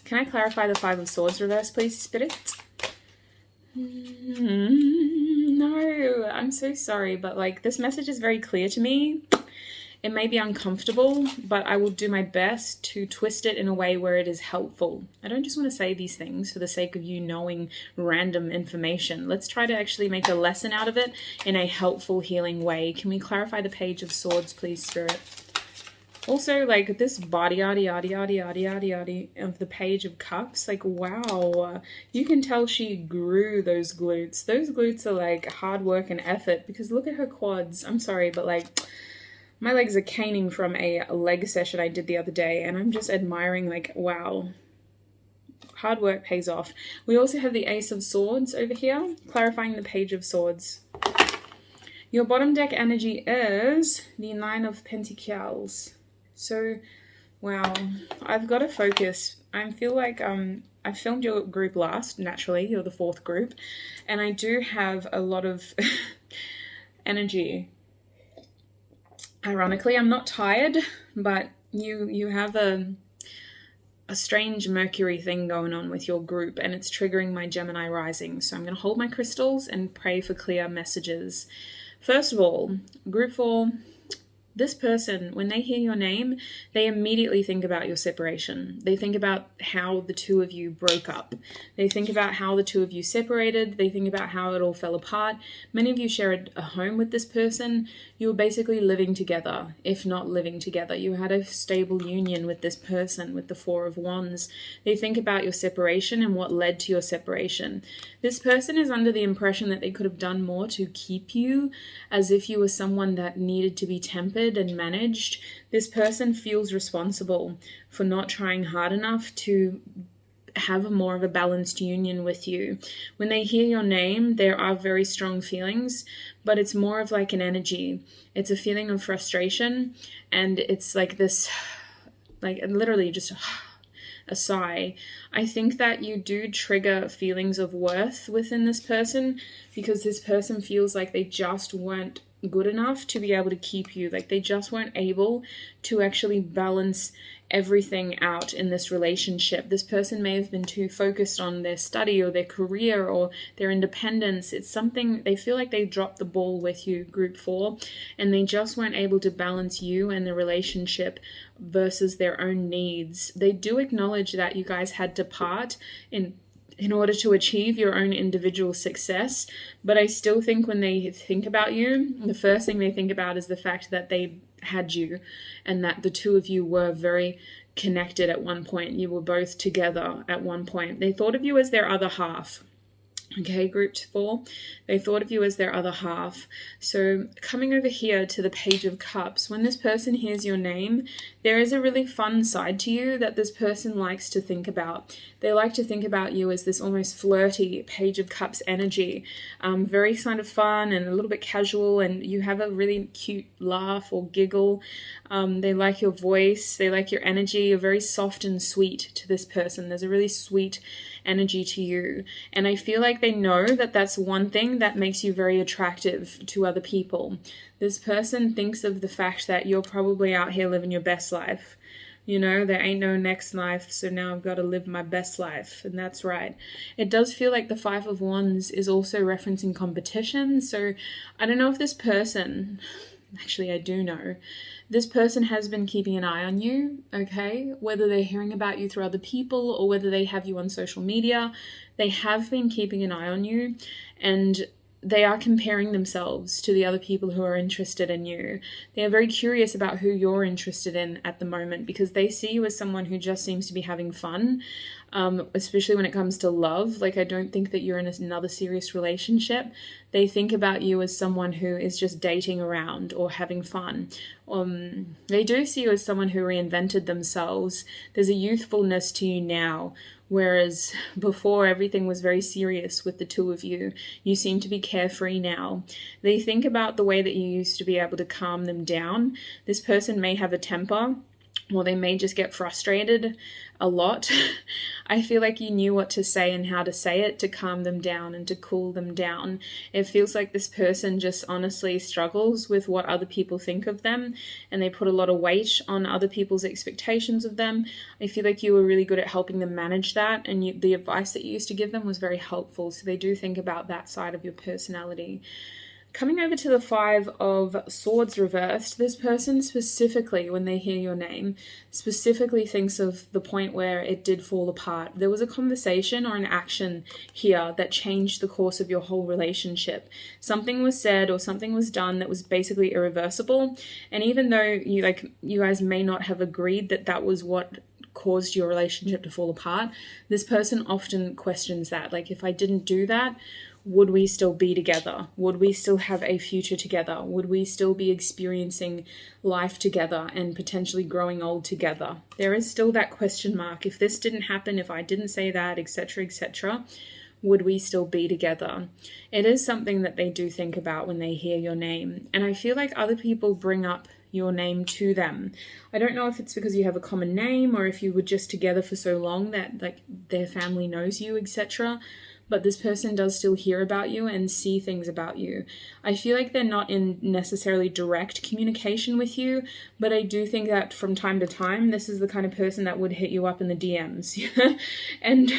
Can I clarify the 5 of Swords reverse, please, Spirit? No, I'm so sorry, but like this message is very clear to me. It may be uncomfortable, but I will do my best to twist it in a way where it is helpful. I don't just want to say these things for the sake of you knowing random information. Let's try to actually make a lesson out of it in a helpful, healing way. Can we clarify the Page of Swords, please, Spirit? Also, like, this body yada yada yada yada yada yada of the Page of Cups, like, wow, you can tell she grew those glutes. Those glutes are like hard work and effort, because look at her quads. I'm sorry, but like, my legs are caning from a leg session I did the other day, and I'm just admiring, like, wow, hard work pays off. We also have the Ace of Swords over here, clarifying the Page of Swords. Your bottom deck energy is the 9 of Pentacles. So, wow, I've got to focus. I feel like I filmed your group last, naturally, you're the 4th group, and I do have a lot of energy. Ironically, I'm not tired, but you have a strange Mercury thing going on with your group, and it's triggering my Gemini rising. So I'm going to hold my crystals and pray for clear messages. First of all, group 4, this person, when they hear your name, they immediately think about your separation. They think about how the two of you broke up. They think about how the two of you separated. They think about how it all fell apart. Many of you share a home with this person. You were basically living together, if not living together. You had a stable union with this person, with the Four of Wands. They think about your separation and what led to your separation. This person is under the impression that they could have done more to keep you, as if you were someone that needed to be tempered and managed. This person feels responsible for not trying hard enough to have more of a balanced union with you. When they hear your name, there are very strong feelings, but it's more of like an energy. It's a feeling of frustration, and it's like this, like literally just a sigh. I think that you do trigger feelings of worth within this person, because this person feels like they just weren't good enough to be able to keep you. Like they just weren't able to actually balance everything out in this relationship. This person may have been too focused on their study or their career or their independence. It's something, they feel like they dropped the ball with you, group 4, and they just weren't able to balance you and the relationship versus their own needs. They do acknowledge that you guys had to part in order to achieve your own individual success. But I still think when they think about you, the first thing they think about is the fact that they had you and that the two of you were very connected at one point. You were both together at one point. They thought of you as their other half. Okay, group 4, they thought of you as their other half. So coming over here to the Page of Cups, when this person hears your name, there is a really fun side to you that this person likes to think about. They like to think about you as this almost flirty Page of Cups energy, very kind of fun and a little bit casual, and you have a really cute laugh or giggle. They like your voice, they like your energy. You're very soft and sweet to this person. There's a really sweet energy to you, and I feel like they know that that's one thing that makes you very attractive to other people. This person thinks of the fact that you're probably out here living your best life. You know, there ain't no next life, so now I've got to live my best life, and that's right. It does feel like the Five of Wands is also referencing competition, so I don't know if this person, actually I do know, this person has been keeping an eye on you, okay? Whether they're hearing about you through other people or whether they have you on social media, they have been keeping an eye on you, and they are comparing themselves to the other people who are interested in you. They are very curious about who you're interested in at the moment, because they see you as someone who just seems to be having fun, especially when it comes to love. Like, I don't think that you're in another serious relationship. They think about you as someone who is just dating around or having fun. They do see you as someone who reinvented themselves. There's a youthfulness to you now, whereas before everything was very serious with the two of you. You seem to be carefree now. They think about the way that you used to be able to calm them down. This person may have a temper, or they may just get frustrated a lot. I feel like you knew what to say and how to say it to calm them down and to cool them down. It feels like this person just honestly struggles with what other people think of them, and they put a lot of weight on other people's expectations of them. I feel like you were really good at helping them manage that, and the advice that you used to give them was very helpful. So they do think about that side of your personality. Coming over to the Five of Swords reversed, this person specifically, when they hear your name, specifically thinks of the point where it did fall apart. There was a conversation or an action here that changed the course of your whole relationship. Something was said or something was done that was basically irreversible. And even though you guys may not have agreed that that was what caused your relationship to fall apart, this person often questions that. Like, if I didn't do that, would we still be together? Would we still have a future together? Would we still be experiencing life together and potentially growing old together? There is still that question mark. If this didn't happen, if I didn't say that, etc., etc., would we still be together? It is something that they do think about when they hear your name. And I feel like other people bring up your name to them. I don't know if it's because you have a common name or if you were just together for so long that like their family knows you, etc., but this person does still hear about you and see things about you. I feel like they're not in necessarily direct communication with you, but I do think that from time to time, this is the kind of person that would hit you up in the DMs. And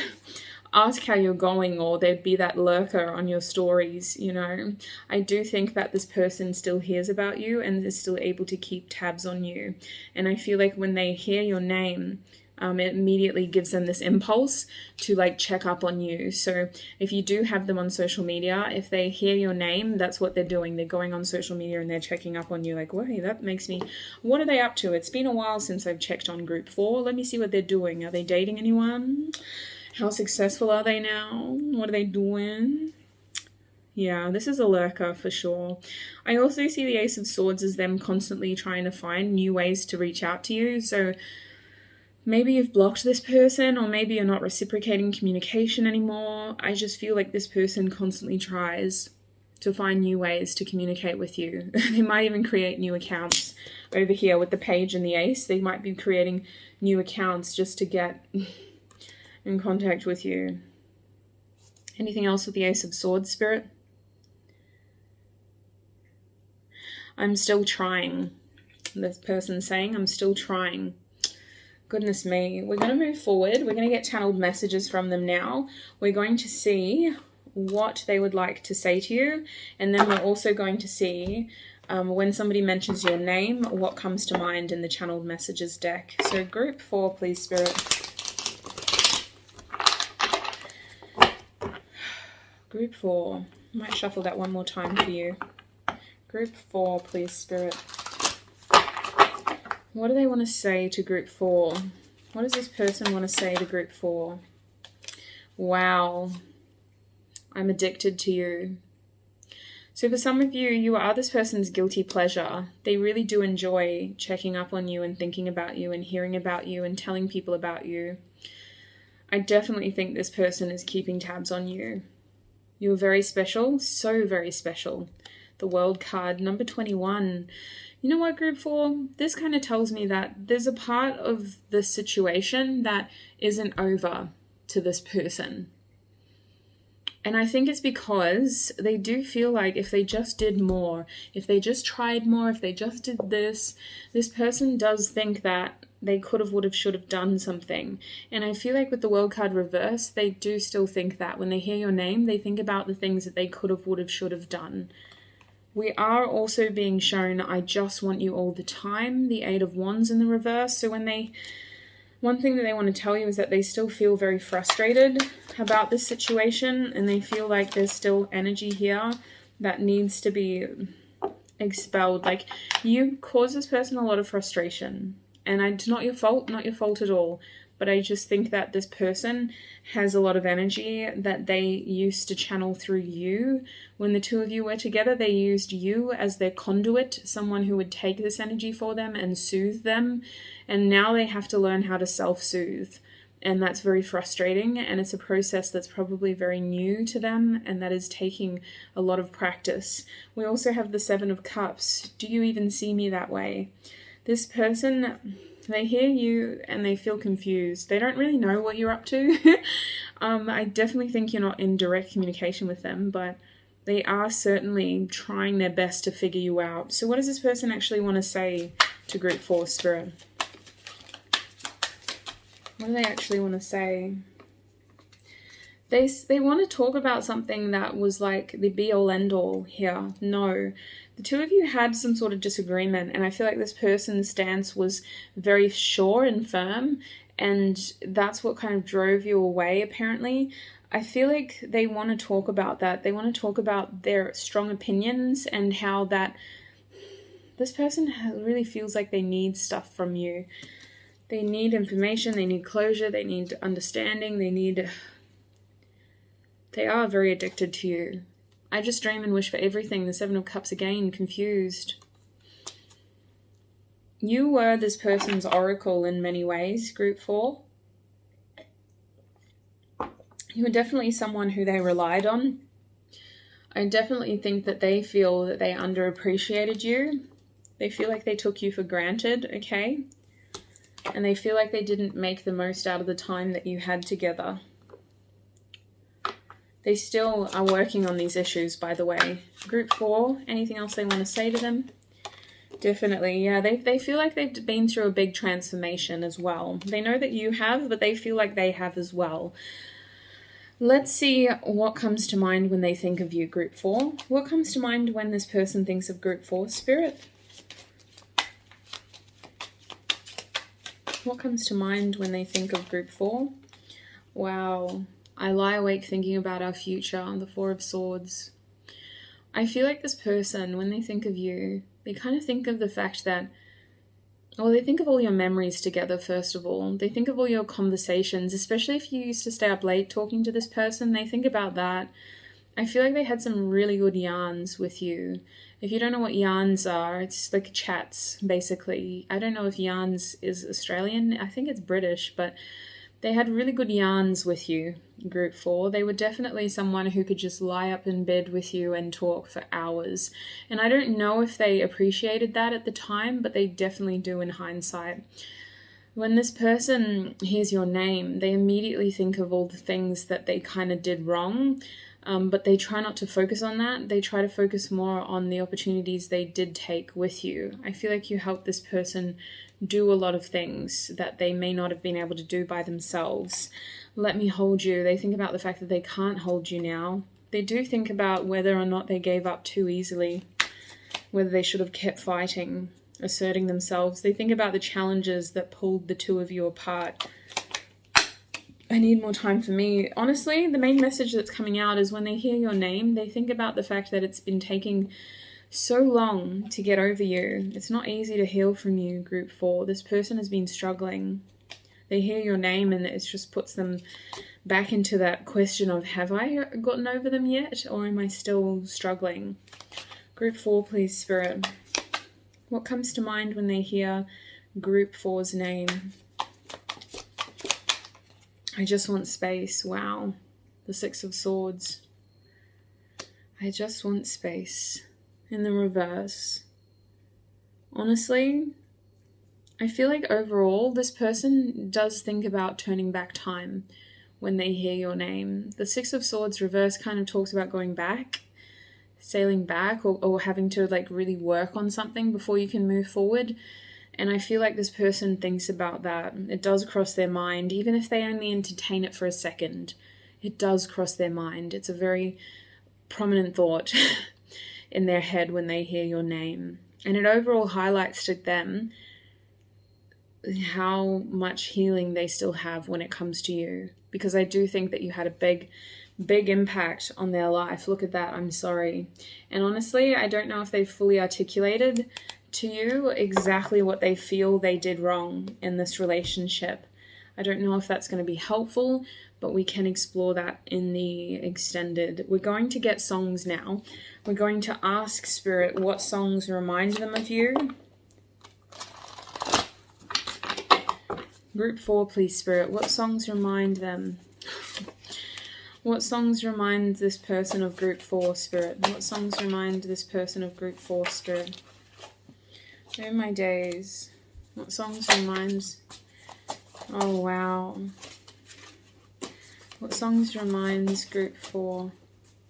ask how you're going, or there'd be that lurker on your stories, you know. I do think that this person still hears about you and is still able to keep tabs on you. And I feel like when they hear your name, it immediately gives them this impulse to like check up on you. So if you do have them on social media, if they hear your name, that's what they're doing. They're going on social media and they're checking up on you, like, wait, that makes me, what are they up to? It's been a while since I've checked on group 4. Let me see what they're doing. Are they dating anyone? How successful are they now? What are they doing? Yeah, this is a lurker for sure. I also see the Ace of Swords as them constantly trying to find new ways to reach out to you. So maybe you've blocked this person, or maybe you're not reciprocating communication anymore. I just feel like this person constantly tries to find new ways to communicate with you. They might even create new accounts. Over here with the Page and the Ace, they might be creating new accounts just to get in contact with you. Anything else with the Ace of Swords, Spirit? I'm still trying. This person's saying, I'm still trying. Goodness me. We're going to move forward. We're going to get channeled messages from them now. We're going to see what they would like to say to you. And then we're also going to see when somebody mentions your name, what comes to mind in the channeled messages deck. So group 4, please, Spirit. Group 4. I might shuffle that one more time for you. Group 4, please, Spirit. What do they want to say to group 4? What does this person want to say to group 4? Wow. I'm addicted to you. So for some of you, you are this person's guilty pleasure. They really do enjoy checking up on you and thinking about you and hearing about you and telling people about you. I definitely think this person is keeping tabs on you. You're very special, so very special. The World card, number 21. You know what, group 4? This kind of tells me that there's a part of the situation that isn't over to this person. And I think it's because they do feel like if they just did more, if they just tried more, if they just did this person does think that they could have, would have, should have done something. And I feel like with the World card reverse, they do still think that. When they hear your name, they think about the things that they could have, would have, should have done. We are also being shown, I just want you all the time, the 8 of Wands in the reverse. So one thing that they want to tell you is that they still feel very frustrated about this situation, and they feel like there's still energy here that needs to be expelled. Like, you cause this person a lot of frustration, and it's not your fault at all. But I just think that this person has a lot of energy that they used to channel through you. When the two of you were together, they used you as their conduit, someone who would take this energy for them and soothe them. And now they have to learn how to self-soothe. And that's very frustrating. And it's a process that's probably very new to them, and that is taking a lot of practice. We also have the 7 of Cups. Do you even see me that way? This person, they hear you and they feel confused. They don't really know what you're up to. I definitely think you're not in direct communication with them, but they are certainly trying their best to figure you out. So what does this person actually want to say to group 4, Spirit? What do they actually want to say? They want to talk about something that was like the be-all end-all here. No. The two of you had some sort of disagreement, and I feel like this person's stance was very sure and firm, and that's what kind of drove you away, apparently. I feel like they want to talk about that. They want to talk about their strong opinions and how that this person really feels like they need stuff from you. They need information, they need closure, they need understanding, they are very addicted to you. I just dream and wish for everything. The 7 of Cups again, confused. You were this person's oracle in many ways, group 4. You were definitely someone who they relied on. I definitely think that they feel that they underappreciated you. They feel like they took you for granted, okay? And they feel like they didn't make the most out of the time that you had together. They still are working on these issues, by the way. Group 4, anything else they want to say to them? Definitely, yeah. They feel like they've been through a big transformation as well. They know that you have, but they feel like they have as well. Let's see what comes to mind when they think of you, group 4. What comes to mind when this person thinks of group 4, Spirit? What comes to mind when they think of group 4? Wow. I lie awake thinking about our future, the 4 of Swords. I feel like this person, when they think of you, they kind of think of the fact that, well, they think of all your memories together, first of all. They think of all your conversations, especially if you used to stay up late talking to this person. They think about that. I feel like they had some really good yarns with you. If you don't know what yarns are, it's like chats, basically. I don't know if yarns is Australian. I think it's British, but they had really good yarns with you, group 4. They were definitely someone who could just lie up in bed with you and talk for hours. And I don't know if they appreciated that at the time, but they definitely do in hindsight. When this person hears your name, they immediately think of all the things that they kind of did wrong, but they try not to focus on that. They try to focus more on the opportunities they did take with you. I feel like you helped this person do a lot of things that they may not have been able to do by themselves. Let me hold you. They think about the fact that they can't hold you now. They do think about whether or not they gave up too easily, whether they should have kept fighting, asserting themselves. They think about the challenges that pulled the 2 of you apart. I need more time for me. Honestly, the main message that's coming out is when they hear your name, they think about the fact that it's been taking so long to get over you. It's not easy to heal from you, group 4. This person has been struggling. They hear your name and it just puts them back into that question of, have I gotten over them yet, or am I still struggling? Group 4, please, Spirit. What comes to mind when they hear group 4's name? I just want space. Wow. The 6 of Swords. I just want space. In the reverse. Honestly, I feel like overall this person does think about turning back time when they hear your name. The 6 of Swords reverse kind of talks about going back, sailing back, or having to like really work on something before you can move forward. And I feel like this person thinks about that. It does cross their mind, even if they only entertain it for a second. It does cross their mind. It's a very prominent thought in their head when they hear your name. And it overall highlights to them how much healing they still have when it comes to you. Because I do think that you had a big impact on their life. Look at that. I'm sorry. And honestly, I don't know if they've fully articulated to you exactly what they feel they did wrong in this relationship. I don't know if that's going to be helpful, but we can explore that in the extended. We're going to get songs now. We're going to ask Spirit what songs remind them of you. Group 4, please, Spirit. What songs remind them? What songs remind this person of group 4, Spirit? What songs remind this person of group 4, Spirit? Oh my days. What songs reminds... Oh wow. What songs reminds group 4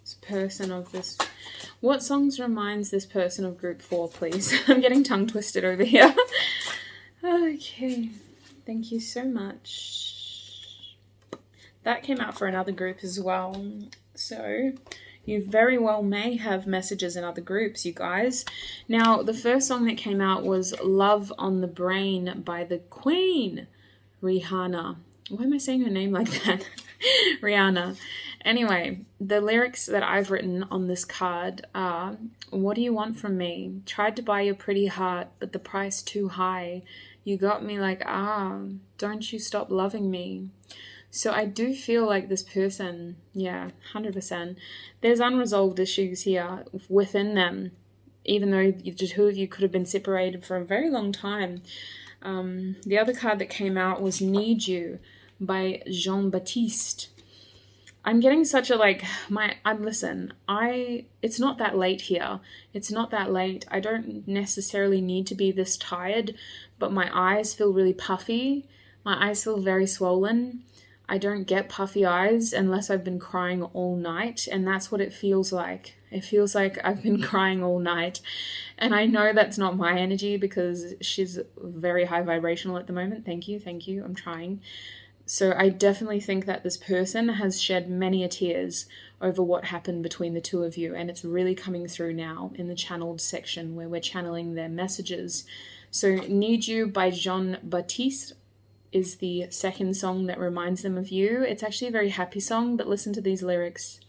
this person of this... What songs reminds this person of group 4, please? I'm getting tongue twisted over here. Okay. Thank you so much. That came out for another group as well. So you very well may have messages in other groups, you guys. Now, the first song that came out was Love on the Brain by the Queen, Rihanna. Why am I saying her name like that? Rihanna. Anyway, the lyrics that I've written on this card are, what do you want from me? Tried to buy your pretty heart, but the price too high. You got me like, don't you stop loving me. So I do feel like this person, yeah, 100%. There's unresolved issues here within them, even though the 2 of you could have been separated for a very long time. The other card that came out was Need You by Jean-Baptiste. I'm getting such a it's not that late here. It's not that late. I don't necessarily need to be this tired, but my eyes feel really puffy. My eyes feel very swollen. I don't get puffy eyes unless I've been crying all night, and that's what it feels like. It feels like I've been crying all night, and I know that's not my energy because she's very high vibrational at the moment. Thank you, I'm trying. So I definitely think that this person has shed many a tears over what happened between the two of you, and it's really coming through now in the channeled section where we're channeling their messages. So Need You by Jean-Baptiste is the second song that reminds them of you. It's actually a very happy song, but listen to these lyrics.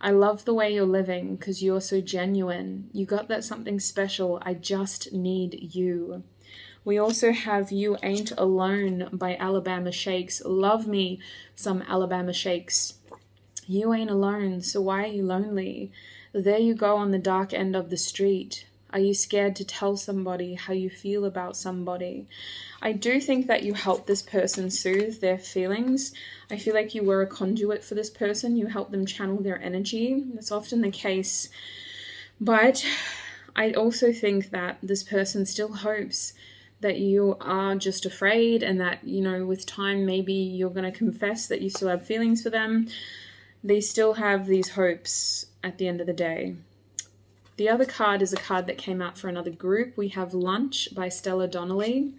I love the way you're living because you're so genuine. You got that something special. I just need you. We also have You Ain't Alone by Alabama Shakes. Love me some Alabama Shakes. You ain't alone, so why are you lonely? There you go on the dark end of the street. Are you scared to tell somebody how you feel about somebody? I do think that you helped this person soothe their feelings. I feel like you were a conduit for this person. You helped them channel their energy. That's often the case. But I also think that this person still hopes that you are just afraid, and that, you know, with time maybe you're going to confess that you still have feelings for them. They still have these hopes at the end of the day. The other card is a card that came out for another group. We have Lunch by Stella Donnelly.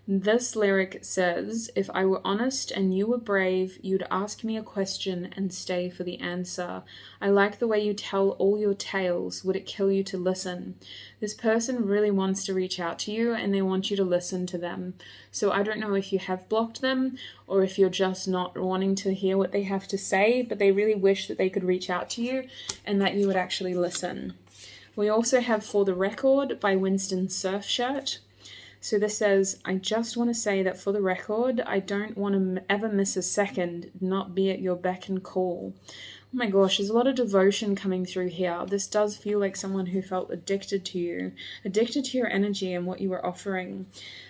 This lyric says, if I were honest and you were brave, you'd ask me a question and stay for the answer. I like the way you tell all your tales. Would it kill you to listen? This person really wants to reach out to you and they want you to listen to them. So I don't know if you have blocked them or if you're just not wanting to hear what they have to say, but they really wish that they could reach out to you and that you would actually listen. We also have For the Record by Winston Surfshirt. So this says, I just want to say that for the record, I don't want to ever miss a second, not be at your beck and call. Oh my gosh, there's a lot of devotion coming through here. This does feel like someone who felt addicted to you, addicted to your energy and what you were offering.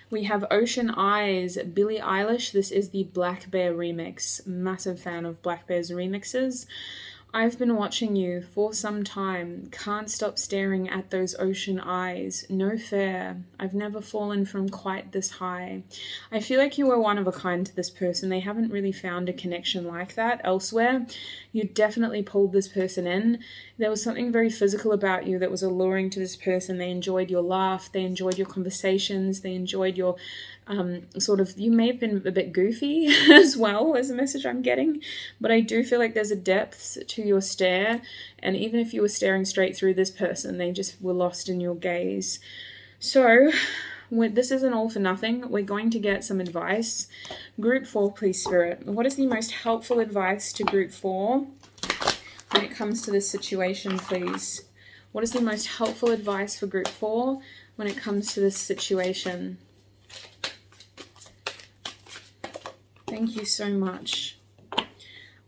We have Ocean Eyes, Billie Eilish. This is the Black Bear remix. Massive fan of Black Bear's remixes. I've been watching you for some time, can't stop staring at those ocean eyes, no fair, I've never fallen from quite this high. I feel like you were one of a kind to this person. They haven't really found a connection like that elsewhere. You definitely pulled this person in. There was something very physical about you that was alluring to this person. They enjoyed your laugh, they enjoyed your conversations, they enjoyed your you may have been a bit goofy as well, as a message I'm getting, but I do feel like there's a depth to your stare, and even if you were staring straight through this person, they just were lost in your gaze. So this isn't all for nothing. We're going to get some advice. Group 4, please, Spirit. What is the most helpful advice to Group 4 when it comes to this situation, please? What is the most helpful advice for Group 4 when it comes to this situation? Thank you so much.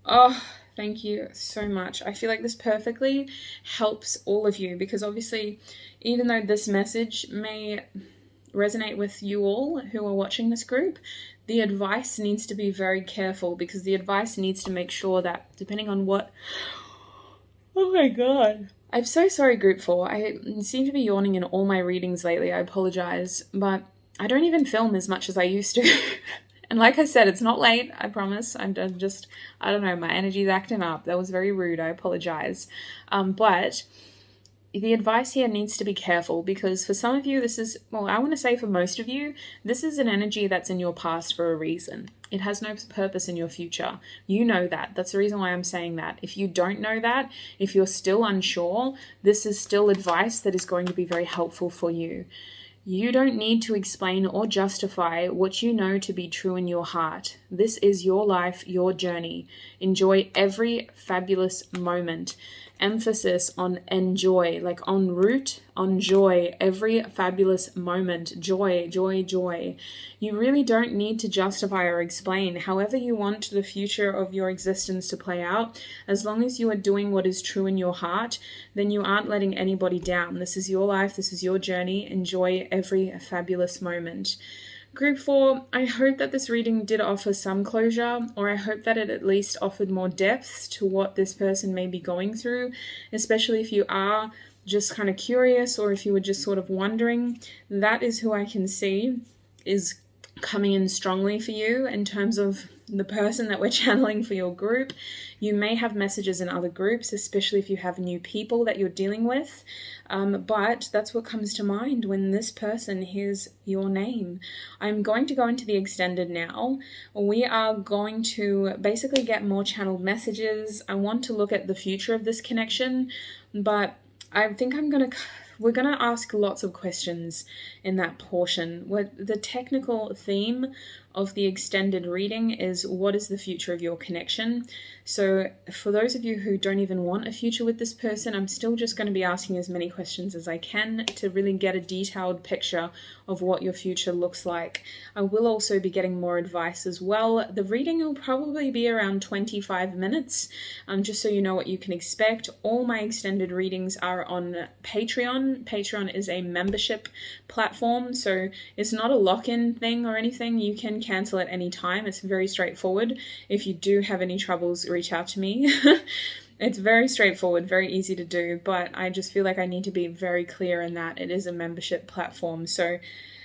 Oh, thank you so much. I feel like this perfectly helps all of you, because obviously, even though this message may resonate with you all who are watching this group, the advice needs to be very careful, because the advice needs to make sure that depending on what... Oh my God. I'm so sorry, Group 4. I seem to be yawning in all my readings lately. I apologize, but I don't even film as much as I used to. And like I said, it's not late, I promise. I don't know, my energy's acting up. That was very rude, I apologize. But the advice here needs to be careful, because for some of you, this is, well, I want to say for most of you, this is an energy that's in your past for a reason. It has no purpose in your future. You know that. That's the reason why I'm saying that. If you don't know that, if you're still unsure, this is still advice that is going to be very helpful for you. You don't need to explain or justify what you know to be true in your heart. This is your life, your journey. Enjoy every fabulous moment. Emphasis on enjoy, like en route, on joy, every fabulous moment. Joy, joy, joy. You really don't need to justify or explain. However you want the future of your existence to play out, as long as you are doing what is true in your heart, then you aren't letting anybody down. This is your life, this is your journey. Enjoy every fabulous moment. Group 4, I hope that this reading did offer some closure, or I hope that it at least offered more depth to what this person may be going through, especially if you are just kind of curious, or if you were just sort of wondering. That is who I can see is coming in strongly for you in terms of the person that we're channeling for your group. You may have messages in other groups, especially if you have new people that you're dealing with. But that's what comes to mind when this person hears your name. I'm going to go into the extended now. We are going to basically get more channeled messages. I want to look at the future of this connection, but I think we're going to ask lots of questions in that portion. The technical theme of the extended reading is, what is the future of your connection? So for those of you who don't even want a future with this person, I'm still just going to be asking as many questions as I can to really get a detailed picture of what your future looks like. I will also be getting more advice as well. The reading will probably be around 25 minutes, just so you know what you can expect. All my extended readings are on Patreon. Patreon is a membership platform, so it's not a lock-in thing or anything. You can cancel at any time. It's very straightforward. If you do have any troubles, reach out to me. It's very straightforward, very easy to do, but I just feel like I need to be very clear in that it is a membership platform. So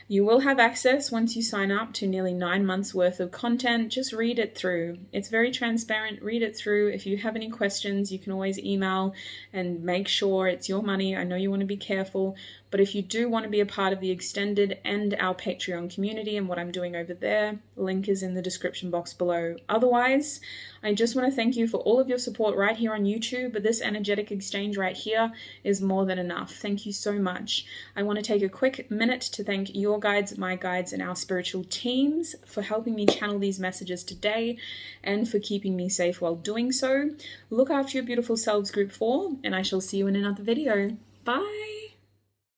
you will have access once you sign up to nearly 9 months worth of content. Just read it through. It's very transparent. Read it through. If you have any questions, you can always email and make sure it's your money. I know you want to be careful, but if you do want to be a part of the extended and our Patreon community and what I'm doing over there, link is in the description box below. Otherwise, I just want to thank you for all of your support right here on YouTube, but this energetic exchange right here is more than enough. Thank you so much. I want to take a quick minute to thank your guides, my guides, and our spiritual teams for helping me channel these messages today and for keeping me safe while doing so. Look after your beautiful selves, Group 4, and I shall see you in another video. Bye!